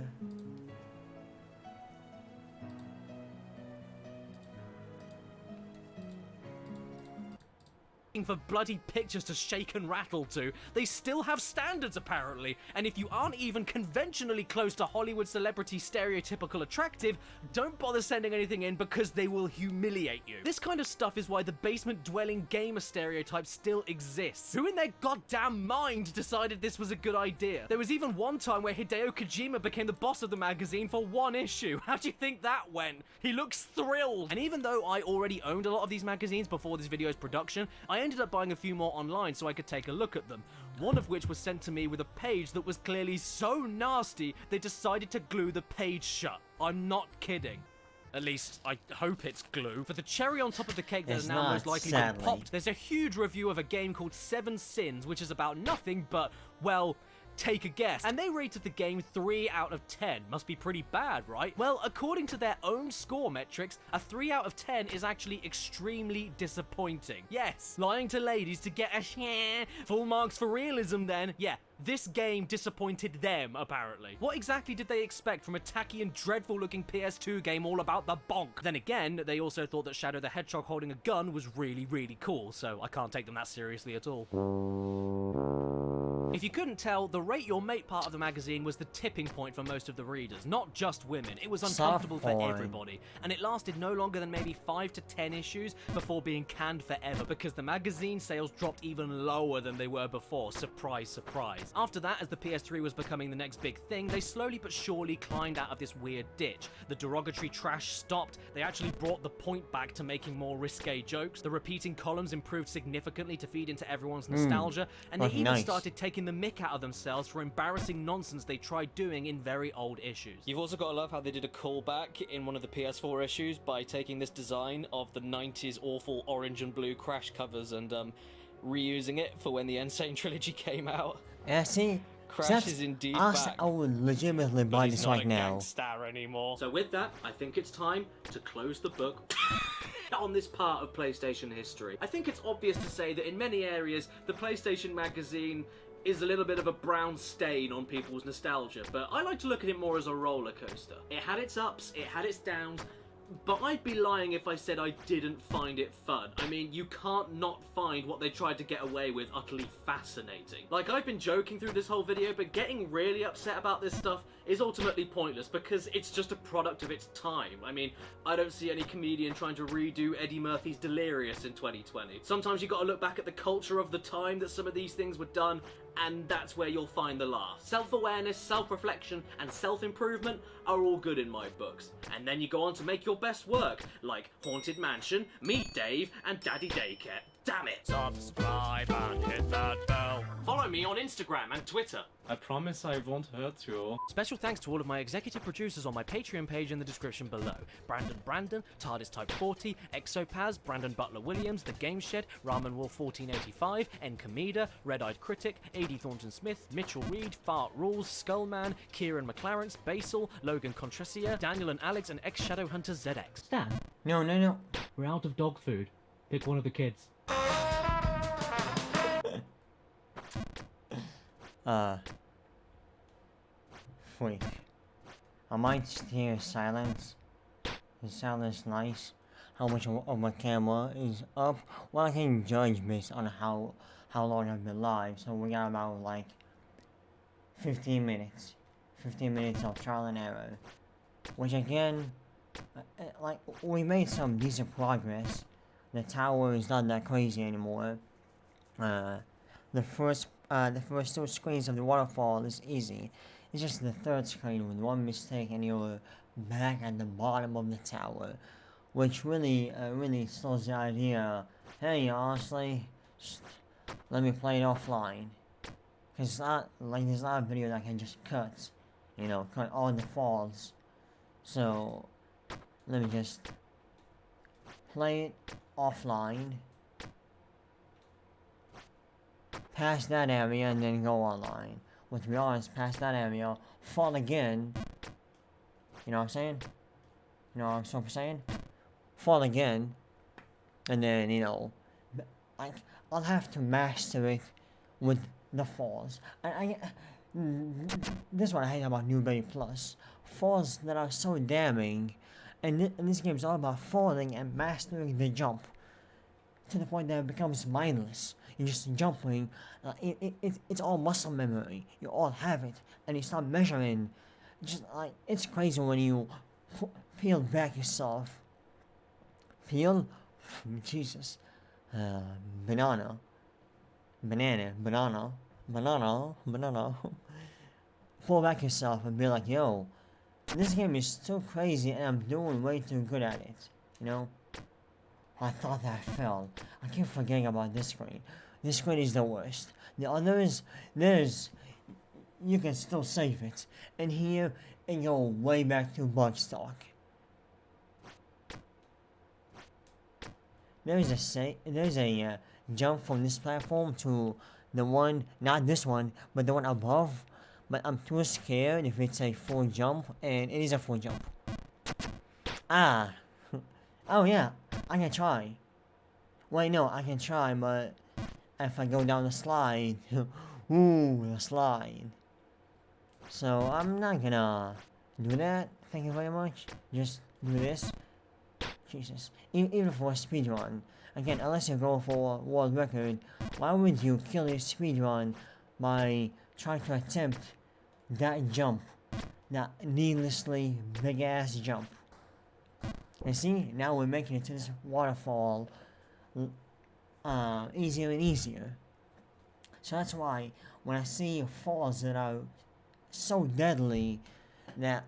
For bloody pictures to shake and rattle to, they still have standards apparently, and if you aren't even conventionally close to Hollywood celebrity stereotypical attractive, don't bother sending anything in because they will humiliate you. This kind of stuff is why the basement-dwelling gamer stereotype still exists. Who in their goddamn mind decided this was a good idea? There was even one time where Hideo Kojima became the boss of the magazine for 1 issue. How do you think that went? He looks thrilled! And even though I already owned a lot of these magazines before this video's production, I ended up buying a few more online so I could take a look at them. One of which was sent to me with a page that was clearly so nasty they decided to glue the page shut. I'm not kidding. At least, I hope it's glue. For the cherry on top of the cake that has now most likely been popped, there's a huge review of a game called 7 Sins, which is about nothing but, well, take a guess. And they rated the game 3 out of 10. Must be pretty bad, right? Well, according to their own score metrics, a 3 out of 10 is actually extremely disappointing. Yes, lying to ladies to get a full marks for realism then. Yeah, This game disappointed them, apparently. What exactly did they expect from a tacky and dreadful-looking PS2 game all about the bonk? Then again, they also thought that Shadow the Hedgehog holding a gun was really, really cool, so I can't take them that seriously at all. If you couldn't tell, the Rate Your Mate part of the magazine was the tipping point for most of the readers, not just women. It was uncomfortable for everybody, and it lasted no longer than maybe 5 to 10 issues before being canned forever, because the magazine sales dropped even lower than they were before. Surprise, surprise. After that, as the PS3 was becoming the next big thing, they slowly but surely climbed out of this weird ditch. The derogatory trash stopped, they actually brought the point back to making more risque jokes, the repeating columns improved significantly to feed into everyone's nostalgia, and they even started taking the mick out of themselves for embarrassing nonsense they tried doing in very old issues. You've also got to love how they did a callback in one of the PS4 issues by taking this design of the 90s awful orange and blue Crash covers and reusing it for when the Insane trilogy came out. Yeah, see? Crash is indeed back. I would legitimately buy this right now. Star anymore. So with that, I think it's time to close the book on this part of PlayStation history. I think it's obvious to say that in many areas, the PlayStation magazine is a little bit of a brown stain on people's nostalgia, but I like to look at it more as a roller coaster. It had its ups, it had its downs, but I'd be lying if I said I didn't find it fun. I mean, you can't not find what they tried to get away with utterly fascinating. Like, I've been joking through this whole video, but getting really upset about this stuff is ultimately pointless because it's just a product of its time. I mean, I don't see any comedian trying to redo Eddie Murphy's Delirious in 2020. Sometimes you gotta look back at the culture of the time that some of these things were done, and that's where you'll find the laugh. Self-awareness, self-reflection, and self-improvement are all good in my books. And then you go on to make your best work, like Haunted Mansion, Meet Dave, and Daddy Daycare. Damn it! Subscribe and hit that bell. Follow me on Instagram and Twitter. I promise I won't hurt you. Special thanks to all of my executive producers on my Patreon page in the description below. Brandon, TARDIS Type 40, Exopaz, Brandon Butler Williams, The Game Shed, Ramen Wolf 1485, N Comeda, Red Eyed Critic, A.D. Thornton Smith, Mitchell Reed, Fart Rules, Skullman, Kieran McLarence, Basil, Logan Contresia, Daniel and Alex, and ex-Shadow Hunter ZX. Stan? No. We're out of dog food. Pick one of the kids. Wait. I might steer silence. Is silence nice? How much of my camera is up? Well, I can judge based on how long I've been live. So we got about like 15 minutes. 15 minutes of trial and error. Which again, like, we made some decent progress. The tower is not that crazy anymore. The first two screens of the waterfall is easy. It's just the third screen with one mistake and you're back at the bottom of the tower, which really slows the idea. Hey, honestly, just let me play it offline, cause it's not like there's not a video that I can just cut, cut all the falls. So let me just play it offline, pass that area, and then go online. Well, to be honest, past that area, fall again. You know what I'm saying? You know what I'm saying? Fall again, and then like I'll have to master it with the falls. This is what I hate about New Bay Plus: falls that are so damning, and this game is all about falling and mastering the jump to the point that it becomes mindless. You're just jumping. It's all muscle memory. You all have it, and you start measuring. Just like, it's crazy when you peel back yourself. Peel, Jesus, banana. Pull back yourself and be like, yo, this game is too crazy, and I'm doing way too good at it. I thought that fell. I keep forgetting about this screen. This screen is the worst. The others, you can still save it. And here, it go way back to bug stock. There's a jump from this platform to the one, not this one, but the one above. But I'm too scared if it's a full jump, and it is a full jump. Oh yeah, I can try. Wait, no, I can try, but if I go down the slide, Ooh, the slide. So I'm not gonna do that. Thank you very much. Just do this. Jesus. Even for a speedrun. Again, unless you go for a world record, why would you kill your speedrun by trying to attempt that jump? That needlessly big ass jump. And see, now we're making it to this waterfall easier and easier. So that's why when I see falls that are so deadly that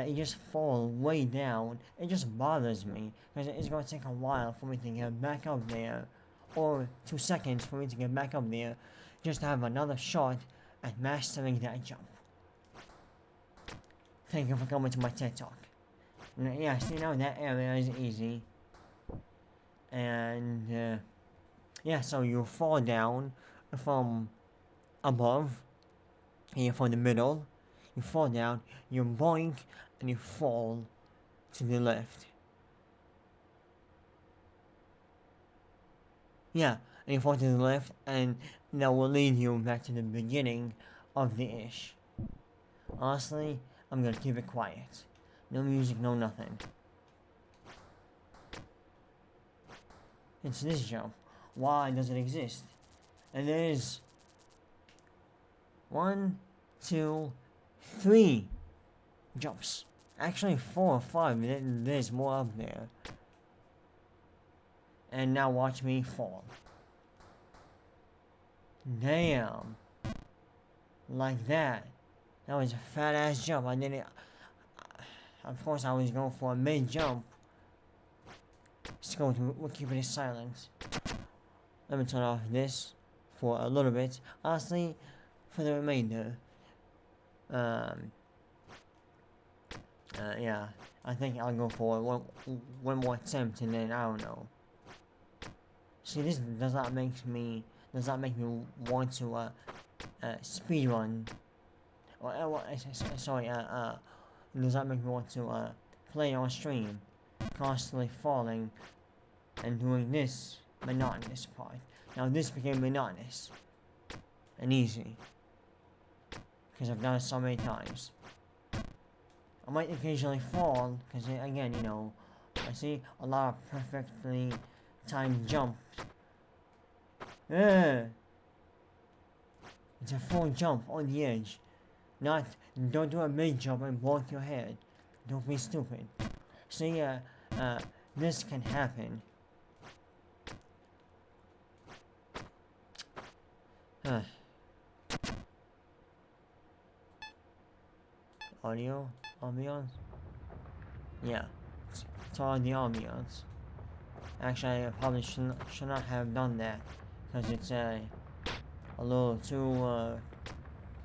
you just fall way down, it just bothers me because it's going to take a while for me to get back up there, or 2 seconds for me to get back up there, just to have another shot at mastering that jump. Thank you for coming to my TED Talk. Yeah, see, now that area is easy. And yeah, so you fall down from above, here from the middle, you fall down, you boink, and you fall to the left. Yeah, and you fall to the left, and that will lead you back to the beginning of the ish. Honestly, I'm gonna keep it quiet. No music, no nothing. It's this jump. Why does it exist? And there's 1, 2, 3 jumps. Actually 4 or 5, there's more up there. And now watch me fall. Damn. Like that. That was a fat ass jump. I didn't. Of course, I was going for a mid jump. We're keeping it silent. Let me turn off this for a little bit. Honestly, for the remainder. Yeah. I think I'll go for one more attempt and then I don't know. See, this does not make me want to speedrun. Sorry, it does not make me want to play on stream, constantly falling and doing this monotonous part. Now this became monotonous and easy because I've done it so many times. I might occasionally fall because again, you know, I see a lot of perfectly timed jumps. It's a full jump on the edge. Don't do a mid jump and bonk your head. Don't be stupid. See, this can happen. Audio? Ambiance? Yeah. It's all the ambiance. Actually, I probably should not have done that. Because it's a little too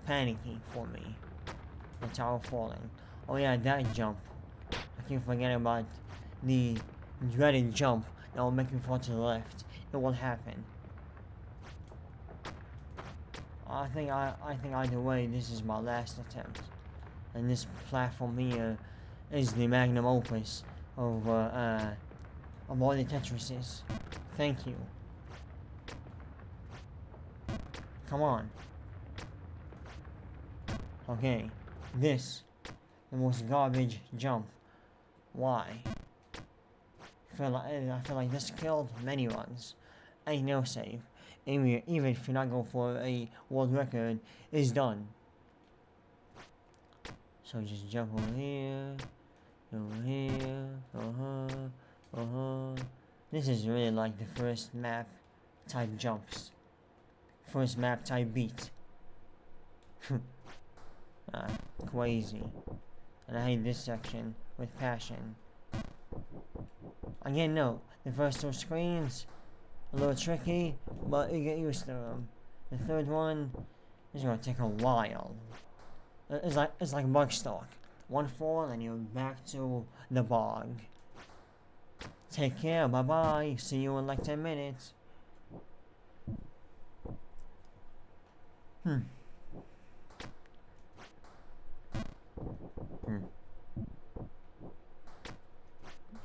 panicky for me. The tower falling. Oh yeah, that jump. I keep forgetting about the dreaded jump that will make me fall to the left. It will happen. I think either way, this is my last attempt. And this platform here is the magnum opus of all the Tetrises. Thank you. Come on. Okay, this, the most garbage jump. Why? I feel like this killed many runs. Ain't no save. Even if you're not going for a world record, is done. So just jump over here, This is really like the first map type jumps. First map type beat. Crazy. And I hate this section with passion. Again, no, the first 2 screens, a little tricky, but you get used to them. The third one is gonna take a while. It's like bug stock. One fall and you're back to the bog. Take care, bye bye, see you in like 10 minutes.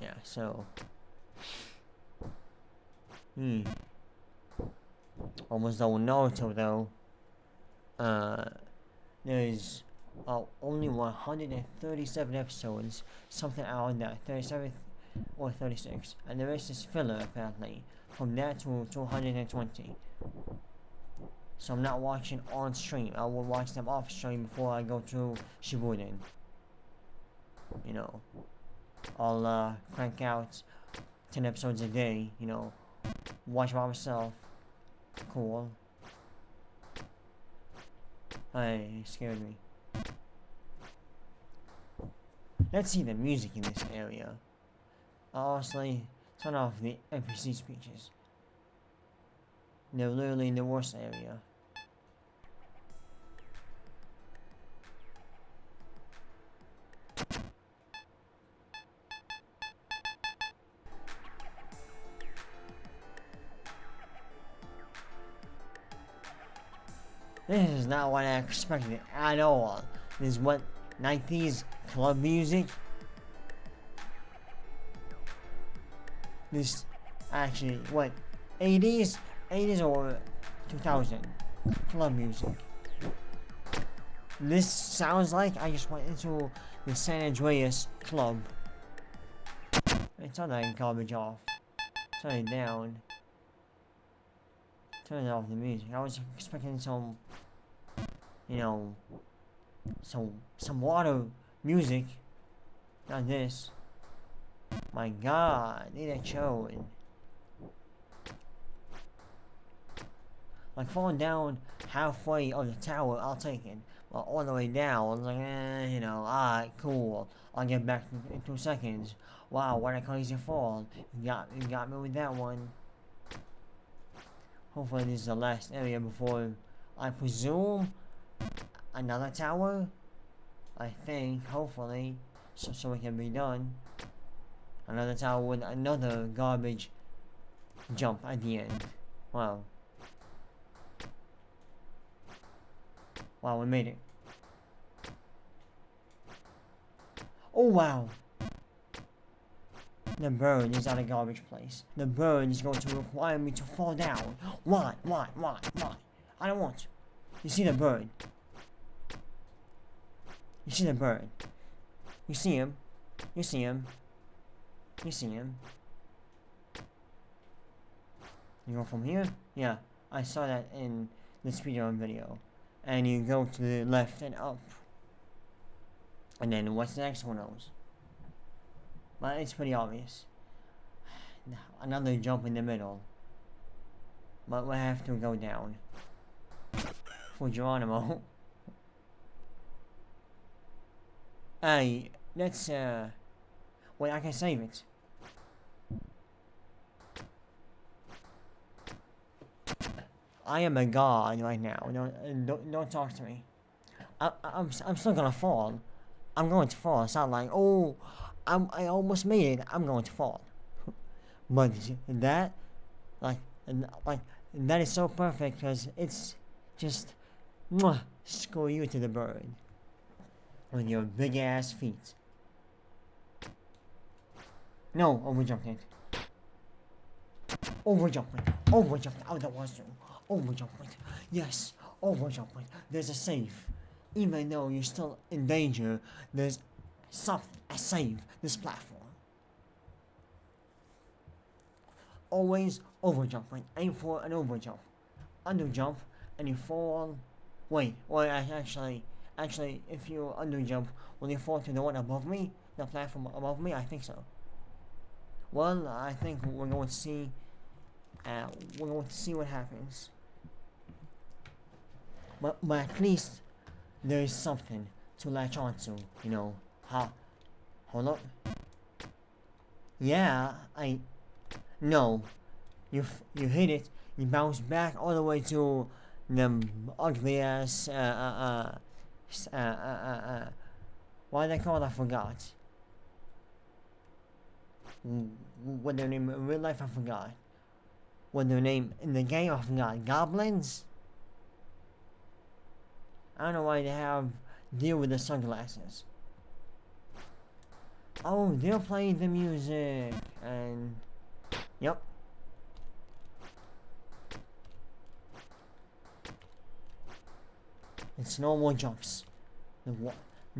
Yeah, so almost done with Naruto though. There's only 137 episodes, something around that, 37 or 36, and the rest is filler apparently, from that to 120. So I'm not watching on stream, I will watch them off stream before I go to Shippuden. You know, I'll crank out 10 episodes a day, you know, watch by myself. Cool. Hey, it scared me. Let's see the music in this area. Honestly, turn off the NPC speeches. They're literally in the worst area. This is not what I expected at all. This is what 90s club music. This actually what 80s or 2000 club music. This sounds like I just went into the San Andreas club. Turn that garbage off. Turn it down. Turn off the music. I was expecting some, you know, some water music. Not this. My God, need a showing. Like falling down halfway of the tower, I'll take it. But all the way down, I was like, you know, alright, cool. I'll get back in 2 seconds. Wow, what a crazy fall. You got me with that one. Hopefully this is the last area before, I presume, another tower? I think, hopefully, so it can be done. Another tower with another garbage jump at the end. Wow. Wow, we made it. Oh wow! The bird is at a garbage place. The bird is going to require me to fall down. Why? I don't want to. You see the bird? You see the bird? You see him? You see him? You see him? You go from here? Yeah, I saw that in the speedrun video. And you go to the left and up. And then what's the next one knows? But it's pretty obvious. Another jump in the middle. But we have to go down. For Geronimo. Hey, let's wait, I can save it. I am a god right now. Don't talk to me. I'm still gonna fall. I'm going to fall. It's not like, oh, I almost made it. I'm going to fall. But that, like that is so perfect because it's just, mwah, screw you to the bird with your big ass feet. No, overjumping. Overjumping out of the washroom. Overjumping. Yes, overjumping. There's a save. Even though you're still in danger, there's something, a save, this platform. Always overjumping. Aim for an overjump. Underjump, and you fall. Wait, well, actually, if you underjump, will you fall to the one above me? The platform above me? I think so. Well, I think we're going to see. What happens. But at least there is something to latch onto, you know. Hold up. Yeah, no. You hit it. You bounce back all the way to the ugly ass. What they call it? I forgot. What their name in real life? I forgot. What their name in the game? I forgot. Goblins. I don't know why they have deal with the sunglasses. Oh, they're playing the music, and yep. It's no more jumps.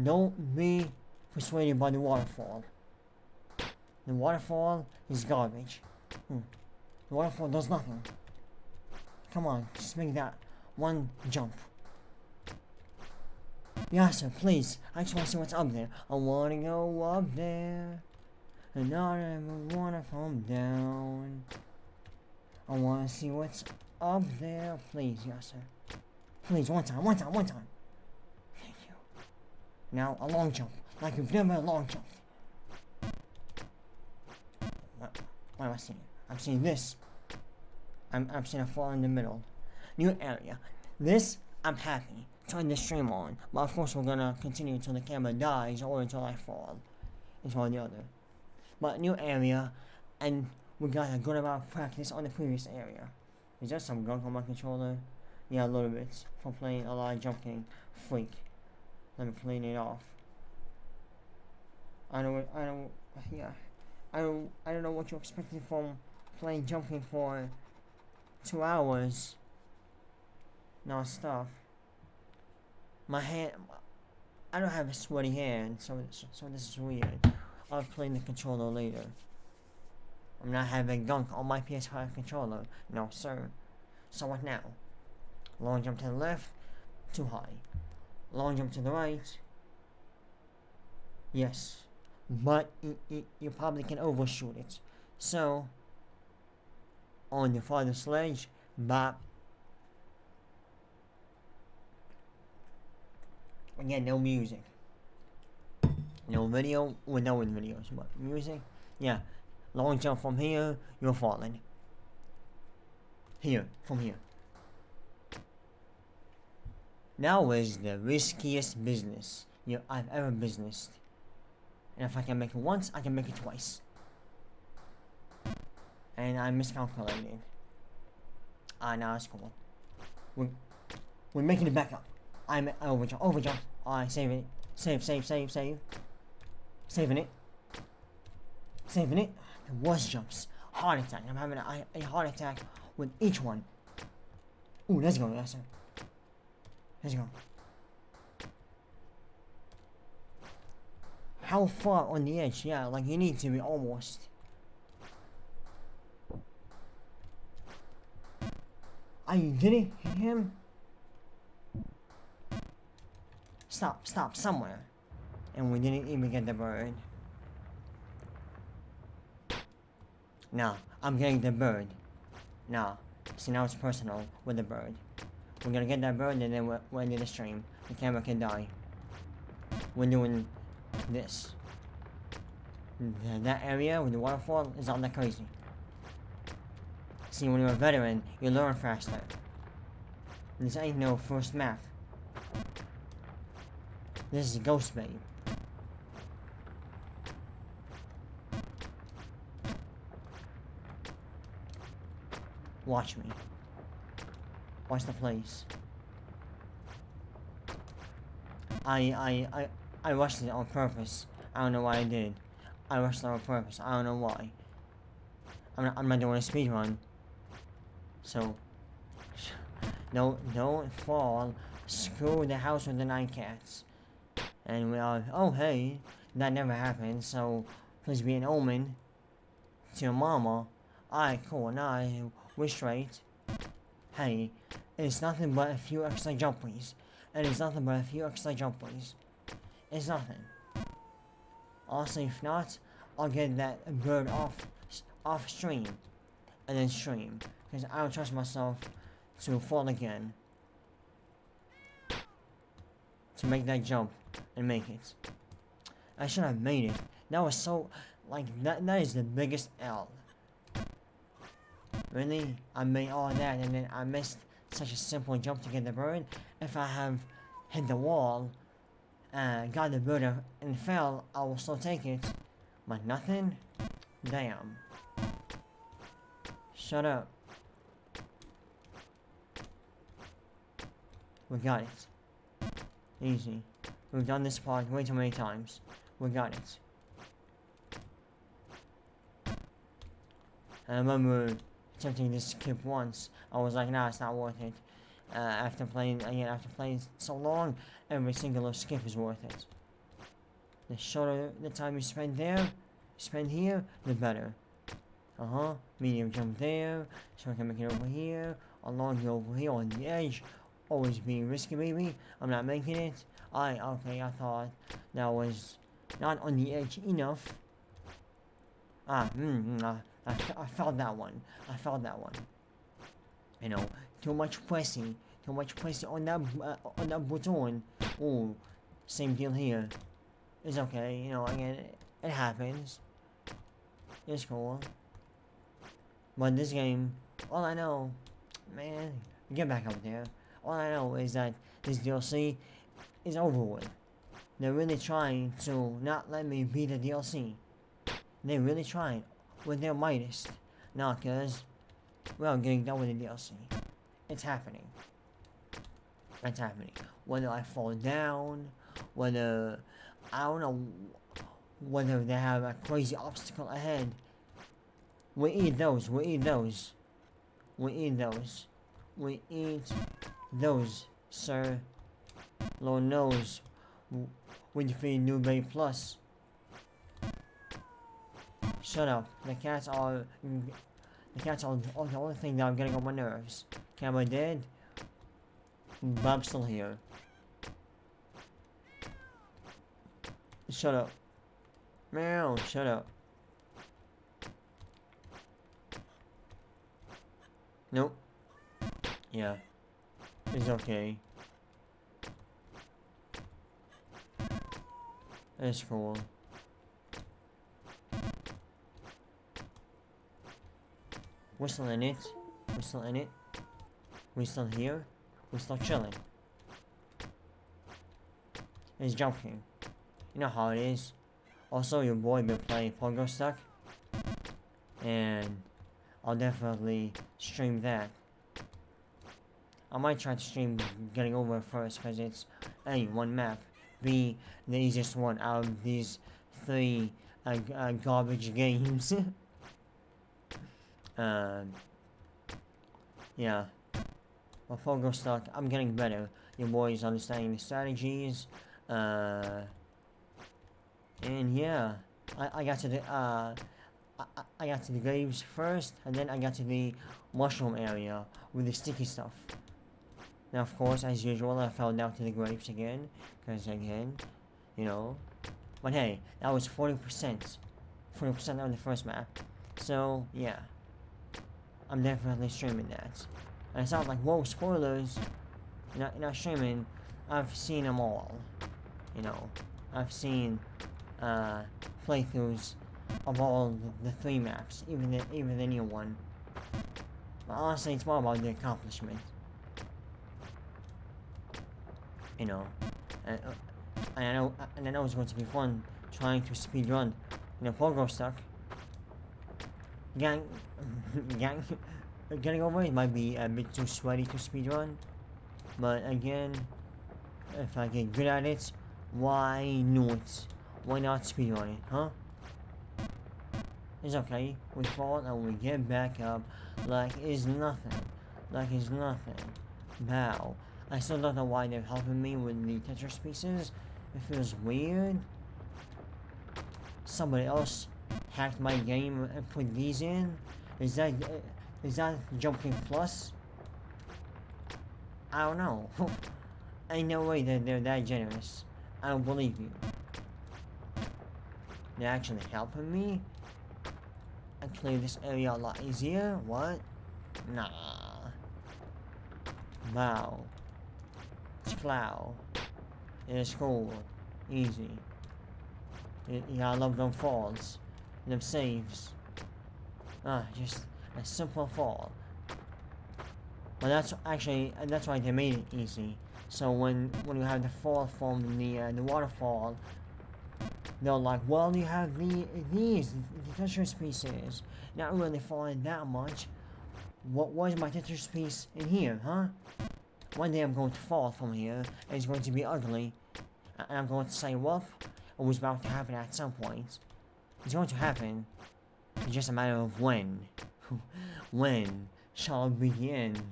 Don't be persuaded by the waterfall. The waterfall is garbage. The waterfall does nothing. Come on, just make that one jump. Yeah, sir, please. I just want to see what's up there. I want to go up there. And I never want to come down. I want to see what's up there. Please, yes, sir. Please, one time. Thank you. Now, a long jump. Like you've never long jumped. What am I seeing? I'm seeing this. I'm seeing a fall in the middle. New area. This, I'm happy. Turn the stream on. But of course we're gonna continue until the camera dies or until I fall. It's one or the other. But new area, and we got a good amount of practice on the previous area. Is there some gunk on my controller? Yeah, a little bit. For playing a lot of jumping. Freak. Let me clean it off. I don't know what you expected from playing jumping for 2 hours. No stuff. My hand, I don't have a sweaty hand, so this is weird. I'll clean the controller later. I'm not having gunk on my PS5 controller. No, sir. So what now? Long jump to the left, too high. Long jump to the right. Yes. But you probably can overshoot it. So, on the farthest ledge, bop. Again, no music. No video, well, no videos, but music, yeah. Long jump from here, you're falling. Here, from here. Now is the riskiest business I've ever businessed. And if I can make it once, I can make it twice. And I miscalculated. Now it's cool. We're making it back up. I overjump. Alright, save it. Save. Saving it. The worst jumps. Heart attack. I'm having a heart attack with each one. Ooh, let's go, yes sir. Let's go. How far on the edge? Yeah, like you need to be almost. You didn't hit him? Stop somewhere. And we didn't even get the bird. Nah, I'm getting the bird. Nah, see now it's personal with the bird. We're gonna get that bird and then we're ending the stream. The camera can die. We're doing this. That area with the waterfall is not that crazy. See, when you're a veteran, you learn faster. This ain't no first map. This is GHOSTBABE. Watch me. Watch the place. I rushed it on purpose. I don't know why I did. I rushed it on purpose. I don't know why. I'm not doing a speed run. So, don't fall. Screw the house with the 9 cats. And we are, oh hey, that never happened, so please be an omen to your mama. Alright, cool, now we're straight. Hey, it's nothing but a few extra jumpies. It's nothing. Also, if not, I'll get that bird off stream. And then stream. Because I don't trust myself to fall again. To make that jump and make it. I should have made it. That was so, like, that is the biggest L. Really? I made all that and then I missed such a simple jump to get the bird. If I have hit the wall, got the bird and fell, I will still take it. But nothing? Damn. Shut up. We got it. Easy. We've done this part way too many times. We got it. I remember attempting this skip once. I was like, nah, it's not worth it. after playing so long, every single skip is worth it. The shorter the time you spend here, the better. Medium jump there, so I can make it over here, along over here on the edge. Always being risky, baby. I'm not making it. Okay, I thought that was not on the edge enough. I felt that one. You know, too much pressing on that button. Oh, same deal here. It's okay, you know, again, it happens. It's cool. But this game, all I know, man, get back up there. All I know is that this DLC is over with. They're really trying to not let me beat the DLC. They're really trying with their mightest. Now, cause we're getting done with the DLC. It's happening. Whether I fall down, whether I don't know, whether they have a crazy obstacle ahead. We eat those, sir. Lord knows. We defeat New Bay Plus. Shut up. The cats are the only thing that I'm getting on my nerves. Camera dead. Bob's still here. Shut up. Meow, shut up. Nope. Yeah. It's okay. It's cool. We're still in it. We're still here. We're still chilling. It's jumping. You know how it is. Also, your boy been playing Pogo Stuck. And I'll definitely stream that. I might try to stream getting over first because it's A, one map, B, the easiest one out of these 3 garbage games. Yeah. Well, Pogo Stuck, I'm getting better. Your boy's understanding the strategies. And yeah, I got to the I got to the graves first, and then I got to the mushroom area with the sticky stuff. Now, of course, as usual, I fell down to the graves again, because again, you know. But hey, that was 40% on the first map. So yeah, I'm definitely streaming that. And it's not like, whoa, spoilers. Not streaming. I've seen them all. You know, I've seen playthroughs of all the 3 maps, even the new one. But honestly, it's more about the accomplishment. You know, and I know it's going to be fun trying to speedrun. You know, Pogo Stuck. Getting over it might be a bit too sweaty to speedrun, but again, if I get good at it, why not? Why not speedrun it, huh? It's okay. We fall and we get back up like it's nothing. Bow. I still don't know why they're helping me with the Tetris pieces. It feels weird. Somebody else hacked my game and put these in. Is that jumping plus? I don't know. Ain't no way that they're that generous. I don't believe you. They're actually helping me and clear this area a lot easier. What? Nah. Wow. It's cloud. It's cool. Easy. Yeah, I love them falls. Them saves. Just a simple fall. But that's why they made it easy. So when you have the fall from the waterfall, they're like, well, you have the Tetris pieces. Not really falling that much. Why is my Tetris piece in here, huh? One day I'm going to fall from here, and it's going to be ugly. And I'm going to say, well, it was about to happen at some point. It's going to happen. It's just a matter of when. When shall it begin?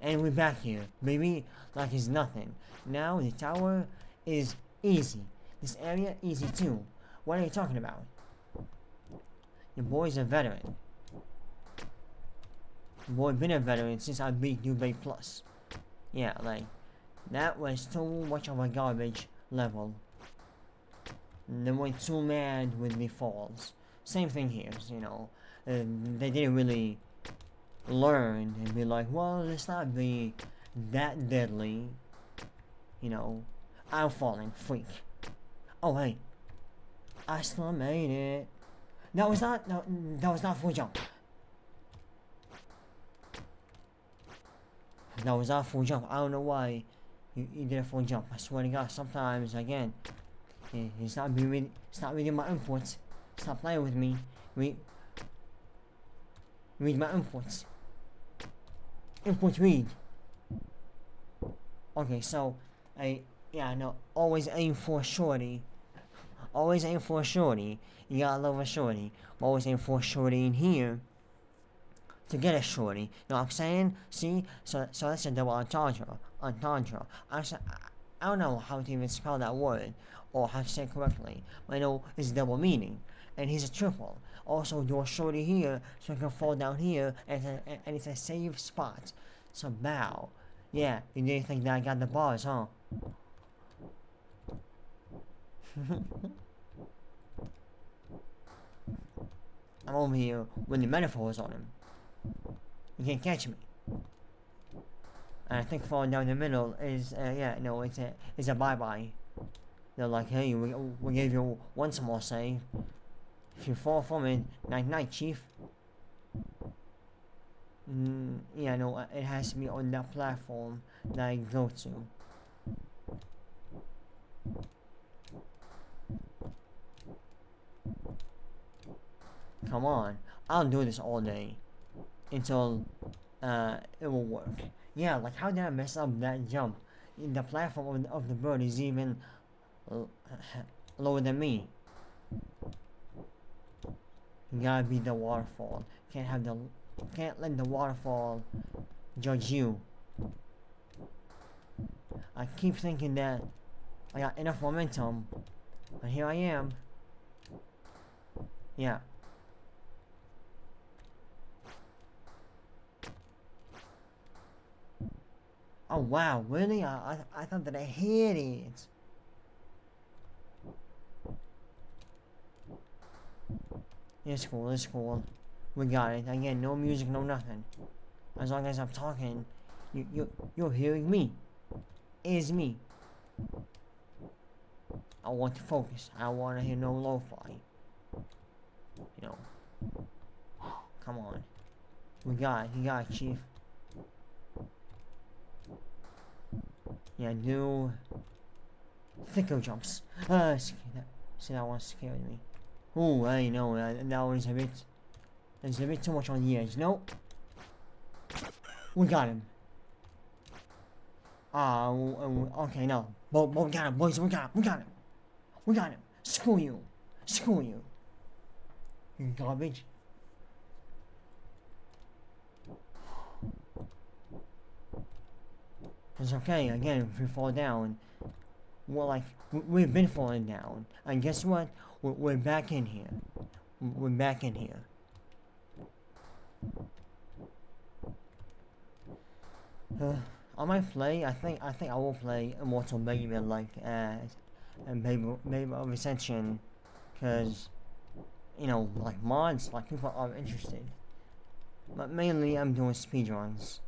And we're back here, baby, like it's nothing. Now the tower is easy. This area easy too. What are you talking about? Your boy's a veteran. Your boy been a veteran since I beat GHOSTBABE Plus. Yeah, like, that was too much of a garbage level. They went too mad with the falls. Same thing here, you know. They didn't really learn and be like, well, let's not be that deadly. You know, I'm falling, freak. Oh, hey. I still made it. That was not full jump. That was not full jump. I don't know why you did a full jump. I swear to God, sometimes, again, it's not reading my inputs. Stop playing with me. Read my inputs. Input read. Okay, so, always aim for a shorty. Always aim for a shorty. You gotta love a shorty. Always aim for a shorty in here to get a shorty. You know what I'm saying? See? So that's a double entendre. I don't know how to even spell that word or how to say it correctly. But I know it's double meaning. And he's a triple. Also, do a shorty here so he can fall down here and it's a safe spot. So bow. Yeah, you didn't think that I got the bars, huh? I'm over here with the metaphors on him. You can't catch me. And I think falling down the middle is, it's a bye-bye. They're like, hey, we gave you one small save. If you fall from it, night-night, chief. It has to be on that platform that I go to. Come on, I'll do this all day until it will work. Yeah, like how did I mess up that jump? The platform of the bird is even lower than me. You gotta be the waterfall. Can't let the waterfall judge you. I keep thinking that I got enough momentum, but here I am. Yeah. Oh wow, really? I thought that I hit it. It's cool. We got it. Again, no music, no nothing. As long as I'm talking, you're hearing me. It's me. I want to focus. I want to hear no lo-fi. You know. Come on. You got it, chief. Yeah, do thicker jumps. See, that one scared me. Ooh, I know, that was it's a bit too much on the edge. Nope. We got him. Okay, no. But we got him, boys, we got him. Screw you. You garbage. It's okay, again, if we fall down, we've been falling down. And guess what? We're back in here. I might play, I think I will play Immortal Baby and Baby of Ascension, because, mods, people are interested. But mainly I'm doing speedruns.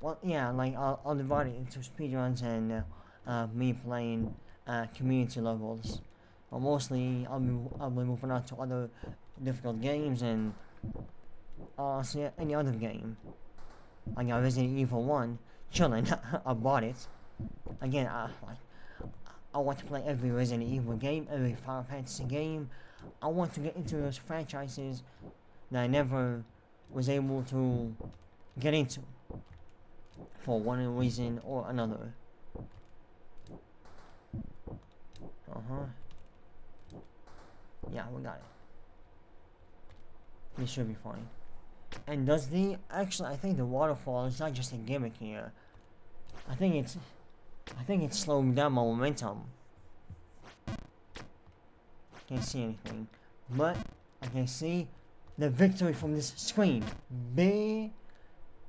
Well, yeah, I'll divide it into speedruns and me playing community levels. But mostly I'll be moving on to other difficult games and see any other game. I got Resident Evil 1 chilling. I bought it. Again, I want to play every Resident Evil game, every Final Fantasy game. I want to get into those franchises that I never was able to get into for one reason or another. Yeah, we got it. This should be fine. And does the actually? I think the waterfall is not just a gimmick here. I think it's slowing down my momentum. Can't see anything, but I can see the victory from this screen. Big.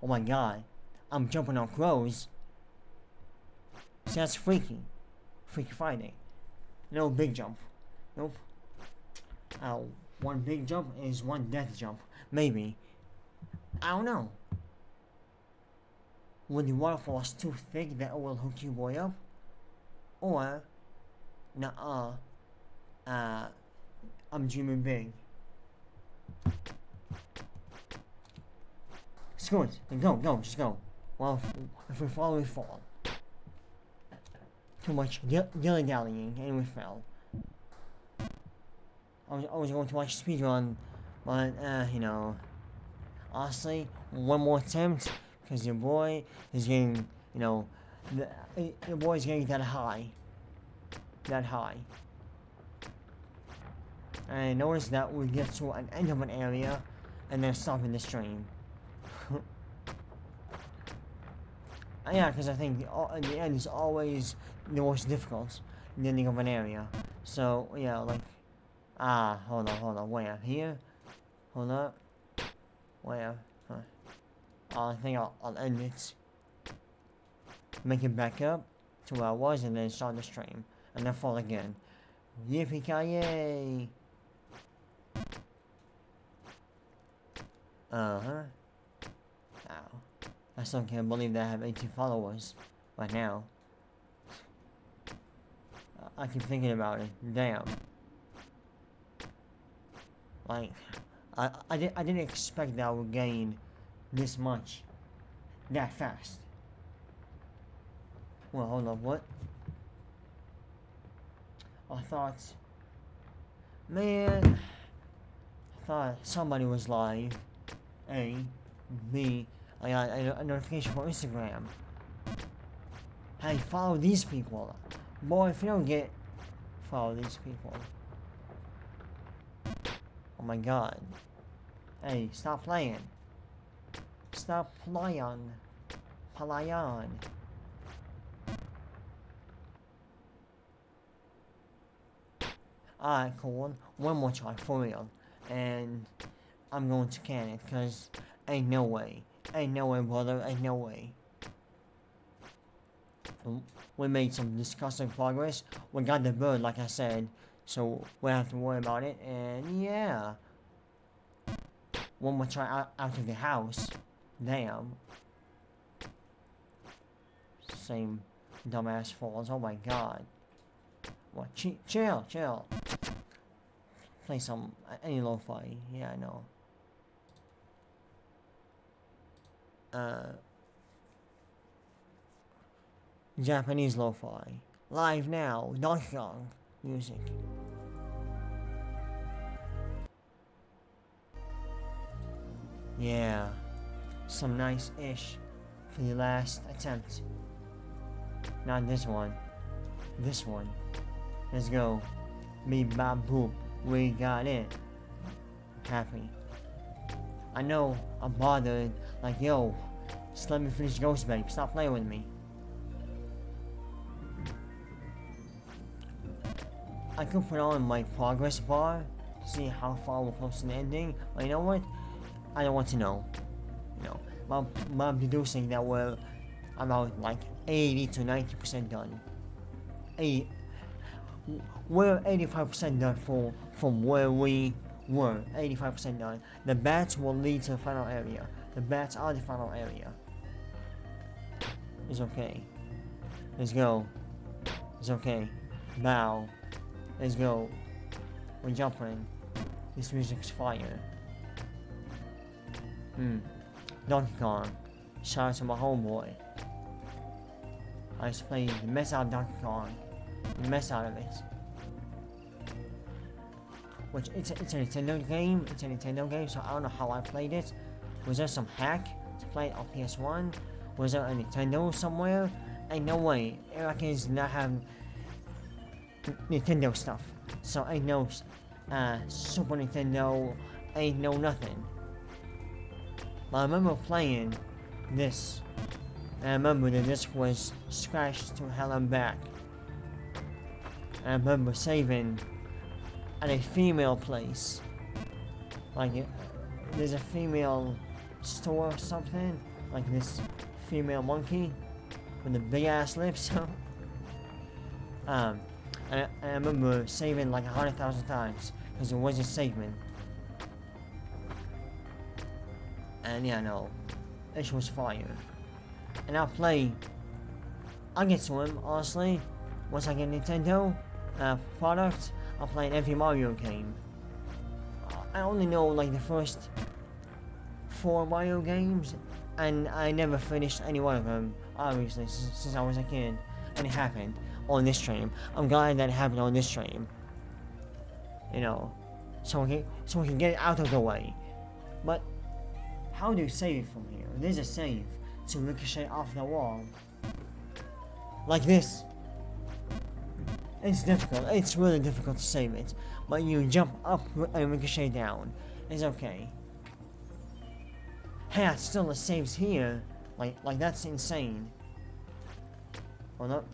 Oh my god, I'm jumping on crows. See, that's freaky. Freaky Friday. No big jump. Nope. One big jump is one death jump. Maybe. I don't know. When the waterfall is too thick that it will hook you boy up? Or, nuh-uh. I'm dreaming big. Screw it. Go, just go. Well, if we fall, we fall. Too much dilly-dallying, and we fell. I was going to watch speedrun, but, you know, honestly, one more attempt, because your boy is getting, you know, your boy is getting that high. And I noticed that we get to an end of an area, and then stopping the stream. Yeah, because I think the end is always the most difficult, the ending of an area. So, yeah, like, hold on, where? Here? Hold up. Where? Huh. I think I'll end it. Make it back up to where I was, and then start the stream. And then fall again. Yippee-ki-yay! Uh-huh. Ow. I still can't believe that I have 18 followers right now. I keep thinking about it. Damn. Like, I didn't expect that I would gain this much that fast. Well, hold on, what? I thought somebody was live. A, B, I got a notification from Instagram. Hey, follow these people. Boy, if you don't follow these people. Oh my god. Hey, stop playing. Stop playing. Palayan. Alright, cool. One more try, for real. And I'm going to can it, because ain't no way. Ain't no way, brother. Ain't no way. We made some disgusting progress. We got the bird, like I said. So, we don't have to worry about it. And, yeah. One more try out of the house. Damn. Same dumbass falls. Oh my god. What? Chill. Play some any lo-fi. Yeah, I know. Japanese lo-fi. Live now. Donkey Kong music. Yeah. Some nice-ish for the last attempt. Not this one. This one. Let's go. Beep bop boop. We got it. Happy. I know I'm bothered. Like, yo, just let me finish GHOSTBABE. Stop playing with me. I could put on my progress bar to see how far we're close to the ending. But you know what? I don't want to know. You know, I'm deducing that we're about like 80 to 90% done. We're 85% done from where we were. 85% done. The bats will lead to the final area. The bats are the final area. It's okay. Let's go. It's okay. Bow. Let's go. We're jumping. This music's fire. Donkey Kong. Shout out to my homeboy. I just played the mess out of Donkey Kong. The mess out of it. Which, it's a Nintendo game. It's a Nintendo game, so I don't know how I played it. Was there some hack to play it on PS1? Was there a Nintendo somewhere? Ain't no way. Americans did not have Nintendo stuff. So ain't no Super Nintendo. Ain't no nothing. But I remember playing this, and I remember the disc was scratched to hell and back. And I remember saving at a female place. Like, there's a female store or something, like this female monkey with the big ass lips. And I remember saving like 100,000 times because it wasn't saving. And yeah, no, this was fire. And I'll get to him, honestly. Once I get Nintendo product, I'll play every Mario game. I only know like the first 4 Mario games, and I never finished any one of them, obviously, since I was a kid. And it happened on this stream. I'm glad that it happened on this stream. You know, so we can get it out of the way. But how do you save from here? There's a save to ricochet off the wall. Like this. It's difficult. It's really difficult to save it. But you jump up and ricochet down. It's okay. Hey, it still saves here. Like that's insane. Hold up.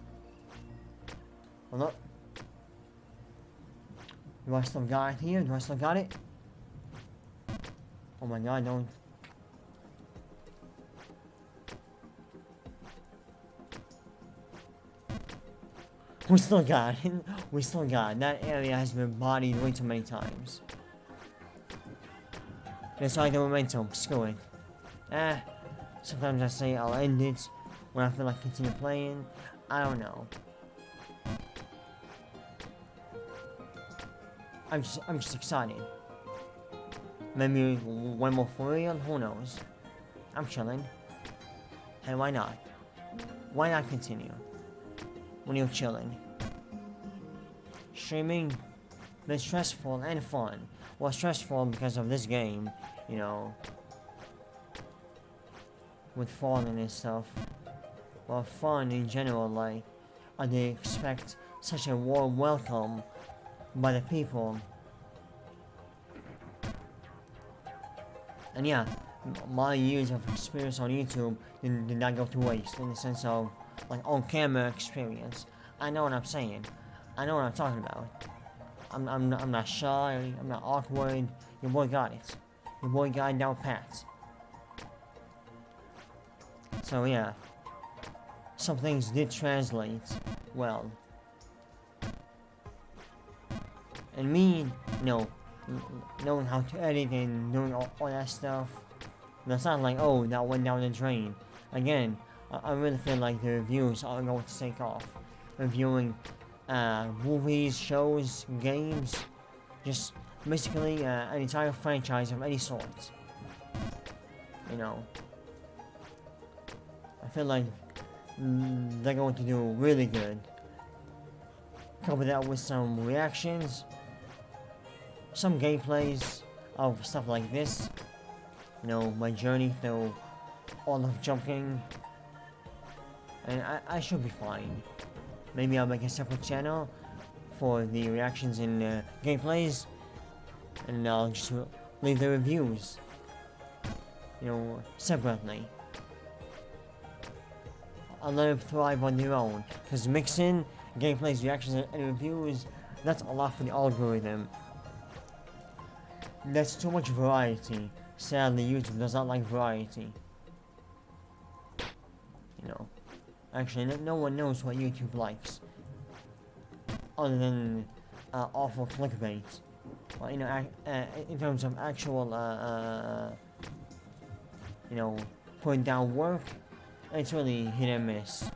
Hold up. Do I still got it here? Do I still got it? Oh my god, don't. We still got it. We still got it. That area has been bodied way too many times. It's like the momentum. Screw it. Sometimes I say I'll end it when I feel like continue playing. I don't know. I'm just excited. Maybe one more for real, who knows? I'm chilling. And why not? Why not continue? When you're chilling. Streaming been stressful and fun. Well, stressful because of this game, you know, with falling and stuff. Well, fun in general, like, they expect such a warm welcome by the people. And yeah, my years of experience on YouTube did not go to waste in the sense of like on-camera experience. I know what I'm saying. I know what I'm talking about. I'm not shy. I'm not awkward. Your boy got it. Your boy got it down pat. So yeah, some things did translate well. And me, you know, knowing how to edit and doing all that stuff, that's not like, oh, that went down the drain. Again, I really feel like the reviews are going to take off. Reviewing movies, shows, games, just basically an entire franchise of any sort. You know, I feel like they're going to do really good. Couple that with some reactions, some gameplays of stuff like this. You know, my journey through all of jumping. And I should be fine. Maybe I'll make a separate channel for the reactions and gameplays. And I'll just leave the reviews, you know, separately. I'll let them thrive on their own. Because mixing gameplays, reactions, and reviews, that's a lot for the algorithm. That's too much variety. Sadly, YouTube does not like variety. You know. Actually, no one knows what YouTube likes. Other than awful clickbait. Well, you know, in terms of actual, you know, putting down work, it's really hit and miss.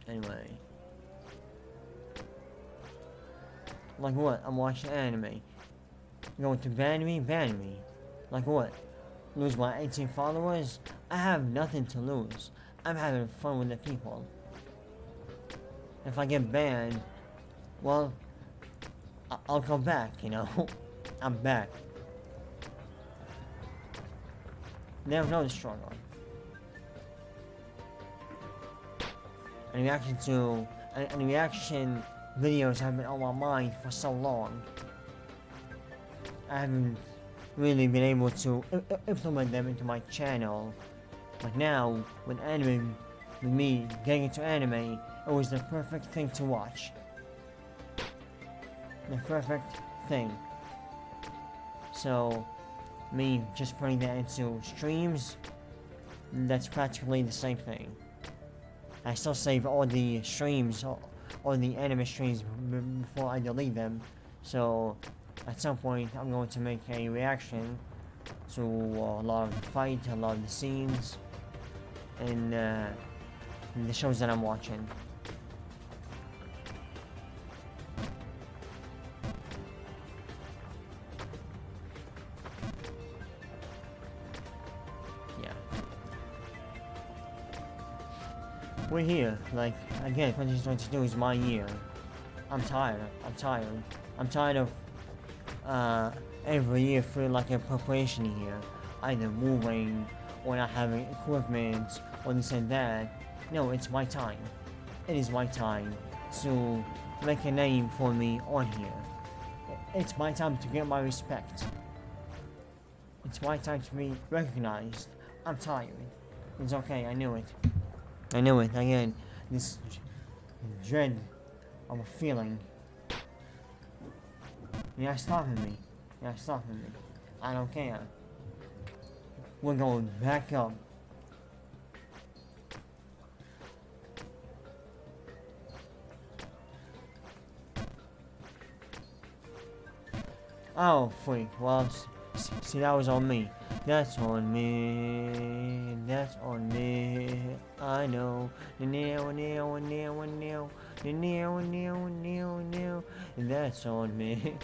Anyway. Like what? I'm watching anime. Going to ban me? Ban me. Like what? Lose my 18 followers? I have nothing to lose. I'm having fun with the people. If I get banned, well, I'll come back, you know? I'm back. Never know the struggle. And reaction to... And reaction videos have been on my mind for so long. I haven't really been able to implement them into my channel. But now, with me getting into anime, it was the perfect thing to watch. The perfect thing. So, me just putting that into streams, that's practically the same thing. I still save all the streams, all the anime streams before I delete them. So, at some point, I'm going to make a reaction to a lot of the fight, a lot of the scenes, and the shows that I'm watching. Yeah. We're here. Like, again, 2022 is my year. I'm tired. I'm tired of every year feeling like a preparation year. Either moving, or not having equipment, or this and that. No, it's my time. It is my time to make a name for me on here. It's my time to get my respect. It's my time to be recognized. I'm tired. It's okay, I knew it. I knew it. Again, this dread of a feeling. You're not stopping me. You're not stopping me. I don't care. We're going back up. Oh, freak. Well, see, that was on me. That's on me. That's on me. I know. That's on me.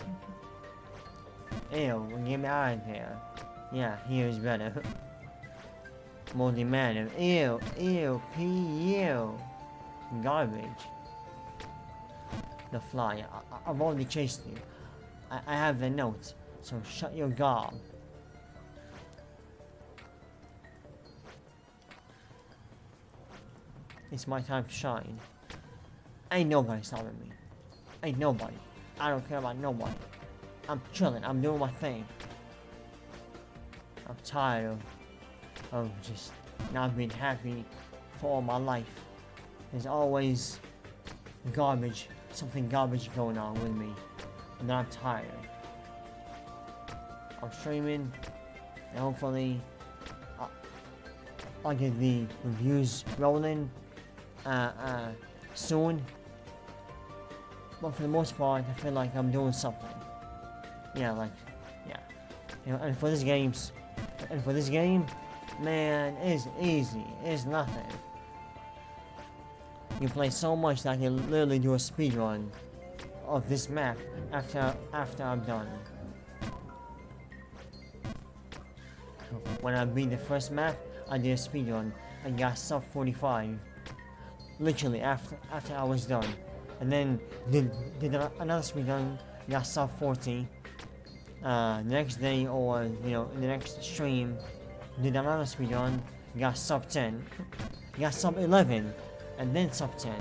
Ew, get me out of there. Yeah, here is better. Multi-man. Ew, ew. Garbage. The fly. I've already chased you. I have the notes, so shut your gob. It's my time to shine. Ain't nobody stopping me. Ain't nobody. I don't care about nobody. I'm chilling. I'm doing my thing. I'm tired of just not being happy for all my life. There's always garbage, something garbage going on with me. And then I'm tired. I'm streaming, and hopefully I'll get the reviews rolling soon. But for the most part, I feel like I'm doing something. Yeah. You know, and for this game, man, it's easy. It's nothing. You play so much that I can literally do a speed run of this map after I'm done. When I beat the first map, I did a speed run and got sub 45. Literally after I was done, and then did another speed run, got sub 40. Next day, or you know, in the next stream, did another speed run, got sub 10, got sub 11, and then sub 10.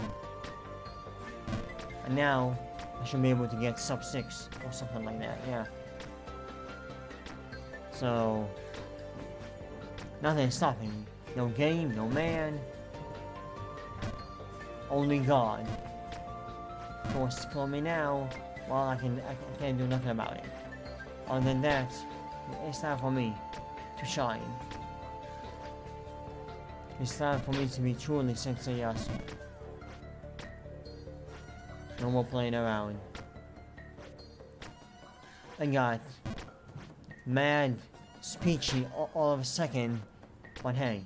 And now I should be able to get sub 6 or something like that. Yeah. So nothing is stopping me. No game, no man. Only God. Forced to kill me now. Well, I can't do nothing about it. Other than that, it's time for me to shine. It's time for me to be truly Sensei Yasu. No more playing around. I got mad, speechy all of a second, but hey,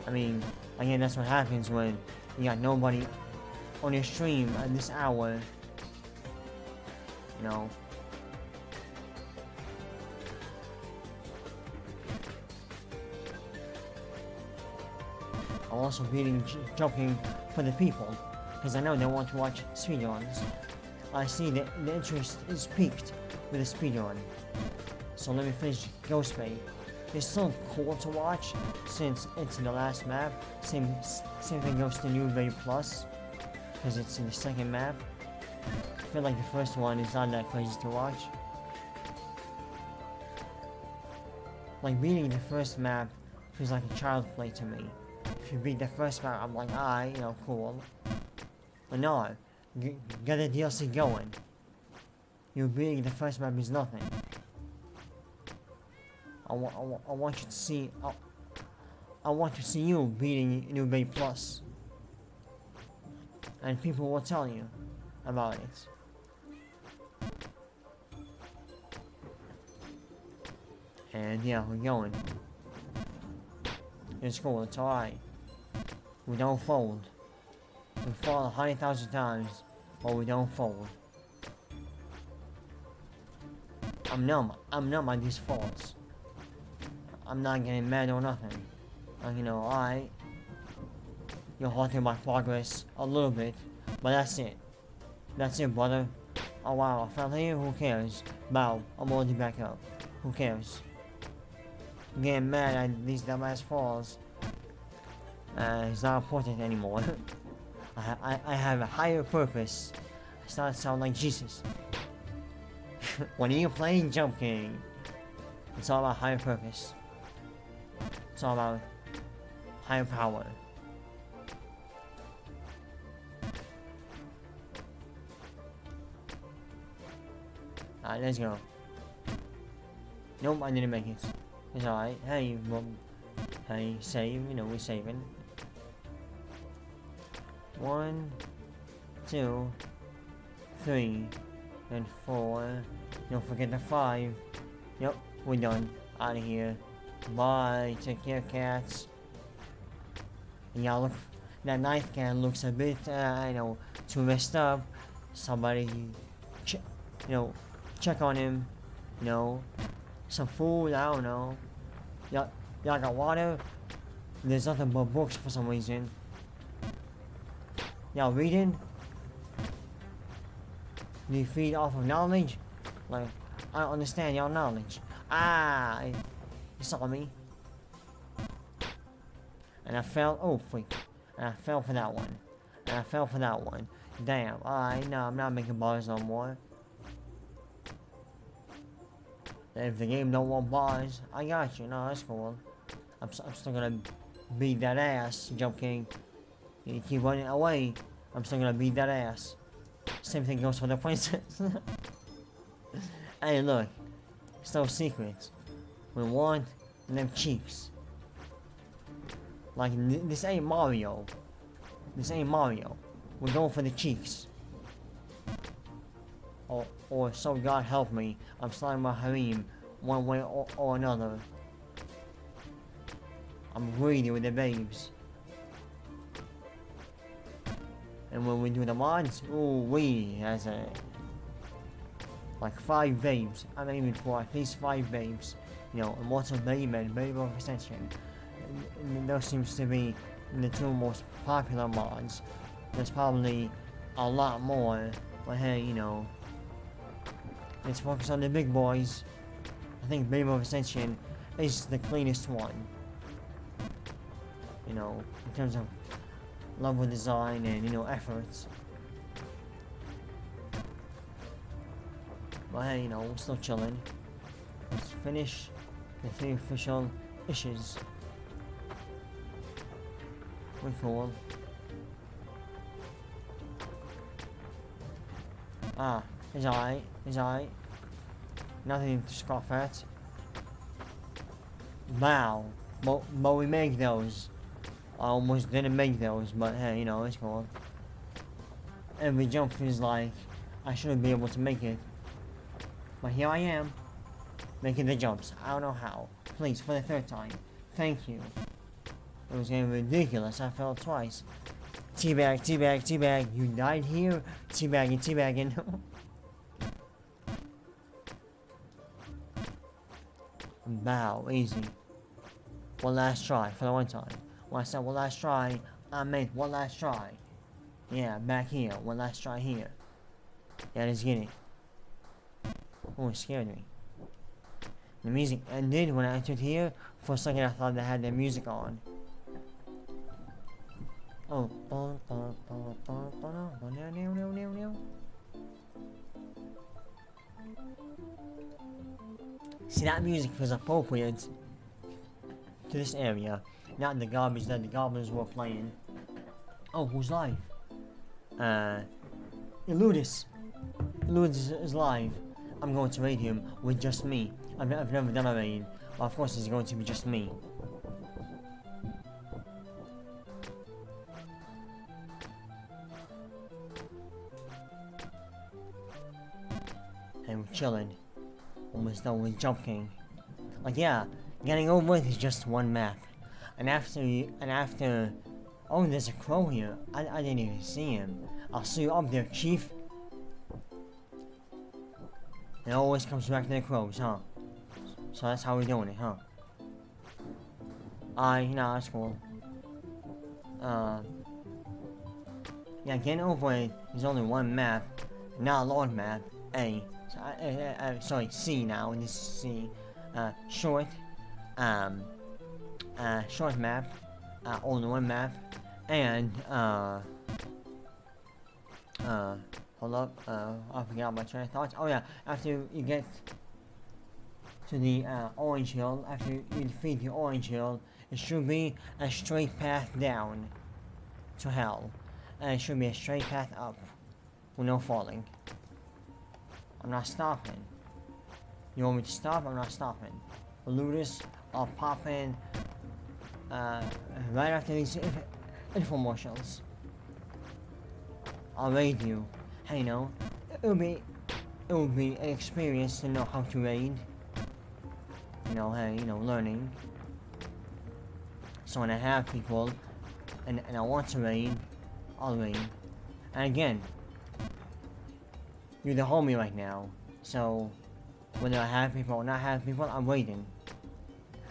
I mean, again, that's what happens when you got nobody on your stream at this hour. You know. I'm also joking for the people, because I know they want to watch speedruns. I see that the interest is peaked with the speedrun. So let me finish GHOSTBABE. It's so cool to watch since it's in the last map. Same thing goes to New Babe Plus, because it's in the second map. I feel like the first one is not that crazy to watch. Like beating the first map feels like a child play to me. If you beat the first map, I'm like, you know, cool. But no, get the DLC going. You beating the first map is nothing. I want you to see. I want to see you beating New Bay Plus, and people will tell you about it. And yeah, we're going. It's cool. It's alright. We don't fold. We fall 100,000 times, but we don't fold. I'm numb by these falls. I'm not getting mad or nothing. You know, you're halting my progress a little bit, but that's it. That's it, brother. Oh wow, I fell here, who cares? Bow, I'm already back up. Who cares? Getting mad at these dumbass falls. It's not important anymore. I have a higher purpose. I start to sound like Jesus. When you're playing Jump King, it's all about higher purpose. It's all about higher power. Alright, let's go. Nope, I didn't make it. It's alright. Hey, hey, save. You know, we're saving. 1, 2, 3, and 4. Don't forget the 5. Yep, we're done. Out of here. Bye. Take care, cats. Yeah, look. That knife can looks a bit, you know, too messed up. Somebody, check on him. You know, some food. I don't know. Y'all got water? There's nothing but books for some reason. Y'all reading? Do you feed off of knowledge? Like, I don't understand y'all knowledge. You saw me. And I fell, oh freak. And I fell for that one. And I fell for that one. Damn, alright, no, I'm not making bars no more. If the game don't want bars, I got you, no, that's cool. I'm still gonna beat that ass, Jump King. You keep running away, I'm still gonna beat that ass. Same thing goes for the princess. Hey look, it's no secrets. We want them cheeks. Like, this ain't Mario. This ain't Mario. We're going for the cheeks. Or so God help me, I'm starting my harem one way or another. I'm greedy with the babes. And when we do the mods, has like 5 babes. I'm aiming for at least 5 babes. You know, Immortal Babe and Babe of Ascension. And those seems to be the 2 most popular mods. There's probably a lot more, but hey, you know, let's focus on the big boys. I think Babe of Ascension is the cleanest one. You know, in terms of level design and, you know, efforts. But hey, you know, we're still chilling. Let's finish the 3 official issues. We're cool. It's alright. It's alright. Nothing to scoff at. Wow. But we make those. I almost didn't make those, but hey, you know, it's cool. Every jump feels like I shouldn't be able to make it. But here I am, making the jumps. I don't know how. Please, for the 3rd time. Thank you. It was getting ridiculous. I fell twice. Teabag, teabag, teabag. You died here? Teabagging, teabagging. Bow, easy. One last try for the one time. When I said one last try, I meant one last try. Yeah, back here. One last try here. Yeah, let's get it. Oh, it scared me. The music ended when I entered here. For a second I thought they had their music on. Oh. See, that music feels appropriate to this area, not the garbage that the goblins were playing. Oh, who's live? Eludis. Eludis is live. I'm going to raid him with just me. I've never done a raid. Well, of course it's going to be just me. And we're chilling. Almost done with Jump King. Like, yeah, getting over with is just one map. And after, oh, there's a crow here. I didn't even see him. I'll see you up there, Chief. It always comes back to the crows, huh? So that's how we're doing it, huh? No, that's cool. Yeah, getting over it is only one map, not a long map. A. So, sorry, C now, and this is C. Short. Short map. Only one map. And, hold up, I forgot my train of thoughts. Oh yeah, after you get to the orange hill, after you defeat the orange hill, it should be a straight path down to hell. And it should be a straight path up with no falling. I'm not stopping. You want me to stop? I'm not stopping. Looters are popping right after these infomercials. I'll raid you. Hey, you know, it would be an experience to know how to raid. You know, hey, you know, learning. So when I have people and I want to raid, I'll raid. And again, you're the homie right now, so whether I have people or not have people, I'm waiting.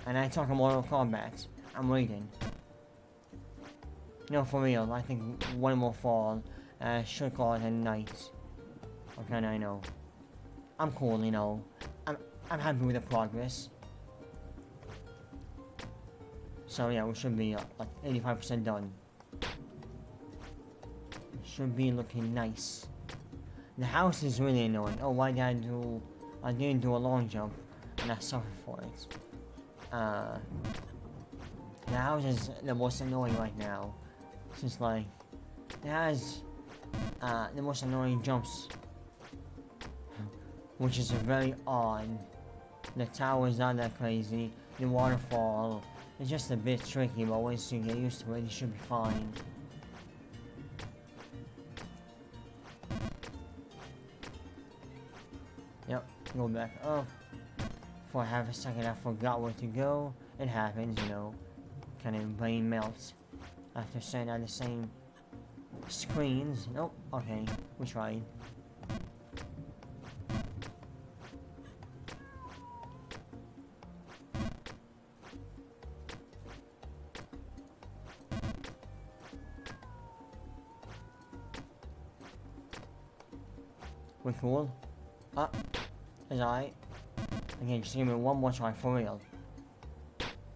And I talk about Mortal Kombat, I'm waiting. No, for real, I think one more fall, should call it a night. Okay, I know. I'm cool, you know. I'm happy with the progress. So yeah, we should be like 85% done. Should be looking nice. The house is really annoying. Oh, why did I didn't do a long jump, and I suffered for it. The house is the most annoying right now. It's just like, it has the most annoying jumps, which is very odd. The tower is not that crazy. The waterfall is just a bit tricky, but once you get used to it, you should be fine. Yep, go back up. For half a second I forgot where to go. It happens, you know. Kind of brain melts after staring at the same screens. Nope, okay, we tried. We're cool. Is alright. Okay, just give me one more try for real.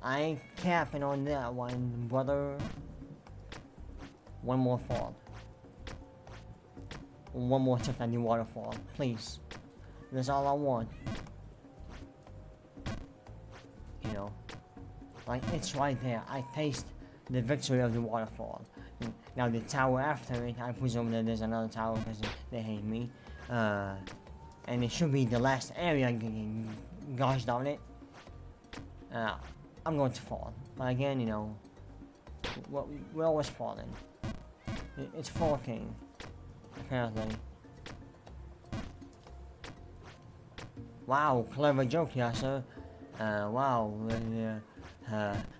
I ain't capping on that one, brother. One more fall. One more tip on the waterfall, please. That's all I want. You know, like it's right there. I taste the victory of the waterfall. Now the tower after it, I presume that there's another tower because they hate me. And it should be the last area. Gosh darn it. I'm going to fall. But again, you know, we're always falling. It's forking, apparently. Wow, clever joke, yeah, sir. Wow,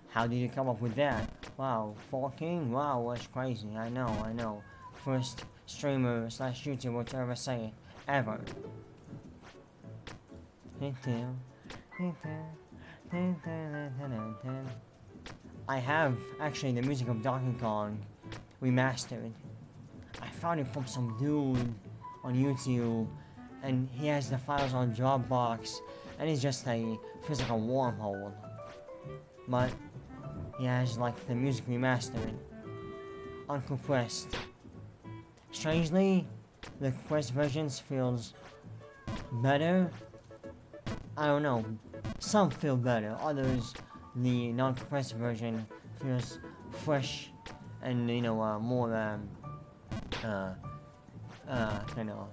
how did you come up with that? Wow, forking? Wow, that's crazy. I know. First streamer / YouTuber to ever say it, ever. I have actually the music of Donkey Kong remastered. I found it from some dude on YouTube, and he has the files on Dropbox, and it's just feels like a wormhole. But he has like the music remastered, uncompressed. Strangely, the compressed versions feels better. I don't know. some feel better, others, the non-compressed version feels fresh and, you know, more, you know,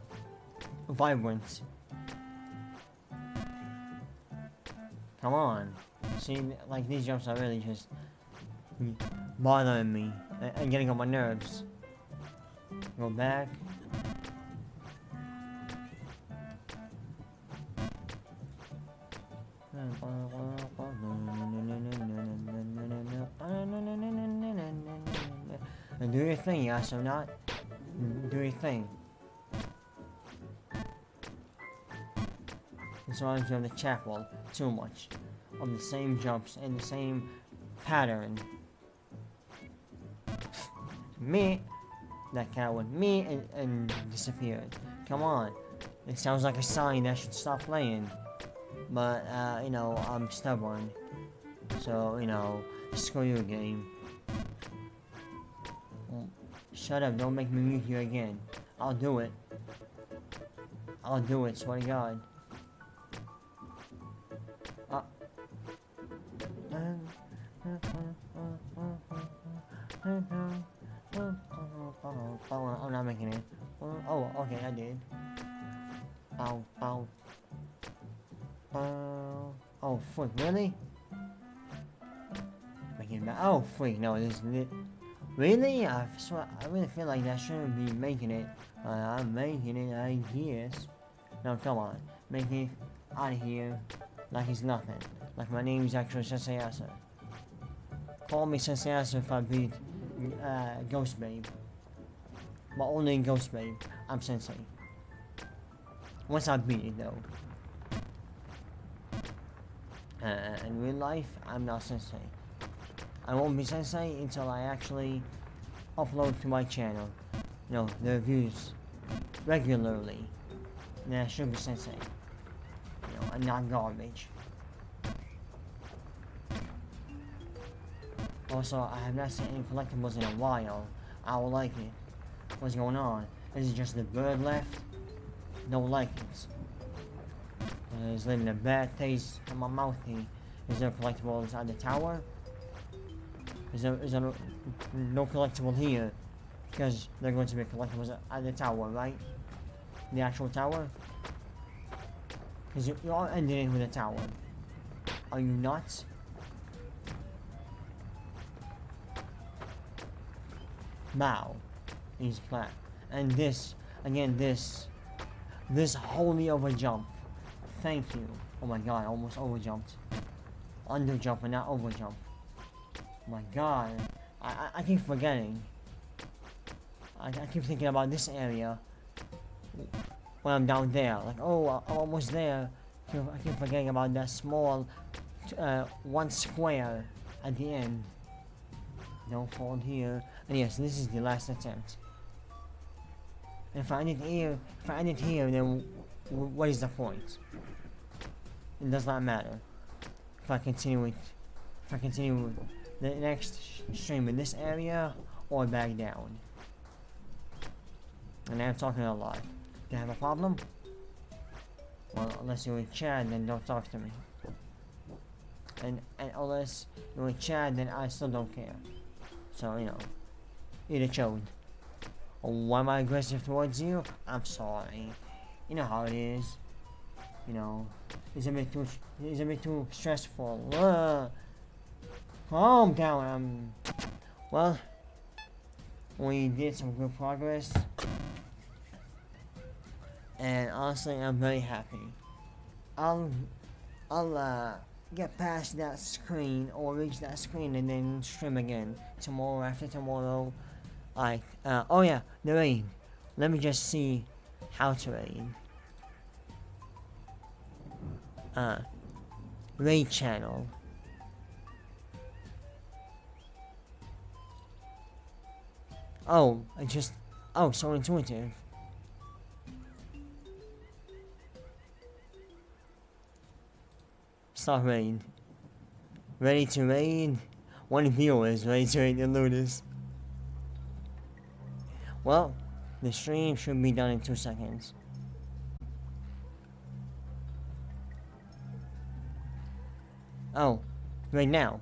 vibrant. Come on. See, like, these jumps are really just bothering me and getting on my nerves. Go back. And do your thing, yes or not? Do your thing. As long as you have the chapel, too much of the same jumps and the same pattern. Me, that cat went me and disappeared. Come on, it sounds like a sign that I should stop playing. But you know, I'm stubborn, so you know, screw you, game. Shut up! Don't make me mute you again. I'll do it. I'll do it. Swear to God. I'm not making it. Oh, okay, I did. Bow, bow. Oh, freak, really? Making that. Oh, freak, no, this is it. Really? I really feel like that shouldn't be making it. I'm making it, I guess. No, come on. Make it out of here like it's nothing. Like my name's actually Sensei Asa. Call me Sensei Asa if I beat GHOSTBABE. But only in GHOSTBABE, I'm Sensei. Once I beat it though. In real life, I'm not Sensei. I won't be Sensei until I actually upload to my channel. You know, the reviews regularly. Then I should be Sensei. You know, and not garbage. Also, I have not seen any collectibles in a while. I will like it. What's going on? Is it just the bird left? Don't like it. It's leaving a bad taste in my mouth here. Is there collectibles at the tower? Is there no collectible here? Because they're going to be collectibles at the tower, right? The actual tower? Because you all ended it with a tower. Are you nuts? Bow. He's flat. And this, again, this holy overjump. Thank you. Oh my god, I almost overjumped. Underjump and not overjump. Oh my god. I keep forgetting. I keep thinking about this area when I'm down there. Like, oh, I'm almost there. I keep forgetting about that small one square at the end. Don't fall here. And yes, this is the last attempt. And if I end it here, then what is the point? It does not matter. If I continue the next stream in this area or back down. And I'm talking a lot. Do you have a problem? Well, unless you're with Chad, then don't talk to me. And unless you're with Chad, then I still don't care. So, you know, eat a chode. Why am I aggressive towards you? I'm sorry. You know how it is. You know, it's a bit too stressful. Calm down. Well, we did some good progress, and honestly, I'm very happy. I'll get past that screen or reach that screen and then stream again tomorrow, after tomorrow. Like, oh yeah, the raid. Let me just see how to raid. Raid channel. Oh, so intuitive. Start raid. Ready to raid? One viewer is ready to raid the Ludus. Well, the stream should be done in 2 seconds. Oh, right now.